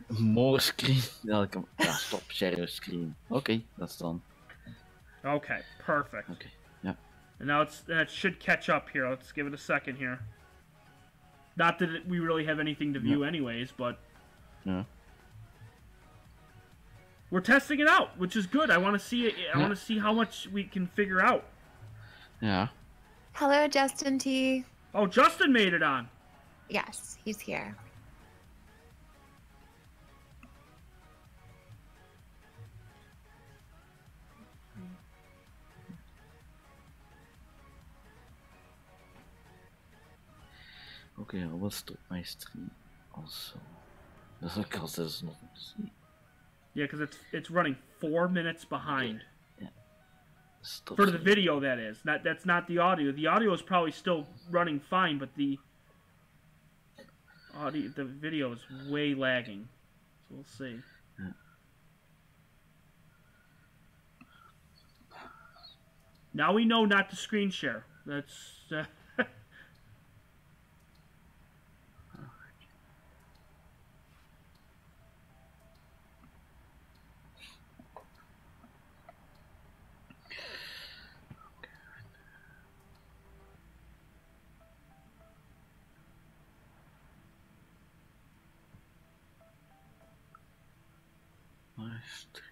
More screen. Stop share your screen. Okay, that's done. Okay, perfect. Okay, yeah. And now it should catch up here. Let's give it a second here. Not that we really have anything to view anyways, but Yeah. we're testing it out, which is good. I want to see it. I want to see how much we can figure out. Yeah. Hello, Justin T. Oh, Justin made it on. Yes, he's here. Okay, I will stop my stream also. That's because there's nothing to see. Yeah, because it's running 4 minutes behind. Yeah. Stop For the stream. video, that is. That's not the audio. The audio is probably still running fine, but the video is way lagging. So we'll see. Yeah. Now we know not to screen share. That's My stream.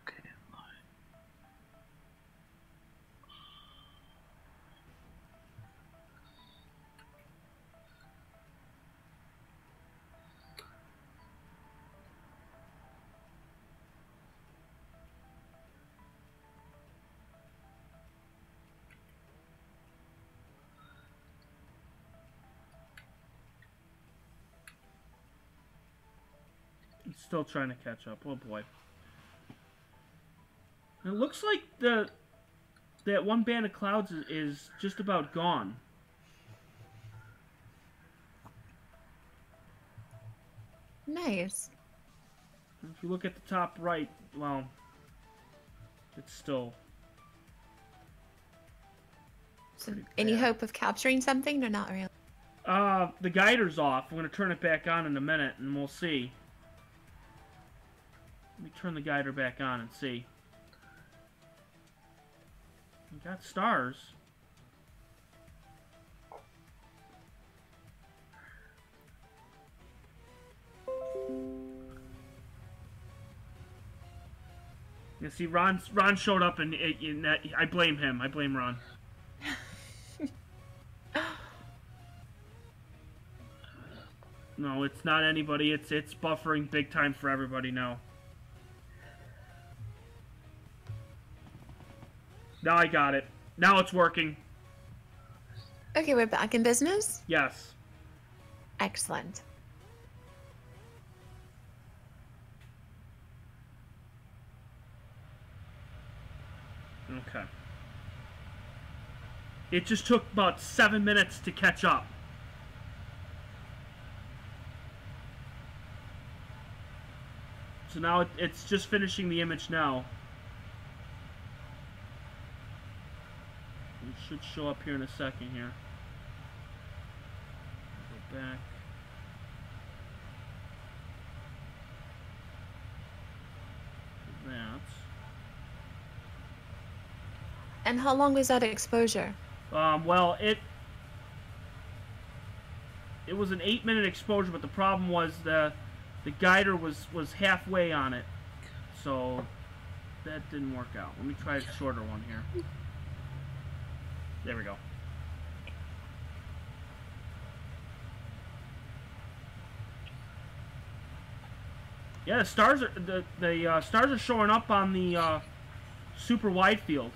Okay, live. He's still trying to catch up. Oh boy. It looks like that one band of clouds is just about gone. Nice. If you look at the top right, well, it's still... So, any hope of capturing something or not really? The guider's off. I'm going to turn it back on in a minute, and we'll see. Let me turn the guider back on and see. We got stars. You see, Ron showed up, and I blame him. I blame Ron. No, it's not anybody. It's buffering big time for everybody now. Now I got it. Now it's working. Okay, we're back in business? Yes. Excellent. Okay. It just took about 7 minutes to catch up. So now it's just finishing the image now. It should show up here in a second here. Go back. That. And how long was that exposure? Well, it was an 8-minute exposure, but the problem was the guider was halfway on it, so that didn't work out. Let me try a shorter one here. There we go. Yeah, the stars are stars are showing up on the super wide field.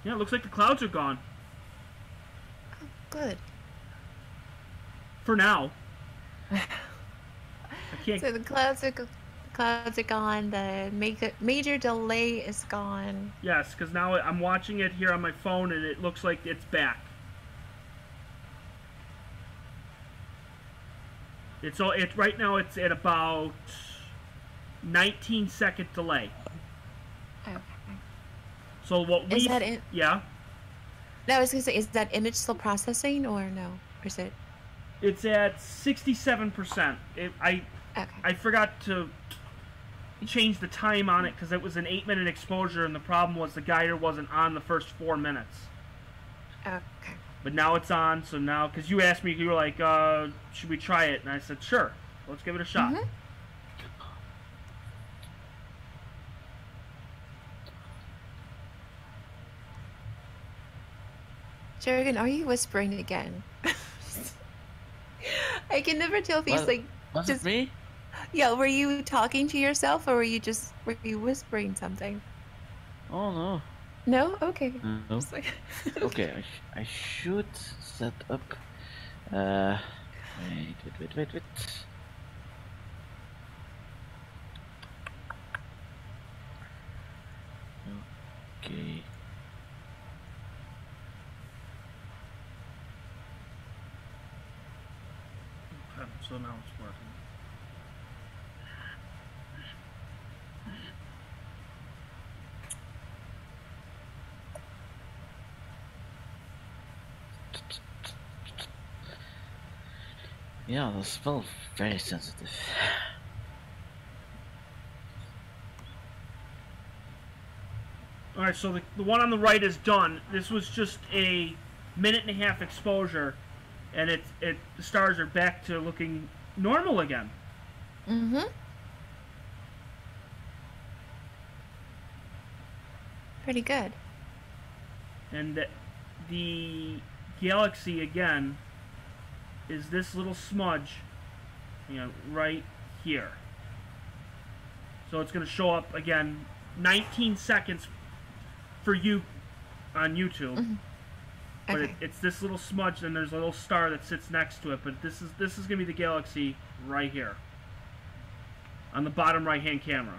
Yeah, it looks like the clouds are gone. Oh, good. For now. I can't... So the clouds are gone. The major delay is gone. Yes, because now I'm watching it here on my phone, and it looks like it's back. Right now it's at about 19-second delay. Okay. So what we... Is that it? Yeah. No, I was gonna say, is that image still processing or no? Or is it? It's at 67%. Okay. I forgot to change the time on it because it was an 8-minute exposure, and the problem was the guider wasn't on the first 4 minutes. Okay. But now it's on, so now, because you asked me, you were like, should we try it? And I said, sure, let's give it a shot. Mm-hmm. Jurgen, are you whispering again? I can never tell if he's like Was just it me? Yeah, were you talking to yourself or were you whispering something? Oh no. No? Okay. No. Just like- Okay, I should set up. Wait. Okay. Okay, so now it's working. Yeah, that's well very sensitive. Alright, so the one on the right is done. This was just a 1.5-minute exposure, and the stars are back to looking normal again. Mm-hmm. Pretty good. And the galaxy again is this little smudge, right here. So it's going to show up again 19 seconds for you on YouTube. Mm-hmm. But Okay. it's this little smudge, and there's a little star that sits next to it. But this is going to be the galaxy right here on the bottom right-hand camera.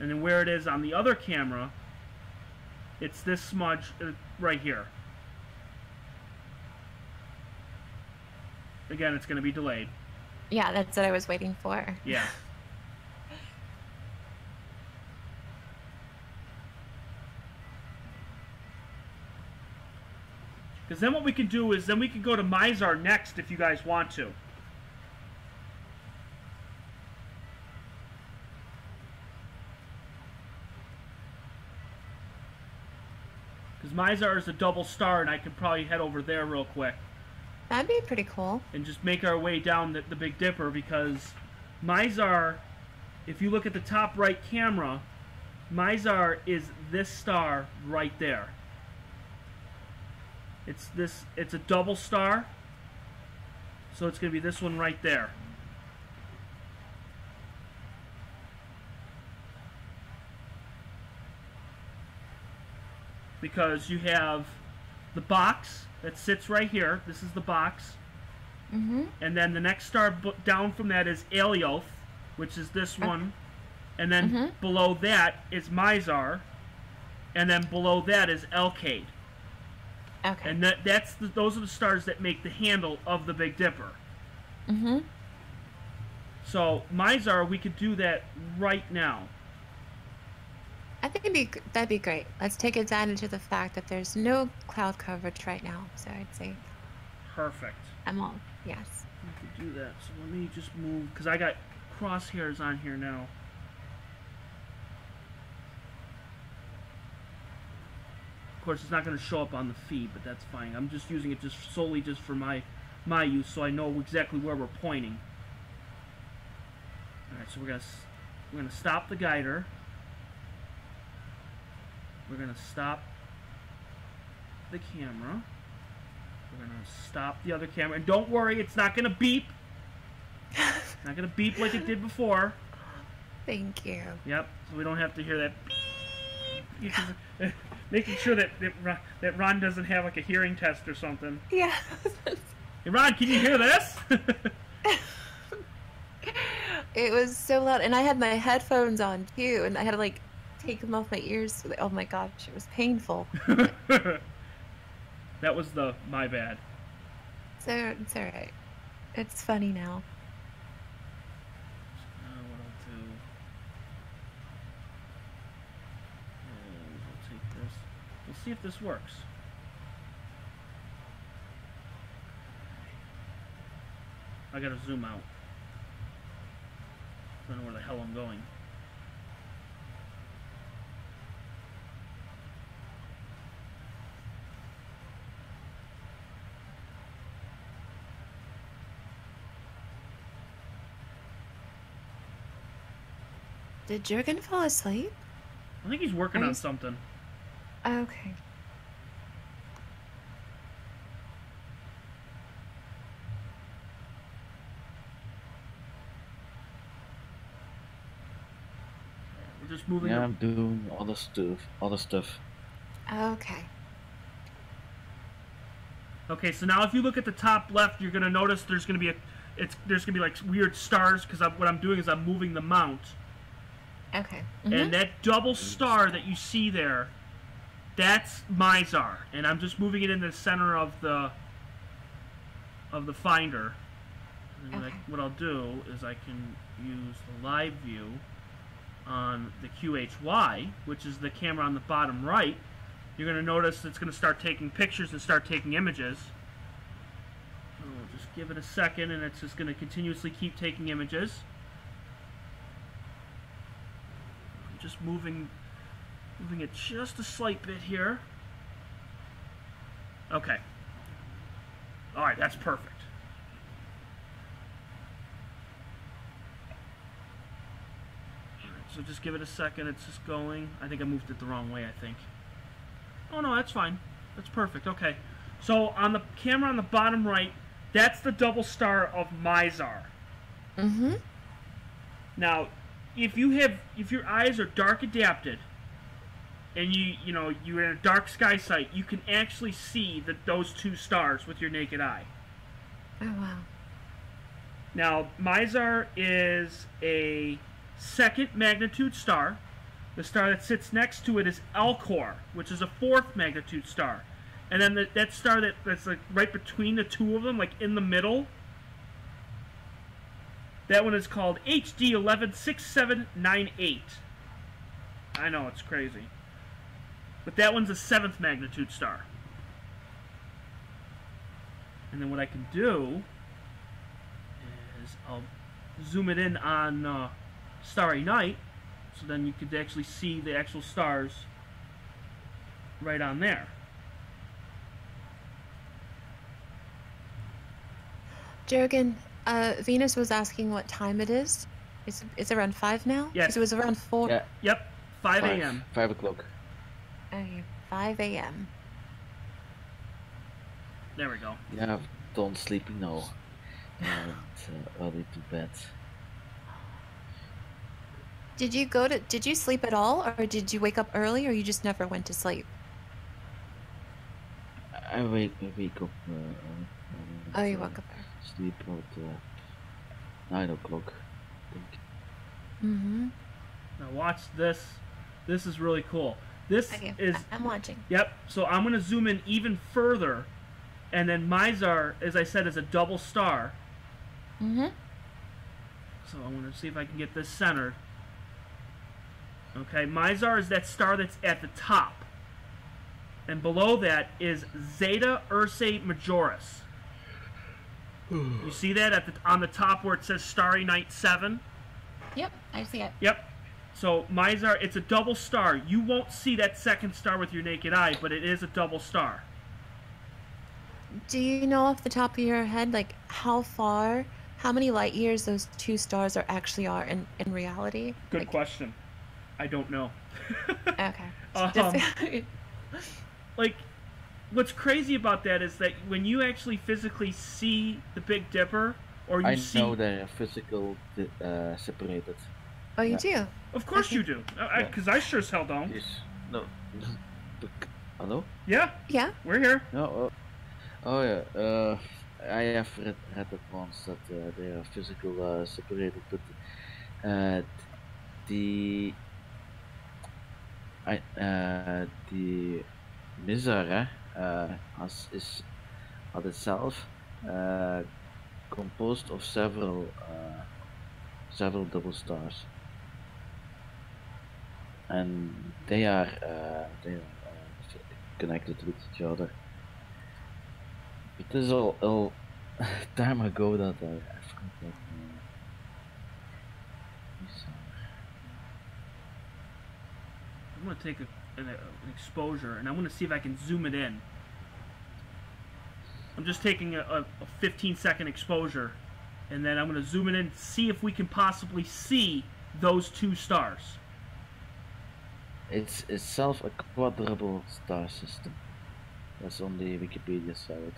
And then where it is on the other camera, it's this smudge right here. Again, it's going to be delayed. Yeah, that's what I was waiting for. Yeah. Because then what we can do is then we can go to Mizar next if you guys want to. Because Mizar is a double star, and I could probably head over there real quick. That'd be pretty cool. And just make our way down the Big Dipper, because Mizar, if you look at the top right camera, Mizar is this star right there. It's a double star, so it's going to be this one right there. Because you have the box that sits right here. This is the box. Mm-hmm. And then the next star down from that is Alioth, which is this one. And then below that is Mizar. And then below that is Elcade. Okay. And those are the stars that make the handle of the Big Dipper. Mm-hmm. So Mizar, we could do that right now. I think that'd be great. Let's take advantage of the fact that there's no cloud coverage right now. So I'd say Perfect. I'm all yes. We could do that. So let me just move, because I got crosshairs on here now. Of course, it's not going to show up on the feed, but that's fine. I'm just using it just solely just for my use, so I know exactly where we're pointing. All right, so we're gonna stop the guider. We're gonna stop the camera. We're gonna stop the other camera, and don't worry, it's not gonna beep. It's not gonna beep like it did before. Thank you. Yep, so we don't have to hear that beep. Making sure that Ron doesn't have like a hearing test or something. Yeah. Hey Ron, can you hear this? It was so loud, and I had my headphones on too, and I had to like take them off my ears. Oh my gosh, it was painful. That was my bad. So it's all right. It's funny now. Now what I'll do is I'll take this. We'll see if this works. I gotta zoom out. I don't know where the hell I'm going. Did Jurgen fall asleep? I think he's working on something. Okay. We're just moving. Yeah, I'm doing other stuff. Okay. Okay, so now if you look at the top left, you're gonna notice there's gonna be like weird stars, because what I'm doing is I'm moving the mount. Okay. And that double star that you see there, that's Mizar, and I'm just moving it in the center of the finder. And what I'll do is I can use the live view on the QHY, which is the camera on the bottom right. You're going to notice it's going to start taking pictures and start taking images. So just give it a second, and it's just going to continuously keep taking images. I'm just moving it just a slight bit here. Okay. All right, that's perfect. All right, so just give it a second. It's just going. I think I moved it the wrong way, I think. Oh, no, that's fine. That's perfect. Okay. So on the camera on the bottom right, that's the double star of Mizar. Mm-hmm. Now, if your eyes are dark adapted, and you're in a dark sky sight, you can actually see those two stars with your naked eye. Oh, wow. Now, Mizar is a second magnitude star. The star that sits next to it is Alcor, which is a fourth magnitude star. And then that star that's like right between the two of them, like in the middle, that one is called HD 116798. I know, it's crazy. But that one's a seventh magnitude star. And then what I can do is I'll zoom it in on Starry Night, so then you could actually see the actual stars right on there. Jurgen, Venus was asking what time it is. It's around 5 now? Yes. It was around 4. Yeah. Yep, 5 a.m. 5 o'clock. Okay, 5 a.m. There we go. Yeah, don't sleeping now. And early to bed. Did you sleep at all, or did you wake up early, or you just never went to sleep? I wake up. Oh, you woke up early. Sleep at 9 o'clock, I think. Mm-hmm. Now watch this. This is really cool. This Okay, is... I'm watching. Yep, so I'm going to zoom in even further. And then Mizar, as I said, is a double star. Mm-hmm. So I want to see if I can get this centered. Okay, Mizar is that star that's at the top. And below that is Zeta Ursae Majoris. You see that on the top where it says Starry Night 7? Yep, I see it. Yep. So Mizar, it's a double star. You won't see that second star with your naked eye, but it is a double star. Do you know off the top of your head, like, how many light years those two stars actually are in reality? Good Like, question. I don't know. okay. Like, what's crazy about that is that when you actually physically see the Big Dipper, or you see... I know they're physical separated. Oh, you do? Of course Okay. you do. Because I sure as hell don't. Yes. No. Hello? Yeah, Yeah? we're here. No. Oh yeah. I have read it once that they are physical separated, but the Mizar is at itself composed of several double stars, and they are connected with each other. It is all time ago that I forgot that. I'm going to take an exposure, and I'm going to see if I can zoom it in. I'm just taking a 15-second exposure, and then I'm going to zoom it in, see if we can possibly see those two stars. It's itself a quadruple star system. That's on the Wikipedia site.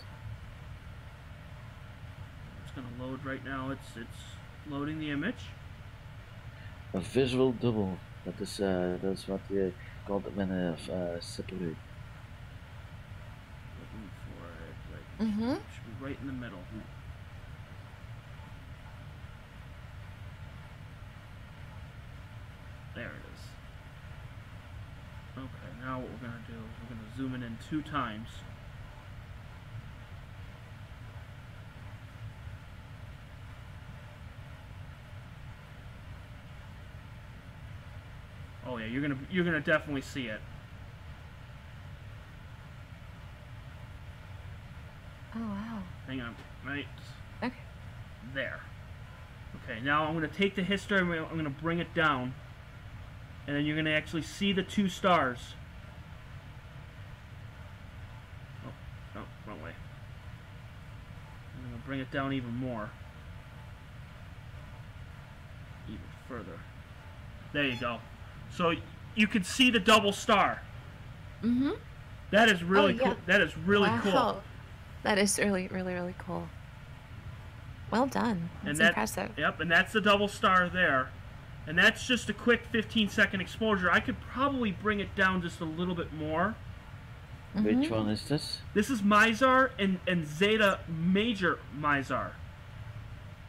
It's going to load right now. It's loading the image. A visual double. That's what they call it when they separate. Looking for it. Right. Mm-hmm. It should be right in the middle. There it is. Okay, now what we're going to do is we're going to zoom in 2 times. Oh yeah, you're gonna definitely see it. Oh, wow. Hang on, right Okay. there. Okay, now I'm gonna take the history. I'm gonna bring it down, and then you're gonna actually see the 2 stars. Oh, no, wrong way. I'm gonna bring it down even more, even further. There you go. So you can see the double star. Mm-hmm. That is really Oh, yeah. cool. That is really Wow. cool. That is really, really, really cool. Well done. That's And impressive. Yep, and that's the double star there. And that's just a quick 15-second exposure. I could probably bring it down just a little bit more. Which one is this? This is Mizar and Zeta Major Mizar.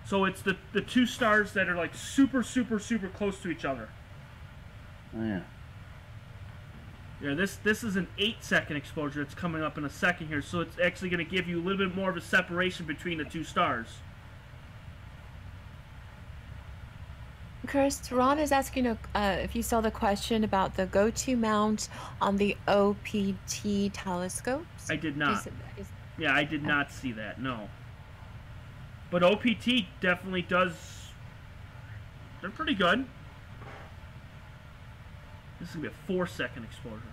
So it's the two stars that are like super, super, super close to each other. Oh yeah. Yeah, this is an 8-second exposure. It's coming up in a second here, so it's actually going to give you a little bit more of a separation between the two stars. Chris, Ron is asking if you saw the question about the go-to mount on the OPT telescopes. I did not. Yeah, I did not see that, no. But OPT definitely does... They're pretty good. This is going to be a 4-second exposure.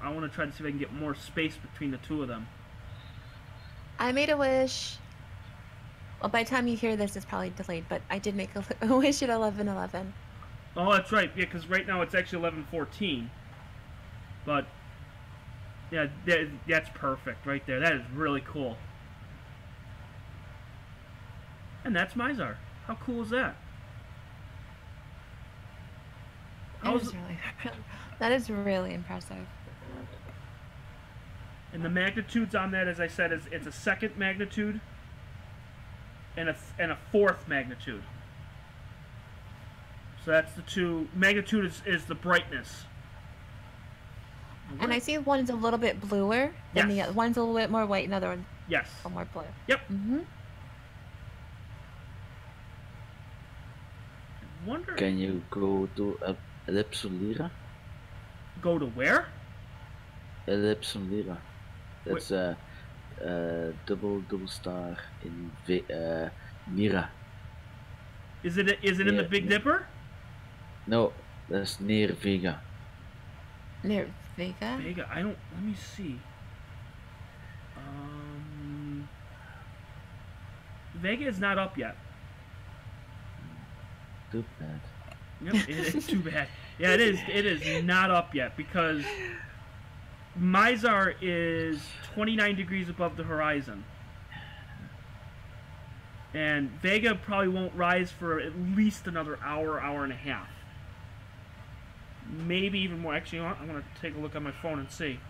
I want to try to see if I can get more space between the two of them. I made a wish. Well, by the time you hear this, it's probably delayed, but I did make a wish at 11:11. Oh, that's right. Yeah, because right now it's actually 11:14. But, yeah, that's perfect right there. That is really cool. And that's Mizar. How cool is that? That is really impressive. And the magnitudes on that, as I said, it's a second magnitude and a fourth magnitude. So that's the two. Magnitude is the brightness. And I see one's a little bit bluer, and the one's a little bit more white, and the other one a little more blue. Yep. Wonder. Can you go to Ellipsum Lyra? Go to where? Ellipsum Lyra. That's a double star in Mira. Is it in the Big Dipper? No, that's near Vega. Near Vega? Vega. I don't. Let me see. Vega is not up yet. Too bad. Yep, it is too bad. Yeah, it is. It is not up yet because Mizar is 29 degrees above the horizon, and Vega probably won't rise for at least another hour and a half, maybe even more. Actually, you know what? I'm gonna take a look at my phone and see.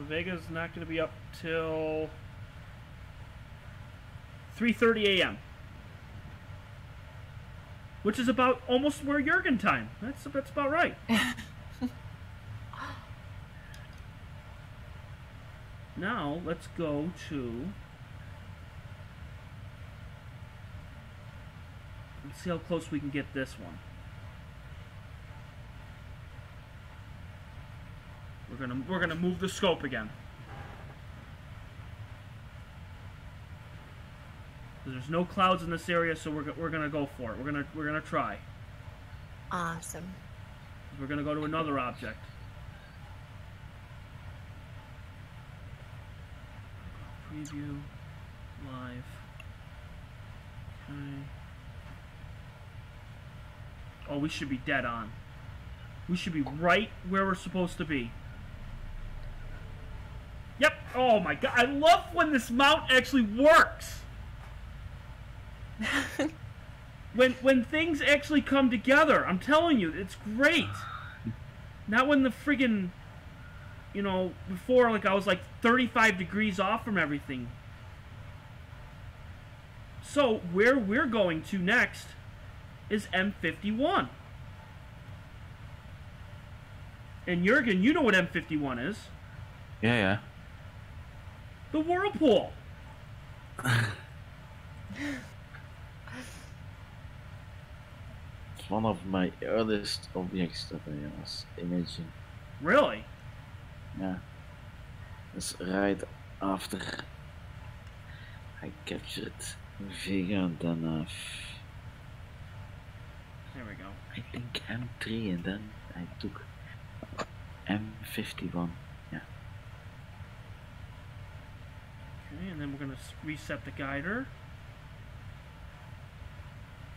Vega's not going to be up till 3:30 a.m., which is about almost where Jurgen time. That's about right. Now let's go to. Let's see how close we can get this one. We're gonna move the scope again. There's no clouds in this area, so we're gonna go for it. We're gonna try. Awesome. We're gonna go to another object. Preview live. Okay. Oh, we should be dead on. We should be right where we're supposed to be. Yep. Oh my god. I love when this mount actually works. when things actually come together. I'm telling you, it's great. Not when the friggin', you know, before like I was like 35 degrees off from everything. So where we're going to next is M51. And Jurgen, you know what M51 is. Yeah. The Whirlpool. It's one of my earliest objects that I was imaging. Really? Yeah. It's right after I captured Vega and then there we go. I think M3 and then I took M51. Yeah. Okay, and then we're going to reset the guider.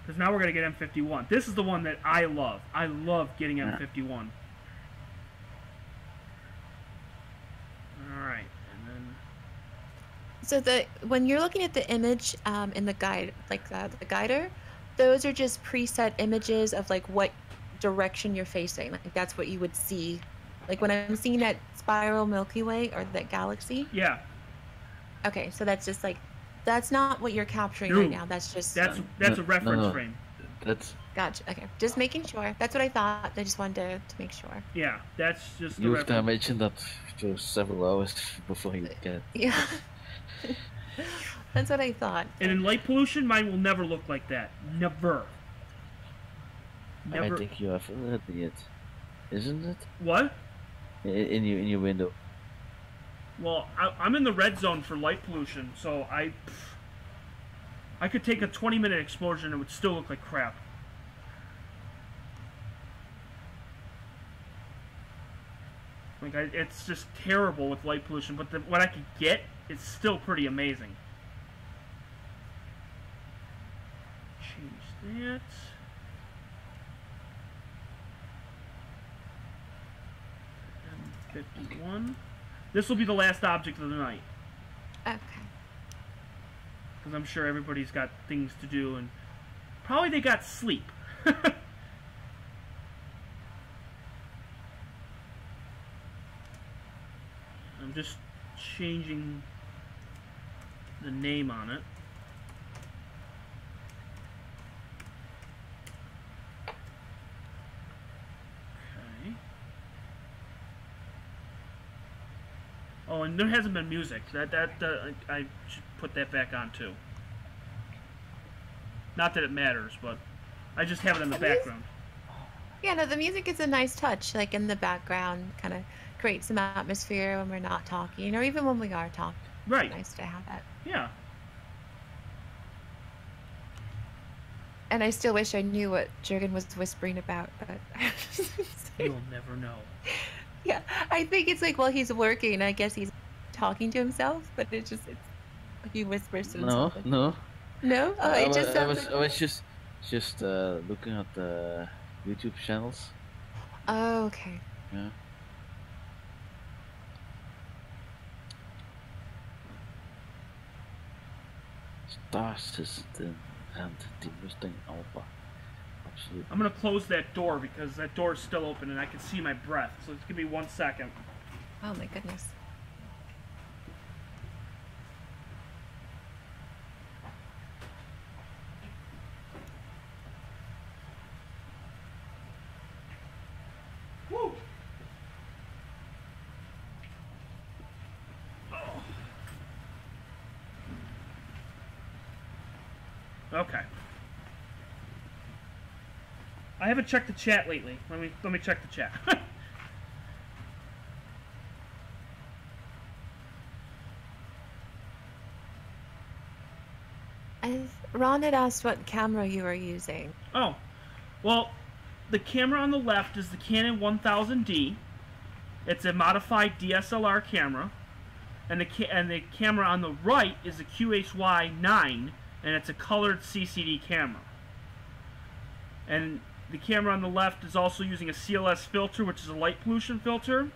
Because now we're going to get M51. This is the one that I love. I love getting M51. Alright, and then... So when you're looking at the image in the guide, like the guider, those are just preset images of like what direction you're facing. Like that's what you would see. Like when I'm seeing that spiral Milky Way or that galaxy. Yeah. Okay, so that's just like, that's not what you're capturing right now. That's just... That's a reference frame. That's... Gotcha. Okay, just making sure. That's what I thought. I just wanted to make sure. Yeah, that's just the You have to reference. imagine that for several hours before you get... Yeah. That's what I thought. And in light pollution, mine will never look like that. Never. I think you have already it. Isn't it? What? In your window. Well, I'm in the red zone for light pollution, so I could take a 20-minute explosion and it would still look like crap. Like, it's just terrible with light pollution, but what I could get is still pretty amazing. Change that. M51. This will be the last object of the night. Okay. Because I'm sure everybody's got things to do, and probably they got sleep. I'm just changing the name on it. Okay. Oh, and there hasn't been music. I should put that back on too. Not that it matters, but I just have it in the background. Yeah, no, the music is a nice touch, like in the background, kind of create some atmosphere when we're not talking, or even when we are talking. Right. It's nice to have that. Yeah. And I still wish I knew what Jurgen was whispering about, but You'll never know. yeah, I think it's like while he's working, I guess he's talking to himself, but it's he whispers to himself. No. No? Oh, it just I sounds was just looking at the YouTube channels. Oh, okay. Yeah. Star System and the Mustang Alpha. Absolutely. I'm gonna close that door because that door is still open and I can see my breath. So just give me 1 second. Oh my goodness. Woo! Okay. I haven't checked the chat lately. Let me check the chat. Ron had asked what camera you were using. Oh, well, the camera on the left is the Canon 1000D. It's a modified DSLR camera, and the camera on the right is a QHY9, and it's a colored CCD camera. And the camera on the left is also using a CLS filter, which is a light pollution filter,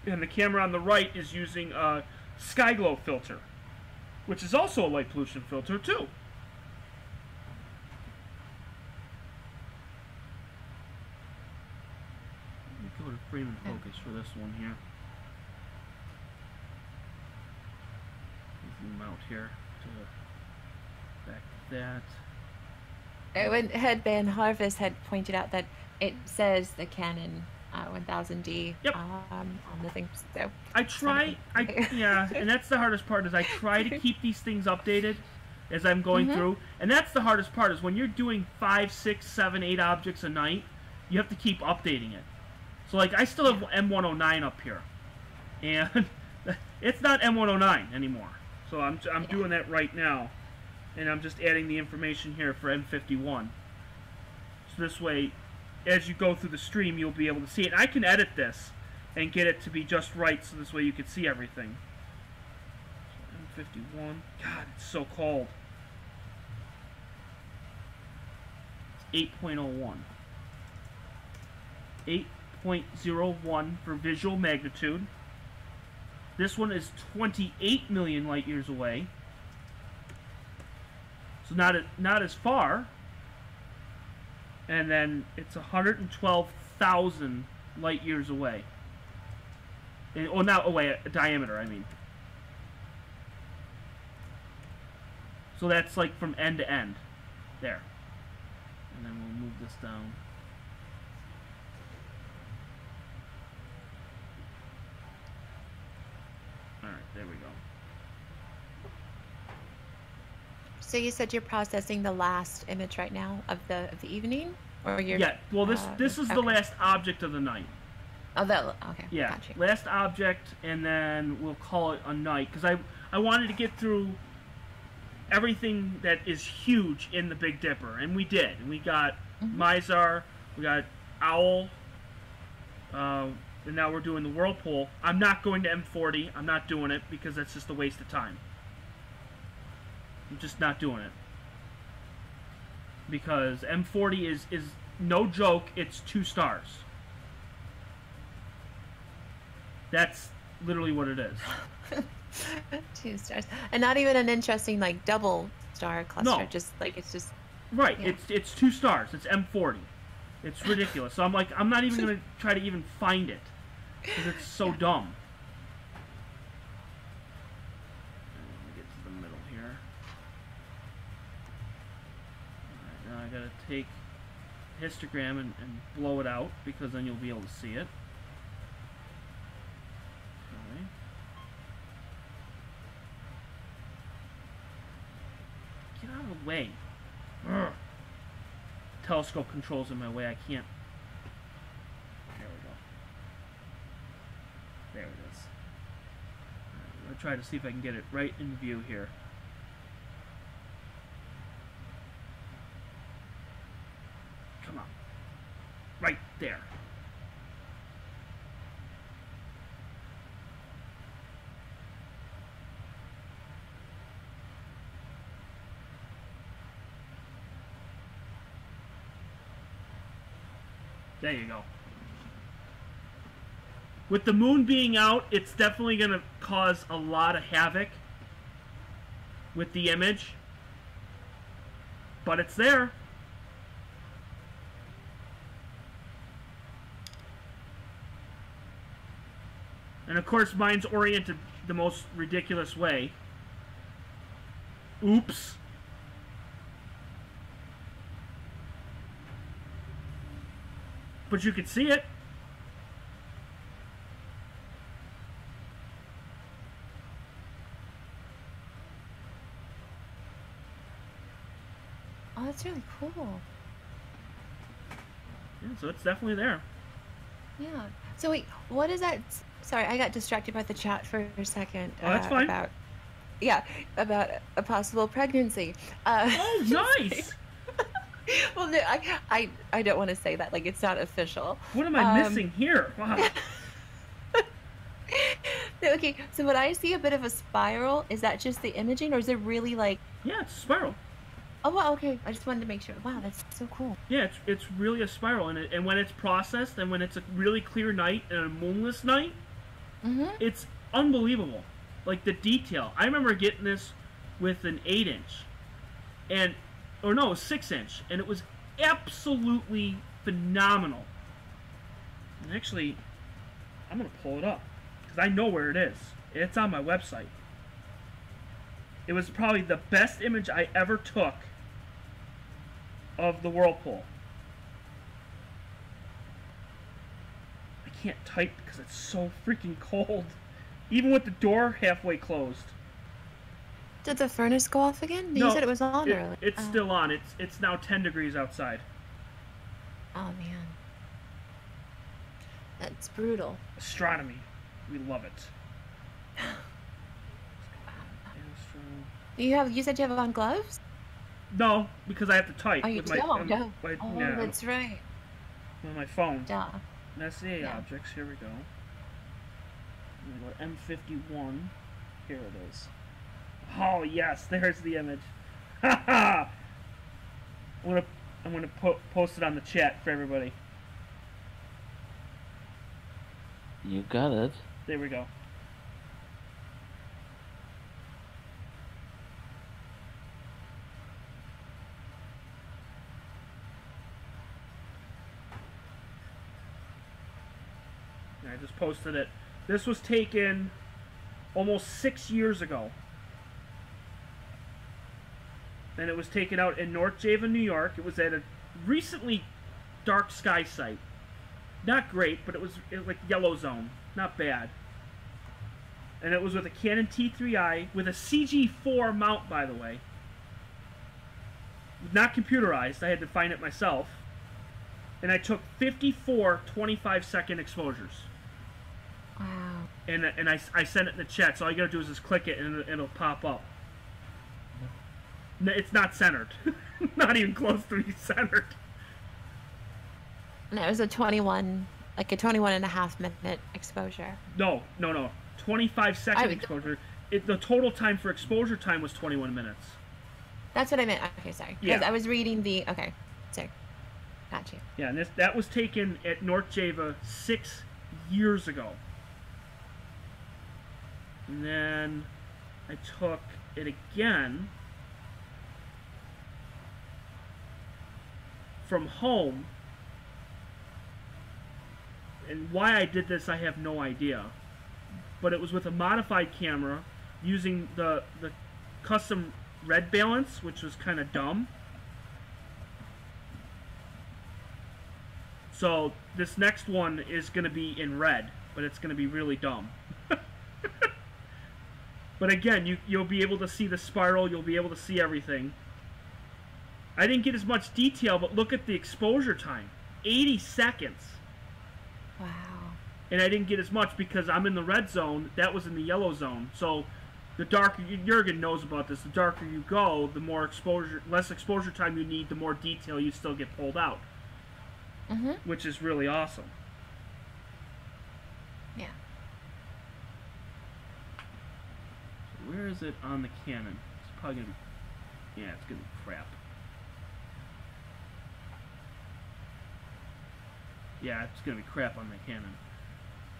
and the camera on the right is using a Skyglow filter, which is also a light pollution filter too. Let me go to frame and focus for this one here. Zoom out here to back to that. When Headband Harvest had pointed out that it says the Canon 1000D Yep. On the thing, so I try, yeah, and that's the hardest part is I try to keep these things updated as I'm going through, and that's the hardest part is when you're doing 5, 6, 7, 8 objects a night, you have to keep updating it. So like I still have M109 up here, and it's not M109 anymore. So I'm doing that right now, and I'm just adding the information here for M51. So this way, as you go through the stream, you'll be able to see it. And I can edit this and get it to be just right, so this way you can see everything. So M51. God, it's so cold. 8.01. 8.01 for visual magnitude. This one is 28 million light years away. So not as far. And then it's 112,000 light years away. Well, not away, diameter, I mean. So that's like from end to end. There. And then we'll move this down. Alright, there we go. So you said you're processing the last image right now of the evening, or you're? Yeah. Well, this is the last object of the night. Oh, that okay. Yeah. Gotcha. Last object, and then we'll call it a night because I wanted to get through everything that is huge in the Big Dipper, and we did. And we got Mizar, we got Owl, and now we're doing the Whirlpool. I'm not going to M40. I'm not doing it because that's just a waste of time. I'm just not doing it. Because M40 is no joke, it's 2 stars. That's literally what it is. 2 stars. And not even an interesting like double star cluster. No. Just like it's just Right, yeah. it's 2 stars. It's M40. It's ridiculous. So I'm like, I'm not even going to try to even find it. Because it's so dumb. I gotta take histogram and blow it out because then you'll be able to see it. Okay. Get out of the way. Ugh. Telescope controls in my way. I can't. There we go. There it is. Right, I'll try to see if I can get it right in view here. Come on. Right there. There you go. With the moon being out, it's definitely going to cause a lot of havoc with the image. But it's there. And of course, mine's oriented the most ridiculous way. Oops. But you can see it. Oh, that's really cool. Yeah, so it's definitely there. Yeah. So wait, what is that? Sorry, I got distracted by the chat for a second. Oh, that's fine. About a possible pregnancy. Oh, nice! Well, no, I don't want to say that. Like, it's not official. What am I missing here? Wow. No, okay, so when I see a bit of a spiral, is that just the imaging, or is it really like? Yeah, it's a spiral. Oh, wow, okay. I just wanted to make sure. Wow, that's so cool. Yeah, it's really a spiral, and when it's processed, and when it's a really clear night and a moonless night, it's unbelievable. Like the detail. I remember getting this with an 8-inch, or no, a 6-inch, and it was absolutely phenomenal. And actually, I'm gonna pull it up because I know where it is. It's on my website. It was probably the best image I ever took of the Whirlpool. I can't type because it's so freaking cold. Even with the door halfway closed. Did the furnace go off again? No, you said it was on earlier. It's still on. It's now 10 degrees outside. Oh, man. That's brutal. Astronomy. We love it. You said you have on gloves? No, because I have to type Oh, you with my, don't? No. Oh, That's right. With my phone. Duh. SCA Yeah. objects. Here we go. I'm gonna go M51. Here it is. Oh yes, there's the image. Ha ha! I'm I'm going to post it on the chat for everybody. You got it. There we go. I just posted it. This was taken almost 6 years ago. And it was taken out in North Java, New York. It was at a recently dark sky site. Not great, but it was like yellow zone. Not bad. And it was with a Canon T3i with a CG4 mount, by the way. Not computerized. I had to find it myself. And I took 54 25-second exposures. Wow. And I sent it in the chat, so all you gotta do is just click it and it'll pop up. It's not centered. Not even close to be centered. And it was a 21 and a half minute exposure. No. 25-second exposure. The total time for exposure time was 21 minutes. That's what I meant. Okay, sorry. Yeah. I was reading the... Okay, sorry. Got you. Yeah, and that was taken at North Java 6 years ago. And then I took it again from home. And why I did this, I have no idea. But it was with a modified camera using the custom red balance, which was kind of dumb. So this next one is going to be in red, but it's going to be really dumb. But again, you'll be able to see the spiral, you'll be able to see everything. I didn't get as much detail, but look at the exposure time. 80 seconds. Wow. And I didn't get as much because I'm in the red zone, that was in the yellow zone. So the darker, Jurgen knows about this, the darker you go, the more exposure, less exposure time you need, the more detail you still get pulled out. Mm-hmm. Which is really awesome. Yeah. So where is it on the Canon? It's probably going to be... Yeah, it's going to be crap. Yeah, it's going to be crap on the Canon.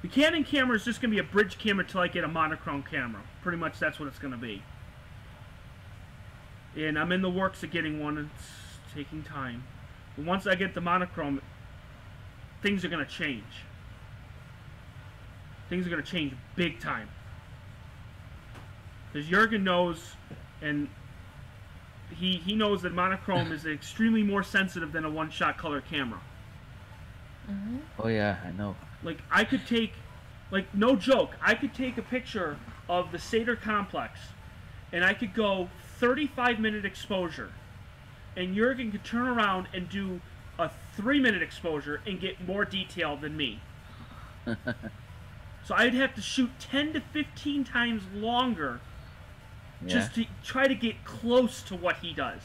The Canon camera is just going to be a bridge camera till I get a monochrome camera. Pretty much that's what it's going to be. And I'm in the works of getting one. It's taking time. But once I get the monochrome, things are going to change. Things are going to change big time. Because Jurgen knows, and he knows that monochrome is extremely more sensitive than a one-shot color camera. Mm-hmm. Oh yeah, I know. Like, I could take, like, no joke, I could take a picture of the Seder complex, and I could go 35-minute exposure, and Jurgen could turn around and do a 3-minute exposure and get more detail than me. So I'd have to shoot 10 to 15 times longer just to try to get close to what he does.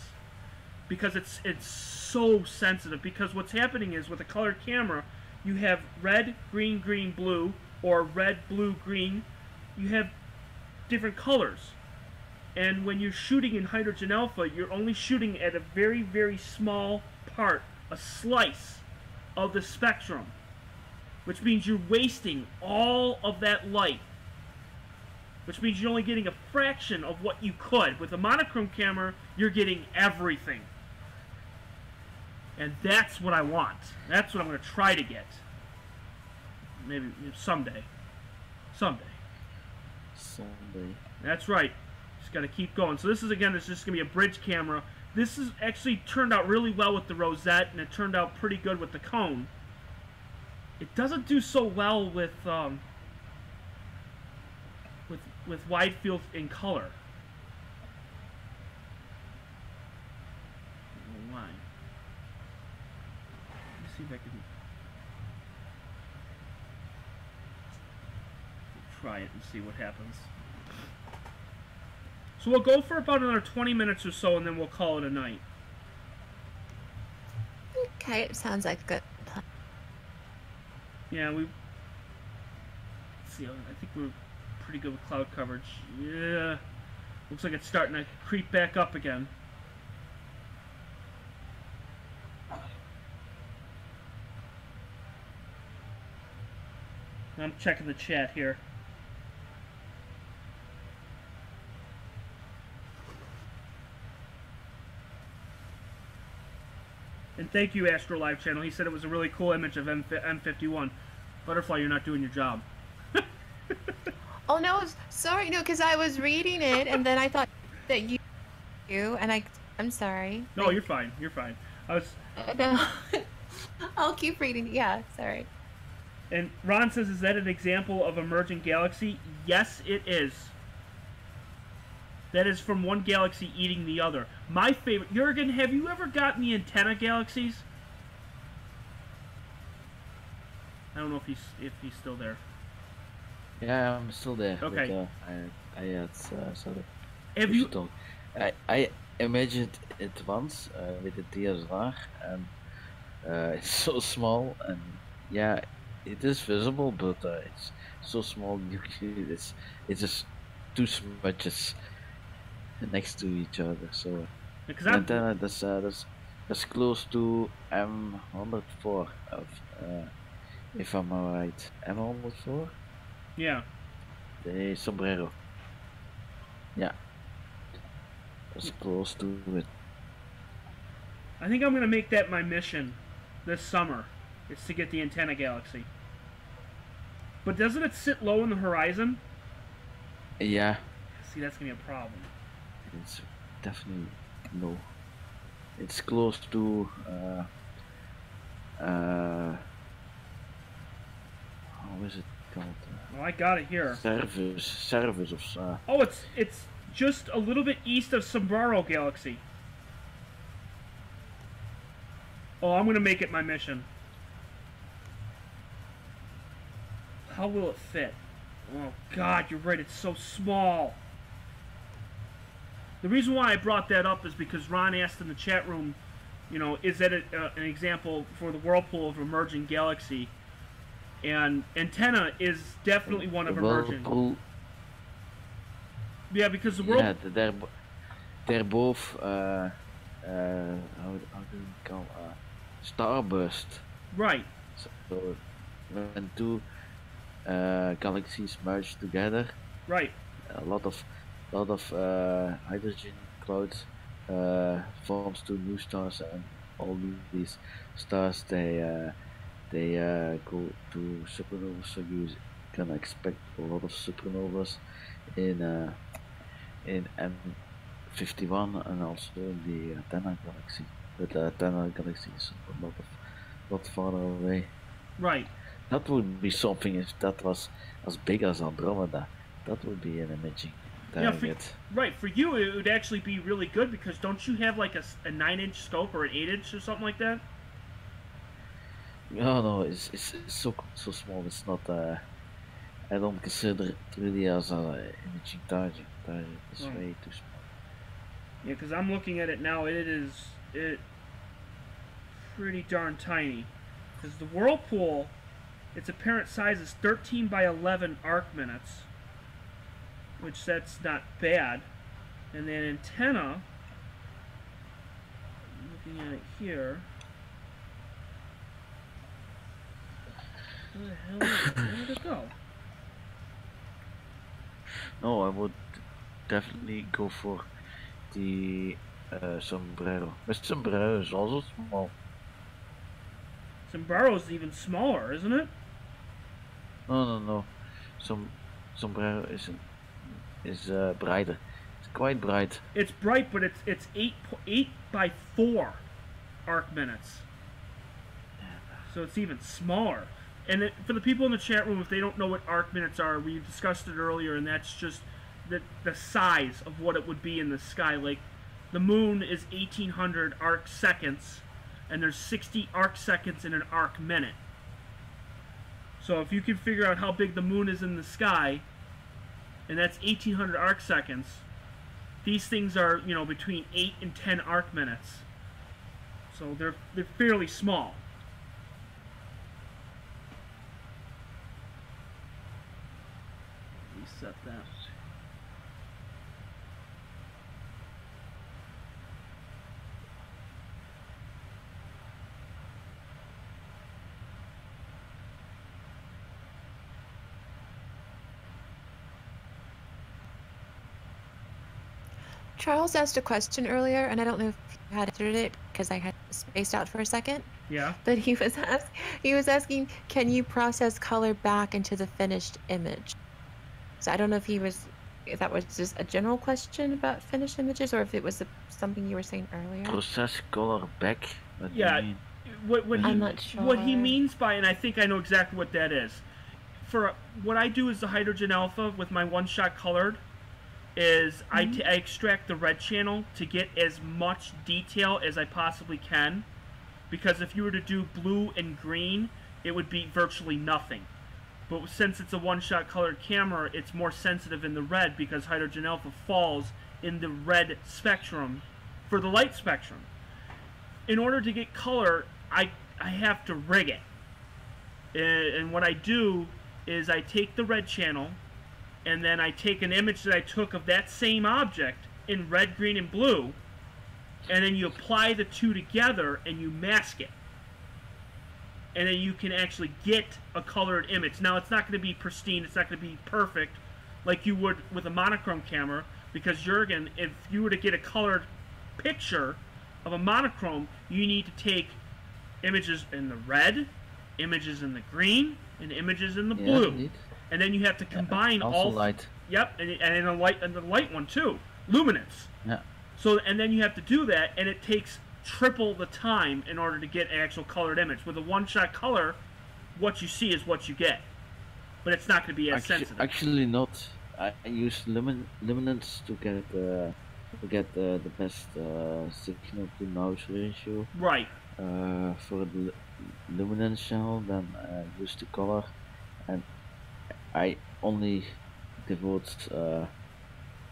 Because it's so sensitive. Because what's happening is with a colored camera, you have red, green, green, blue, or red, blue, green. You have different colors. And when you're shooting in hydrogen alpha, you're only shooting at a very, very small part, a slice of the spectrum. Which means you're wasting all of that light. Which means you're only getting a fraction of what you could. With a monochrome camera, you're getting everything. And that's what I want. That's what I'm going to try to get. Maybe someday. Someday. That's right. Just got to keep going. So this is, again, it's just going to be a bridge camera. This is actually turned out really well with the rosette, and it turned out pretty good with the cone. It doesn't do so well with wide field in color. I don't know why. Let me see if I can try it and see what happens. So we'll go for about another 20 minutes or so, and then we'll call it a night. Okay, it sounds like a good plan. Yeah, let's see, I think we're pretty good with cloud coverage. Yeah, looks like it's starting to creep back up again. I'm checking the chat here. And thank you, Astro Live Channel. He said it was a really cool image of M51. Butterfly, you're not doing your job. Oh no, sorry, no, because I was reading it and then I thought that and I'm sorry. No, you're fine. You're fine. I was. No. I'll keep reading. Yeah, sorry. And Ron says, is that an example of emerging galaxy? Yes, it is. That is from one galaxy eating the other. My favorite. Jurgen, have you ever gotten the antenna galaxies? I don't know if he's still there. Yeah, I'm still there. Okay. But, I had some. Have you? I imagined it once with the DSLR, and it's so small, and yeah, it is visible, but it's so small. It's just two smudges next to each other. So and then that's close to M104 of if I'm alright. M104. Yeah. The sombrero. Yeah. That's close to it. I think I'm gonna make that my mission this summer. Is to get the antenna galaxy. But doesn't it sit low in the horizon? Yeah. See, that's gonna be a problem. It's definitely low. It's close to how is it called? Well, I got it here. Service of. Oh, it's just a little bit east of Sombrero Galaxy. Oh, I'm gonna make it my mission. How will it fit? Oh God, you're right. It's so small. The reason why I brought that up is because Ron asked in the chat room, you know, is that an example for the Whirlpool of emerging galaxy? And antenna is definitely one of emerging. Whirlpool. Yeah, because the Whirlpool. Yeah, they're both how do you call starburst. Right. So when two galaxies merge together, right, a lot of hydrogen clouds forms two new stars, and all these stars they go to supernovas. So you can expect a lot of supernovas in M51 and also in the antenna galaxy. But the antenna galaxy is a lot farther away. Right. That would be something if that was as big as Andromeda. That would be an imaging target. Yeah, for you it would actually be really good because don't you have like a 9-inch scope or an 8-inch or something like that? No, it's so small. It's not. I don't consider it really as an imaging target. It's way too small. Yeah, because I'm looking at it now. It's pretty darn tiny. Because the Whirlpool, its apparent size is 13 by 11 arc minutes, which that's not bad. And then antenna, looking at it here. Where the hell is it? Where did it go? No, I would definitely go for the sombrero. The sombrero is also small. Sombrero is even smaller, isn't it? No. Sombrero is brighter. It's quite bright. It's bright, but it's 8 by 4 arc minutes. So it's even smaller. And for the people in the chat room, if they don't know what arc minutes are, we discussed it earlier, and that's just the size of what it would be in the sky. Like, the moon is 1,800 arc seconds, and there's 60 arc seconds in an arc minute. So if you can figure out how big the moon is in the sky, and that's 1,800 arc seconds, these things are, you know, between 8 and 10 arc minutes. So they're fairly small. Reset that. Charles asked a question earlier, and I don't know if you had answered it because I had spaced out for a second. Yeah. But he was asking, can you process color back into the finished image? So I don't know if that was just a general question about finished images, or if it was something you were saying earlier. Process color back. What do you Yeah. mean? I'm not sure. What he means by, and I think I know exactly what that is. For what I do is the hydrogen alpha with my one-shot colored, is I extract the red channel to get as much detail as I possibly can, because if you were to do blue and green, it would be virtually nothing. But since it's a one-shot colored camera, it's more sensitive in the red because hydrogen alpha falls in the red spectrum for the light spectrum. In order to get color, I have to rig it. And what I do is I take the red channel, and then I take an image that I took of that same object in red, green, and blue, and then you apply the two together and you mask it. And then you can actually get a colored image. Now, it's not going to be pristine, it's not going to be perfect like you would with a monochrome camera, because Jurgen, if you were to get a colored picture of a monochrome, you need to take images in the red, images in the green, and images in the blue. Indeed. And then you have to combine also all. light. Yep, and in the light one too, luminance. Yeah. So and then you have to do that, and it takes triple the time in order to get an actual colored image. With a one-shot color, what you see is what you get, but it's not going to be as sensitive. Actually, not. I use luminance to get the best signal to noise ratio. Right. For the luminance channel, then use the color, and I only devote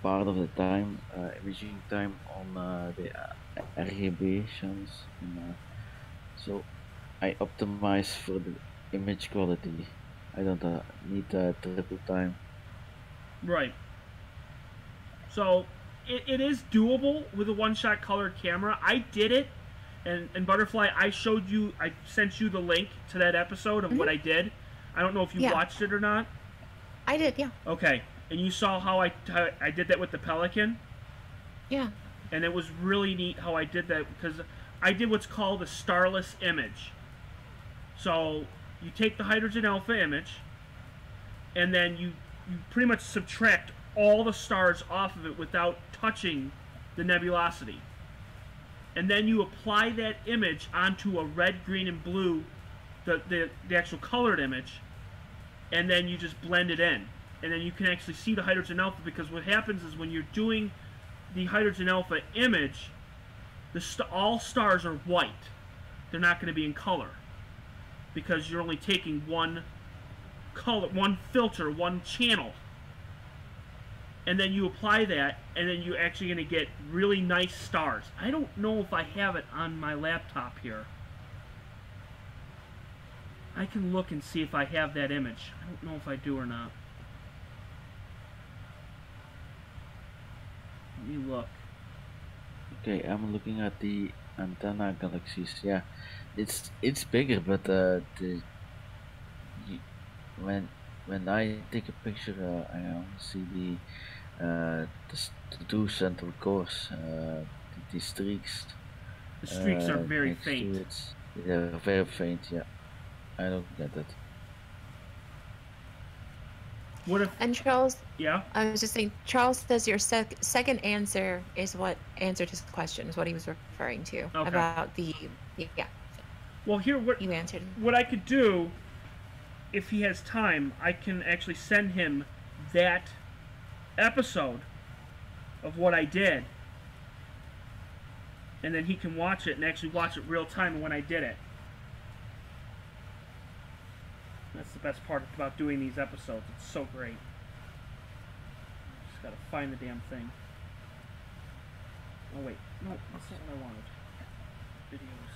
part of the time, imaging time, on the RGB channels. So I optimize for the image quality. I don't need triple time. Right. So it is doable with a one-shot colored camera. I did it, and Butterfly, I sent you the link to that episode of what I did. I don't know if you watched it or not. I did, yeah. Okay, and you saw how I did that with the Pelican? Yeah. And it was really neat how I did that, because I did what's called a starless image. So you take the hydrogen alpha image, and then you pretty much subtract all the stars off of it without touching the nebulosity. And then you apply that image onto a red, green, and blue, the actual colored image, and then you just blend it in. And then you can actually see the hydrogen alpha, because what happens is when you're doing the hydrogen alpha image, all stars are white. They're not going to be in color, because you're only taking one color, one filter, one channel. And then you apply that, and then you're actually going to get really nice stars. I don't know if I have it on my laptop here. I can look and see if I have that image. I don't know if I do or not. Let me look. Okay, I'm looking at the antenna galaxies. Yeah, it's bigger, but when I take a picture, I only see the two central cores, the streaks. The streaks are very next to faint. it. They're very faint. Yeah, I don't get that. What if? And Charles, Yeah. I was just saying, Charles says your second answer is what answered his question, is what he was referring to about the Well, here what you answered. What I could do, if he has time, I can actually send him that episode of what I did, and then he can watch it and actually watch it real time when I did it. That's the best part about doing these episodes. It's so great. Just gotta find the damn thing. Oh wait, no, that's not what I wanted. Videos.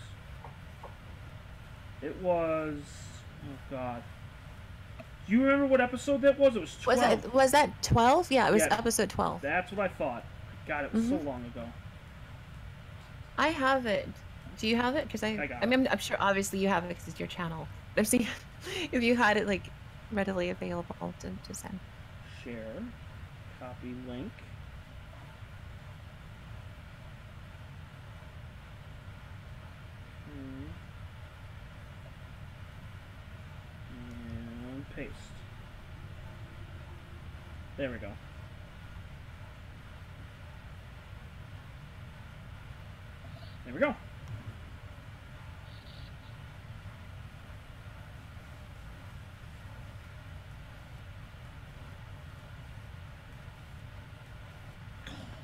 It was, oh god. Do you remember what episode that was? It was 12. Was that 12? Yeah, it was Yeah. episode 12. That's what I thought. God, it was so long ago. I have it. Do you have it? Because I got I mean, I'm sure obviously you have it because it's your channel. I'm seeing if you had it like readily available to send. Share. Copy link. There we go. There we go.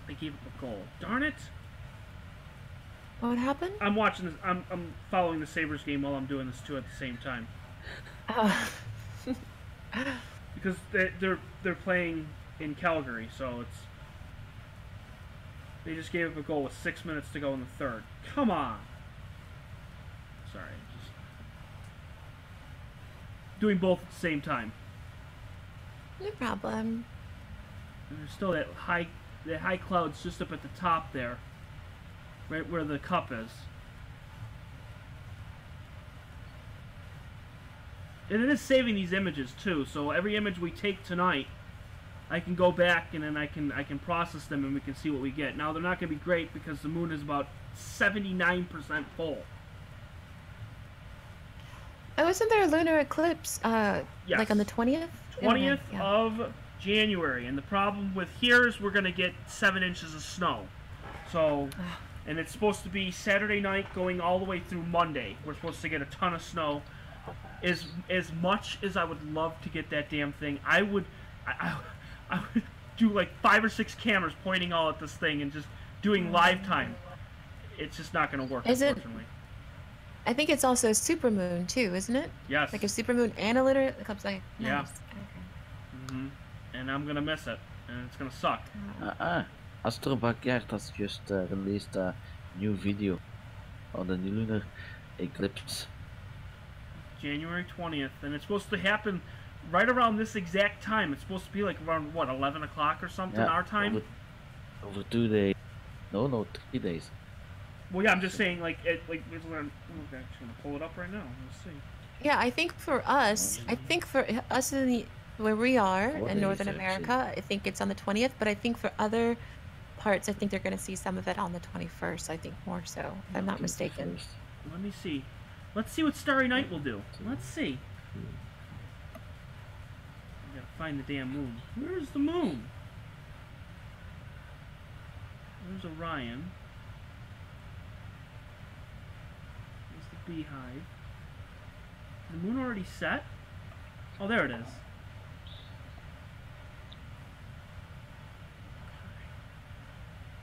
They gave up a goal. Darn it! What happened? I'm watching this. I'm following the Sabres game while I'm doing this too at the same time. Because they're playing in Calgary, so it's they just gave up a goal with 6 minutes to go in the third. Come on. Sorry, just doing both at the same time. No problem. And there's still that high clouds just up at the top there, right where the cup is. And it is saving these images too, so every image we take tonight, I can go back and then I can process them and we can see what we get. Now they're not going to be great because the moon is about 79% full. Oh, isn't there a lunar eclipse? Yes. Like on the 20th? 20th Yeah. of January, and the problem with here is we're going to get 7 inches of snow. So, and it's supposed to be Saturday night going all the way through Monday. We're supposed to get a ton of snow. As much as I would love to get that damn thing, I would do like 5 or 6 cameras pointing all at this thing and just doing live time. It's just not going to work, unfortunately. I think it's also a supermoon too, isn't it? Yes. Like a supermoon and a lunar eclipse. Like, Yeah. nice. Okay. Mm-hmm. And I'm going to miss it, and it's going to suck. Astro-Imaging has just released a new video on the lunar eclipse. January 20th, and it's supposed to happen right around this exact time. It's supposed to be like around, what, 11 o'clock or something, our time? Over 2 days. No, 3 days. Well, yeah, I'm just saying, like, I'm actually going to pull it up right now. Let's see. Yeah, I think for us in where we are 4 in Northern days, America, I think it's on the 20th, but I think for other parts, I think they're going to see some of it on the 21st, I think more so, if I'm not mistaken. Let me see. Let's see what Starry Night will do. Let's see. I gotta find the damn moon. Where's the moon? There's Orion. There's the beehive. The moon already set? Oh, there it is.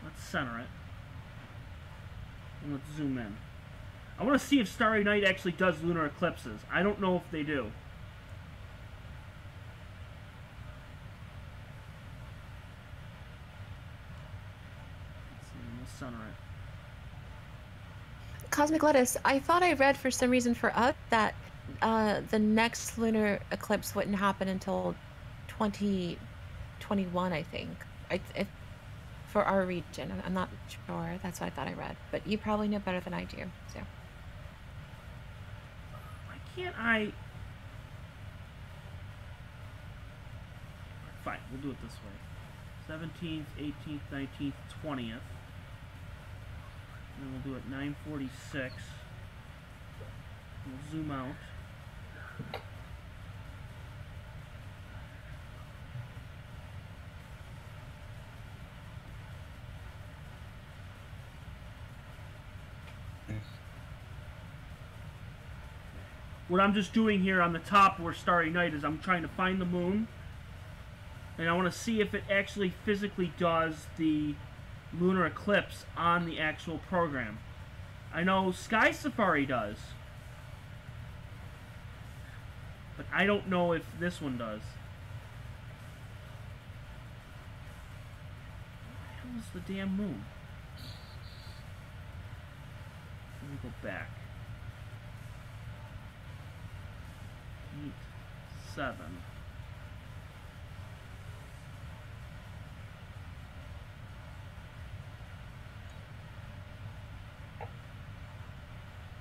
Let's center it. And let's zoom in. I want to see if Starry Night actually does lunar eclipses. I don't know if they do. Let's see, we'll center it. Cosmic Lettuce, I thought I read for some reason for us that the next lunar eclipse wouldn't happen until 2021, I think. For our region. I'm not sure. That's what I thought I read. But you probably know better than I do. So. Why can't I... Fine, we'll do it this way. 17th, 18th, 19th, 20th. And then we'll do it 9:46. We'll zoom out. What I'm just doing here on the top where Starry Night is I'm trying to find the moon. And I want to see if it actually physically does the lunar eclipse on the actual program. I know Sky Safari does. But I don't know if this one does. Where the hell is the damn moon? Let me go back. 8, 7.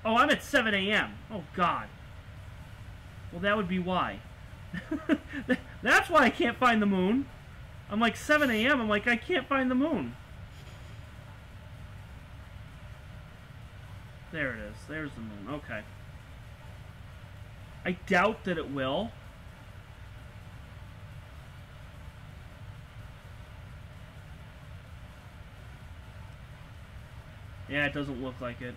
Oh, I'm at 7 a.m. Oh, God. Well, that would be why. That's why I can't find the moon. I'm like 7 a.m. I'm like, I can't find the moon. There it is. There's the moon. Okay. I doubt that it will. Yeah, it doesn't look like it.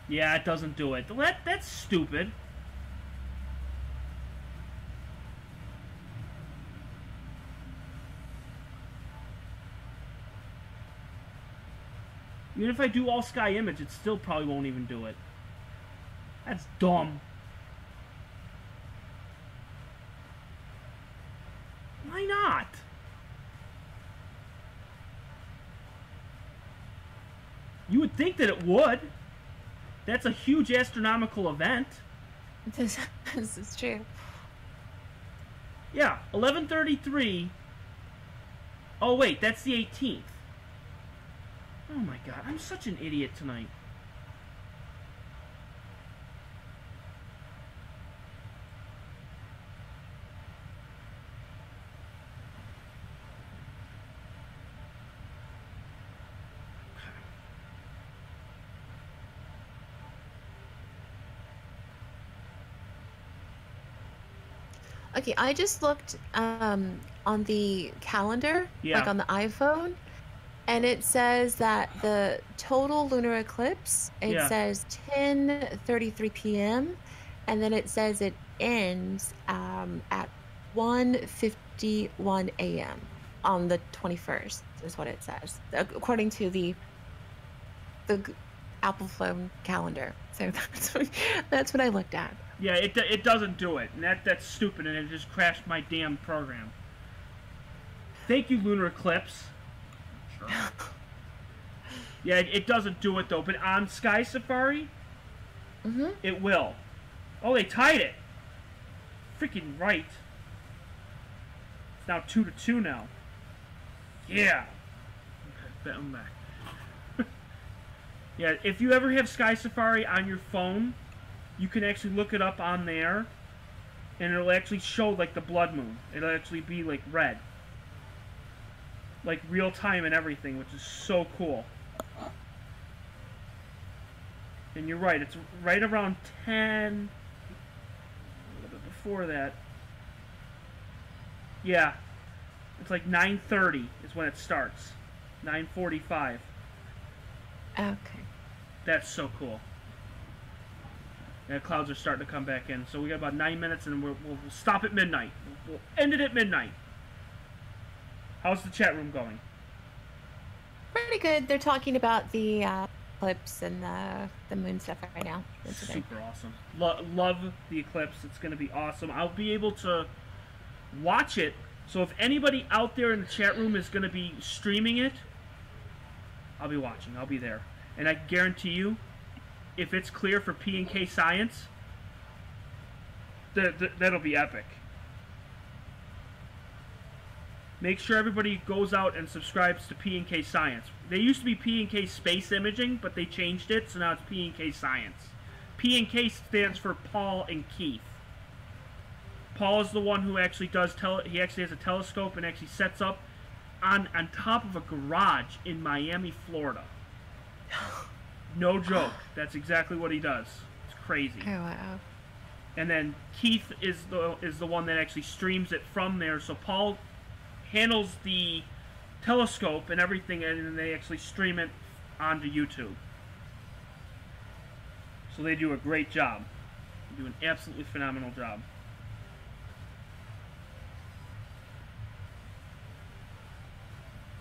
Yeah, it doesn't do it. That's stupid. Even if I do all sky image, it still probably won't even do it. That's dumb. Why not? You would think that it would. That's a huge astronomical event. This is true. Yeah, 11:33. Oh wait, that's the 18th. Oh my god, I'm such an idiot tonight. Okay, I just looked on the calendar, Yeah. like on the iPhone, and it says that the total lunar eclipse, it Yeah. says 10:33 p.m., and then it says it ends at 1:51 a.m. on the 21st, is what it says, according to the Apple phone calendar. So that's what I looked at. Yeah, it doesn't do it, and that's stupid, and it just crashed my damn program. Thank you, Lunar Eclipse. Sure. Yeah, it doesn't do it though, but on Sky Safari, it will. Oh, they tied it. Freaking right. It's now 2-2 now. Yeah. Okay, I'm back. Yeah, if you ever have Sky Safari on your phone, you can actually look it up on there, and it'll actually show, like, the blood moon. It'll actually be, like, red. Like, real time and everything, which is so cool. And you're right, it's right around 10... A little bit before that. Yeah. It's like 9:30 is when it starts. 9:45. Okay. That's so cool. Yeah, clouds are starting to come back in. So we got about 9 minutes, and we'll stop at midnight. We'll end it at midnight. How's the chat room going? Pretty good. They're talking about the eclipse and the moon stuff right now. Super awesome. Love the eclipse. It's going to be awesome. I'll be able to watch it. So if anybody out there in the chat room is going to be streaming it, I'll be watching. I'll be there. And I guarantee you, if it's clear for P&K Science, that'll be epic. Make sure everybody goes out and subscribes to P&K Science. They used to be P&K Space Imaging, but they changed it, so now it's P&K Science. P&K stands for Paul and Keith. Paul is the one who actually does he actually has a telescope and actually sets up on top of a garage in Miami, Florida. No joke. That's exactly what he does. It's crazy. Oh wow. And then Keith is the one that actually streams it from there. So Paul handles the telescope and everything, and then they actually stream it onto YouTube. So they do a great job. They do an absolutely phenomenal job.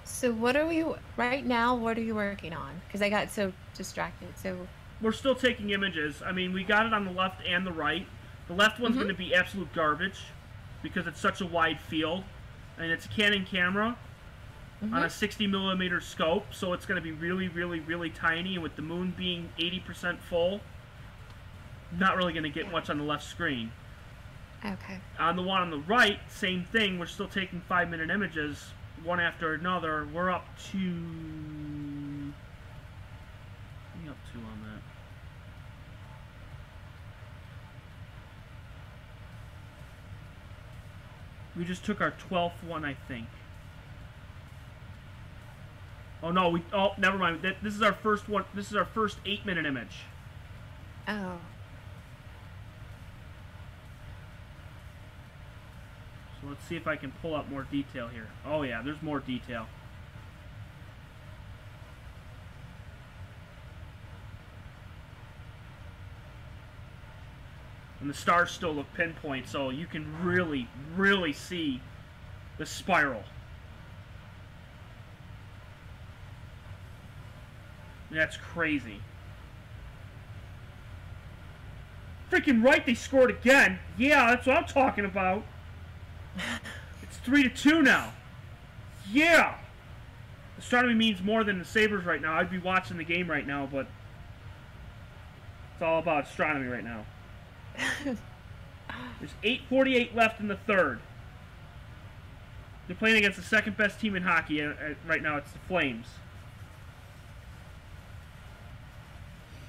So what are we right now? What are you working on? Because I got so distracted. So we're still taking images. I mean, we got it on the left and the right. The left one's going to be absolute garbage because it's such a wide field, and it's a Canon camera on a 60mm scope, so it's going to be really, really, really tiny. And with the moon being 80% full, not really going to get much on the left screen. okay. On the one on the right, same thing. We're still taking 5-minute images, one after another. We're up to... What are we up to on that? We just took our 12th one, I think. Oh no, never mind. This is our first one. This is our first 8-minute image. Oh. So So let's see if I can pull up more detail here. Oh yeah, there's more detail. And the stars still look pinpoint, so you can really, really see the spiral. That's crazy. Freaking right, they scored again. Yeah, that's what I'm talking about. It's 3-2 now. Yeah. Astronomy means more than the Sabres right now. I'd be watching the game right now, but it's all about astronomy right now. There's 8:48 left in the third. They're playing against the second best team in hockey right now. It's the Flames.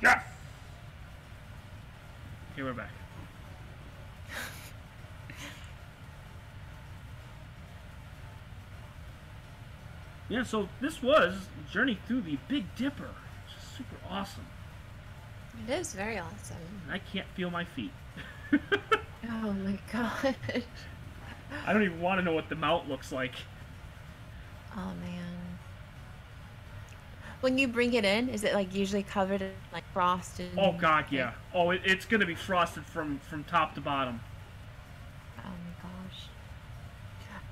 Yes! Okay, we're back. Yeah, so this was Journey Through the Big Dipper, which is super awesome. It is very awesome. And I can't feel my feet. Oh my god. I don't even want to know what the mount looks like. Oh man. When you bring it in, is it like usually covered in like frost and... Oh god, yeah. Oh, it's going to be frosted from top to bottom. Oh my gosh.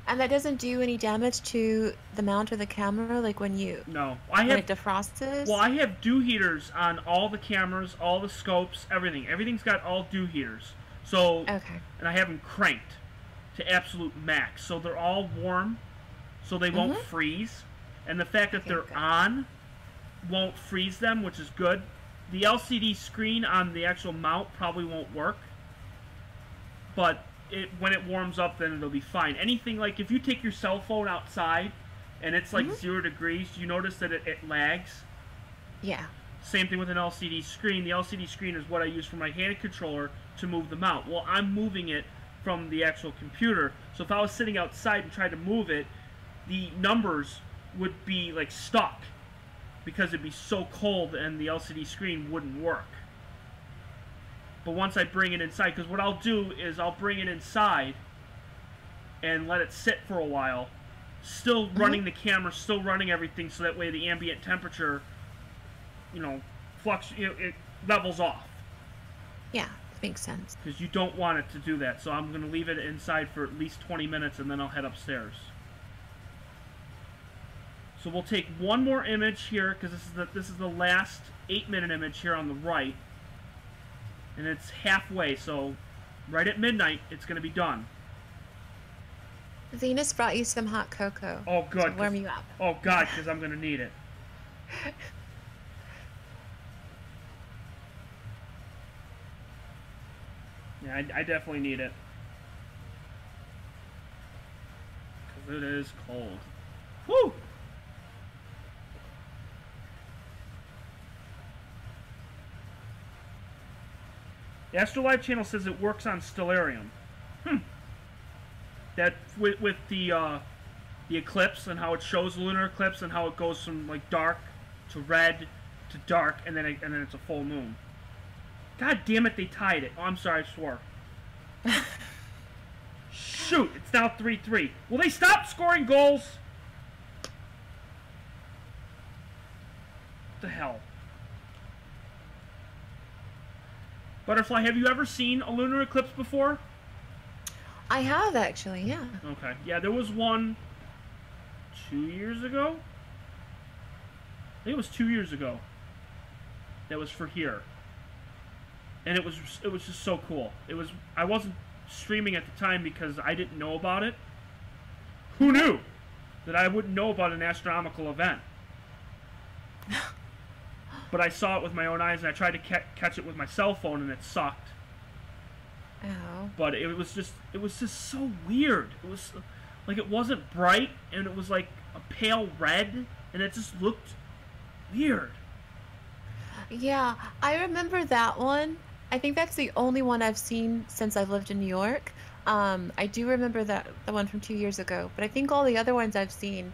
And that doesn't do any damage to the mount or the camera, like when you... No. When it defrosts? Well, I have dew heaters on all the cameras, all the scopes, everything. Everything's got all dew heaters. So... Okay. And I have them cranked to absolute max. So they're all warm, so they won't freeze. And the fact that they're on won't freeze them, which is good. The LCD screen on the actual mount probably won't work, but when it warms up, then it'll be fine. Anything like if you take your cell phone outside and it's like 0 degrees, you notice that it lags. Yeah. Same thing with an LCD screen. The LCD screen is what I use for my hand controller to move the mount. Well, I'm moving it from the actual computer, so if I was sitting outside and tried to move it, the numbers would be like stuck, because it'd be so cold and the LCD screen wouldn't work. But once I bring it inside, because what I'll do is I'll bring it inside and let it sit for a while, still running the camera, still running everything, so that way the ambient temperature, it levels off. Yeah, makes sense. Because you don't want it to do that, so I'm going to leave it inside for at least 20 minutes and then I'll head upstairs. So we'll take one more image here, because this is the last 8-minute image here on the right, and it's halfway. So right at midnight, it's going to be done. Venus brought you some hot cocoa. Oh, good. To warm you up. Oh God, because I'm going to need it. Yeah, I definitely need it, because it is cold. Woo! The Astrolive channel says it works on Stellarium. That with the eclipse and how it shows the lunar eclipse and how it goes from like dark to red to dark and then it's a full moon. God damn it, they tied it. Oh, I'm sorry, I swore. Shoot, it's now 3-3. Will they stop scoring goals? What the hell? Butterfly, have you ever seen a lunar eclipse before? I have, actually, yeah. Okay. Yeah, there was one 2 years ago? I think it was 2 years ago. That was for here. And it was just so cool. I wasn't streaming at the time because I didn't know about it. Who knew that I wouldn't know about an astronomical event? But I saw it with my own eyes, and I tried to catch it with my cell phone, and it sucked. Oh. But it was just so weird. It was like it wasn't bright, and it was like a pale red, and it just looked weird. Yeah, I remember that one. I think that's the only one I've seen since I've lived in New York. I do remember the one from 2 years ago, but I think all the other ones I've seen,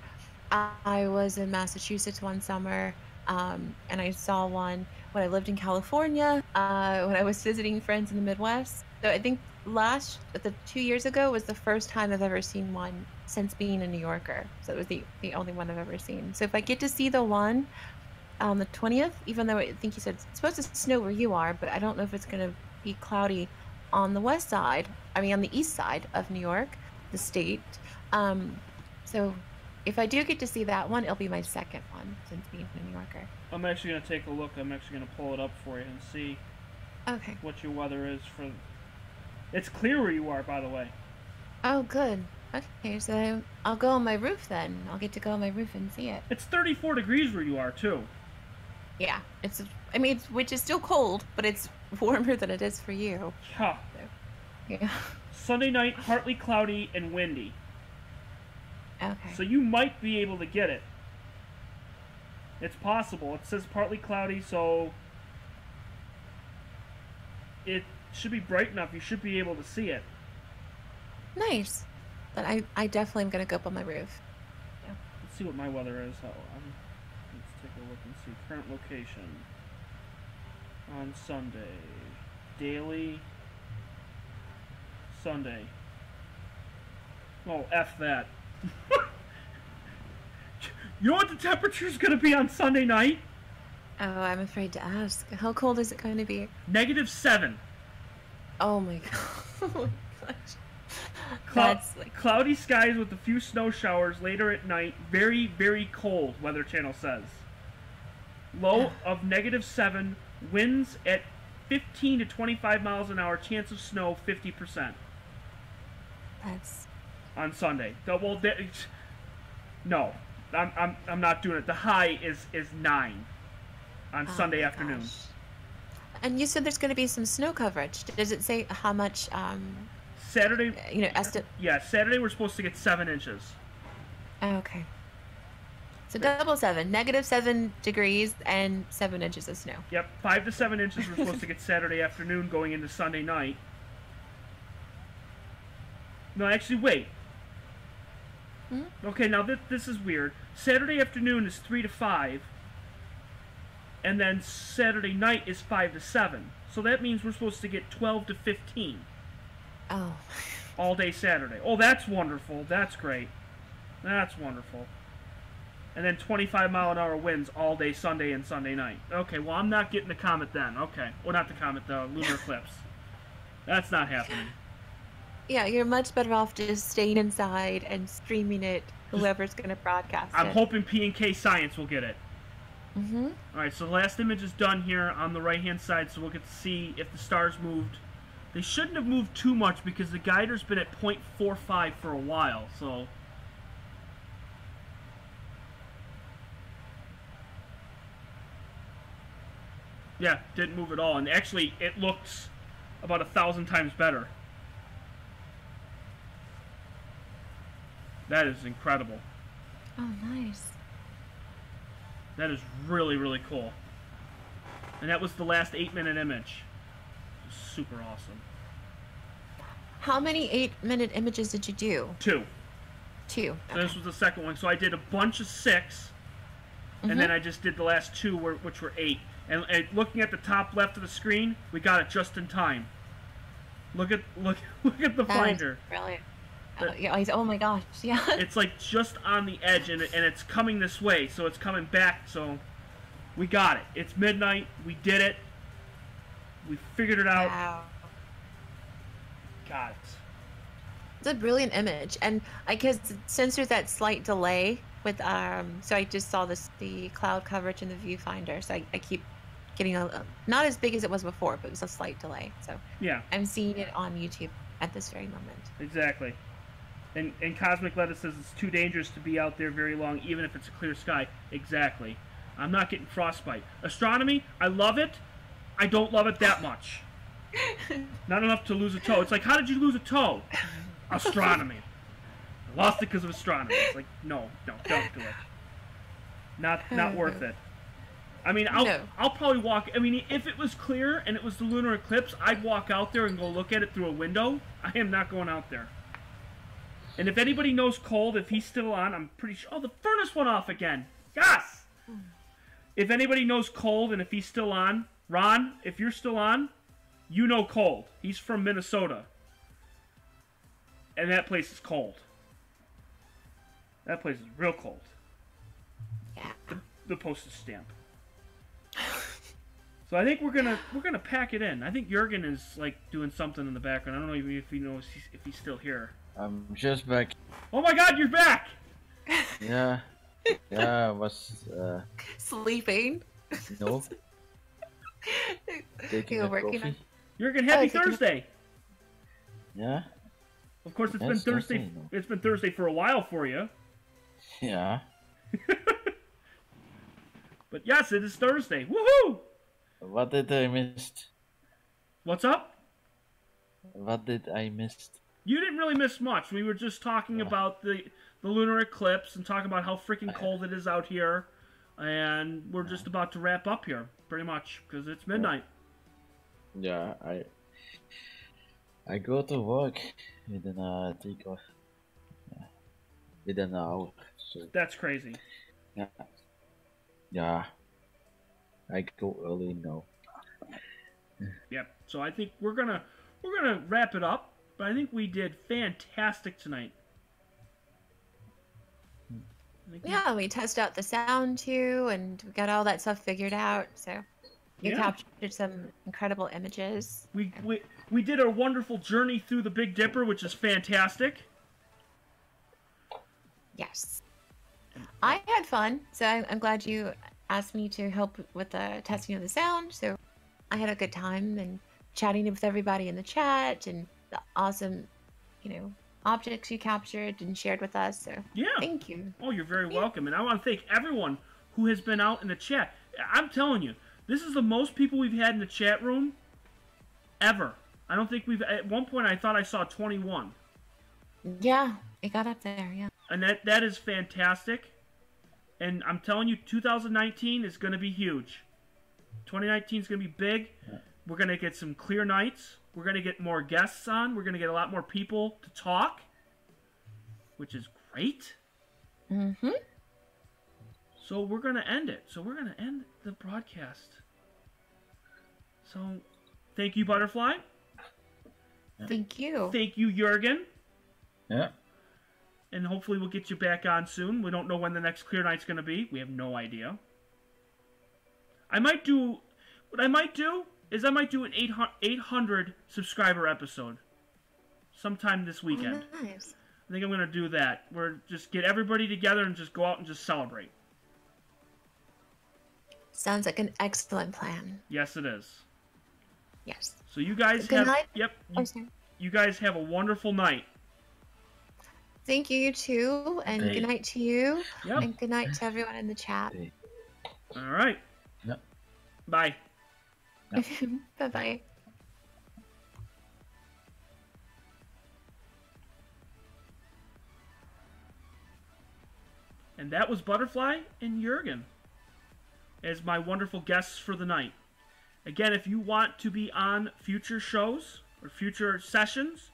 I was in Massachusetts one summer. And I saw one when I lived in California, when I was visiting friends in the Midwest. So I think the 2 years ago was the first time I've ever seen one since being a New Yorker. So it was the only one I've ever seen. So if I get to see the one on the 20th, even though I think you said it's supposed to snow where you are, but I don't know if it's going to be cloudy on the west side. I mean, on the east side of New York, the state. So if I do get to see that one, it'll be my second one since being a New Yorker. I'm actually going to take a look. I'm actually going to pull it up for you and see Okay. what your weather is for... It's clear where you are, by the way. Oh, good. Okay, so I'll go on my roof then. I'll get to go on my roof and see it. It's 34 degrees where you are, too. Yeah, which is still cold, but it's warmer than it is for you. Yeah. So, yeah. Sunday night, partly cloudy and windy. Okay. So you might be able to get it. It's possible. It says partly cloudy, so it should be bright enough. You should be able to see it. Nice. Then I definitely am going to go up on my roof. Yeah. Let's see what my weather is. Let's take a look and see. Current location. On Sunday. Daily. Sunday. Oh, F that. You know what the temperature is going to be on Sunday night? Oh, I'm afraid to ask. How cold is it going to be? -7. Oh my god. Oh my gosh. That's like... Cloudy skies with a few snow showers later at night. Very, very cold, Weather Channel says. Low of -7. Winds at 15 to 25 miles an hour. Chance of snow 50%. That's... On Sunday. No, I'm not doing it. The high is 9 on Sunday afternoon. Gosh. And you said there's going to be some snow coverage. Does it say how much? Saturday. Yeah, Saturday we're supposed to get 7 inches. Oh, okay. So double 7, -7 degrees and 7 inches of snow. Yep, 5 to 7 inches we're supposed to get Saturday afternoon going into Sunday night. No, actually, wait. Okay, now this is weird. Saturday afternoon is 3 to 5, and then Saturday night is 5 to 7. So that means we're supposed to get 12 to 15. Oh. All day Saturday. Oh, that's wonderful. That's great. That's wonderful. And then 25-mile-an-hour winds all day Sunday and Sunday night. Okay, well, I'm not getting the comet then. Okay. Well, not the comet, the lunar eclipse. That's not happening. Yeah, you're much better off just staying inside and streaming it, whoever's going to broadcast it. I'm hoping P&K Science will get it. Mm-hmm. All right, so the last image is done here on the right-hand side, so we'll get to see if the stars moved. They shouldn't have moved too much because the guider's been at 0.45 for a while, so... Yeah, didn't move at all, and actually, it looks about 1,000 times better. That is incredible. Oh, nice. That is really, really cool. And that was the last 8-minute image. Super awesome. How many 8-minute images did you do? 2. 2. Okay. This was the second one. So I did a bunch of 6, and then I just did the last 2, which were 8. And looking at the top left of the screen, we got it just in time. Look at the finder. Brilliant. Yeah, oh my gosh, yeah. It's like just on the edge, and it's coming this way, so it's coming back, so we got it. It's midnight, we did it, we figured it out. Wow. Got it. It's a brilliant image, and I guess since there's that slight delay with, so I just saw the cloud coverage in the viewfinder, so I keep getting not as big as it was before, but it was a slight delay, so yeah. I'm seeing it on YouTube at this very moment. Exactly. And Cosmic Lettuce says it's too dangerous to be out there very long, even if it's a clear sky. Exactly. I'm not getting frostbite. Astronomy, I love it. I don't love it that much. Not enough to lose a toe. It's like, how did you lose a toe? Astronomy. I lost it because of astronomy. It's like, no, don't do it. Not worth it. I mean, I'll probably walk. I mean, if it was clear and it was the lunar eclipse, I'd walk out there and go look at it through a window. I am not going out there. And if anybody knows Cold, if he's still on, I'm pretty sure... Oh, the furnace went off again. Yes! If anybody knows Cold and if he's still on, Ron, if you're still on, you know Cold. He's from Minnesota. And that place is cold. That place is real cold. Yeah. The postage stamp. So I think we're gonna pack it in. I think Jurgen is like doing something in the background. I don't know even if he knows if he's still here. I'm just back. Oh my God, you're back! Yeah. Yeah, I was Sleeping. no taking You're a working coffee. on. Jurgen, happy taking a- Thursday! Yeah. Of course, it's Yes, been Thursday. Thursday, no. It's been Thursday for a while for you. Yeah. But yes, it is Thursday. Woohoo! What did I missed? What's up? What did I missed? You didn't really miss much. We were just talking about the lunar eclipse and talking about how freaking cold it is out here. And we're just about to wrap up here, pretty much, because it's midnight. Yeah, I go to work within within an hour. So That's crazy. yeah, yeah. I go early now. Yep. So I think we're gonna wrap it up. But I think we did fantastic tonight. Yeah, we tested out the sound too, and we got all that stuff figured out. So you Yeah. captured some incredible images. We did a wonderful journey through the Big Dipper, which is fantastic. Yes. I had fun, so I'm glad you asked me to help with the testing of the sound. So I had a good time and chatting with everybody in the chat and the awesome, objects you captured and shared with us. So Yeah. thank you. Oh, you're very welcome. And I want to thank everyone who has been out in the chat. I'm telling you, this is the most people we've had in the chat room ever. I don't think we've... At one point, I thought I saw 21. Yeah, it got up there. Yeah. And that is fantastic. And I'm telling you, 2019 is going to be huge. 2019 is going to be big. We're going to get some clear nights. We're going to get more guests on. We're going to get a lot more people to talk, which is great. Mm-hmm. So we're going to end it. So we're going to end the broadcast. So thank you, Butterfly. Thank you. Thank you, Jurgen. Yeah. And hopefully we'll get you back on soon. We don't know when the next clear night's going to be. We have no idea. What I might do is I might do an 800 subscriber episode sometime this weekend. Oh, nice. I think I'm going to do that. We're just get everybody together and just go out and just celebrate. Sounds like an excellent plan. Yes, it is. Yes. So you guys Good have... night. Yep. Oh, sorry. You guys have a wonderful night. Thank you, you too, and Okay. good night to you, Yep. and good night to everyone in the chat. Okay. All right. Yep. Bye. Bye-bye. And that was Butterfly and Jurgen as my wonderful guests for the night. Again, if you want to be on future shows or future sessions,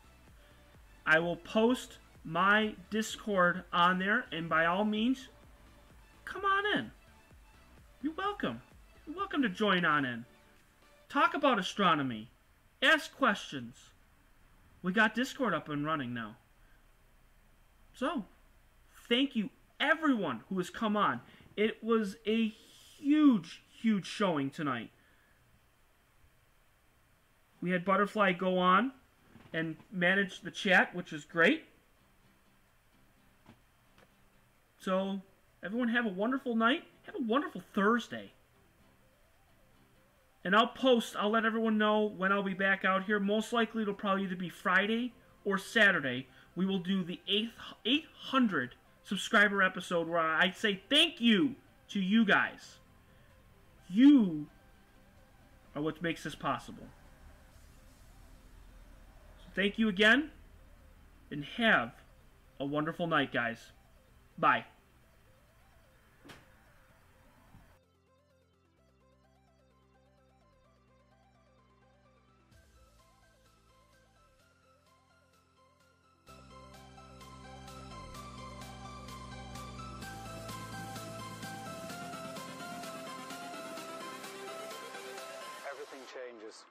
I will post my Discord on there, and by all means, come on in. You're welcome. You're welcome to join on in. Talk about astronomy. Ask questions. We got Discord up and running now. So, thank you everyone who has come on. It was a huge, huge showing tonight. We had Butterfly go on and manage the chat, which is great. So, everyone have a wonderful night. Have a wonderful Thursday. And I'll let everyone know when I'll be back out here. Most likely it'll probably either be Friday or Saturday. We will do the 800 subscriber episode where I say thank you to you guys. You are what makes this possible. So thank you again, and have a wonderful night, guys. Bye. Everything changes.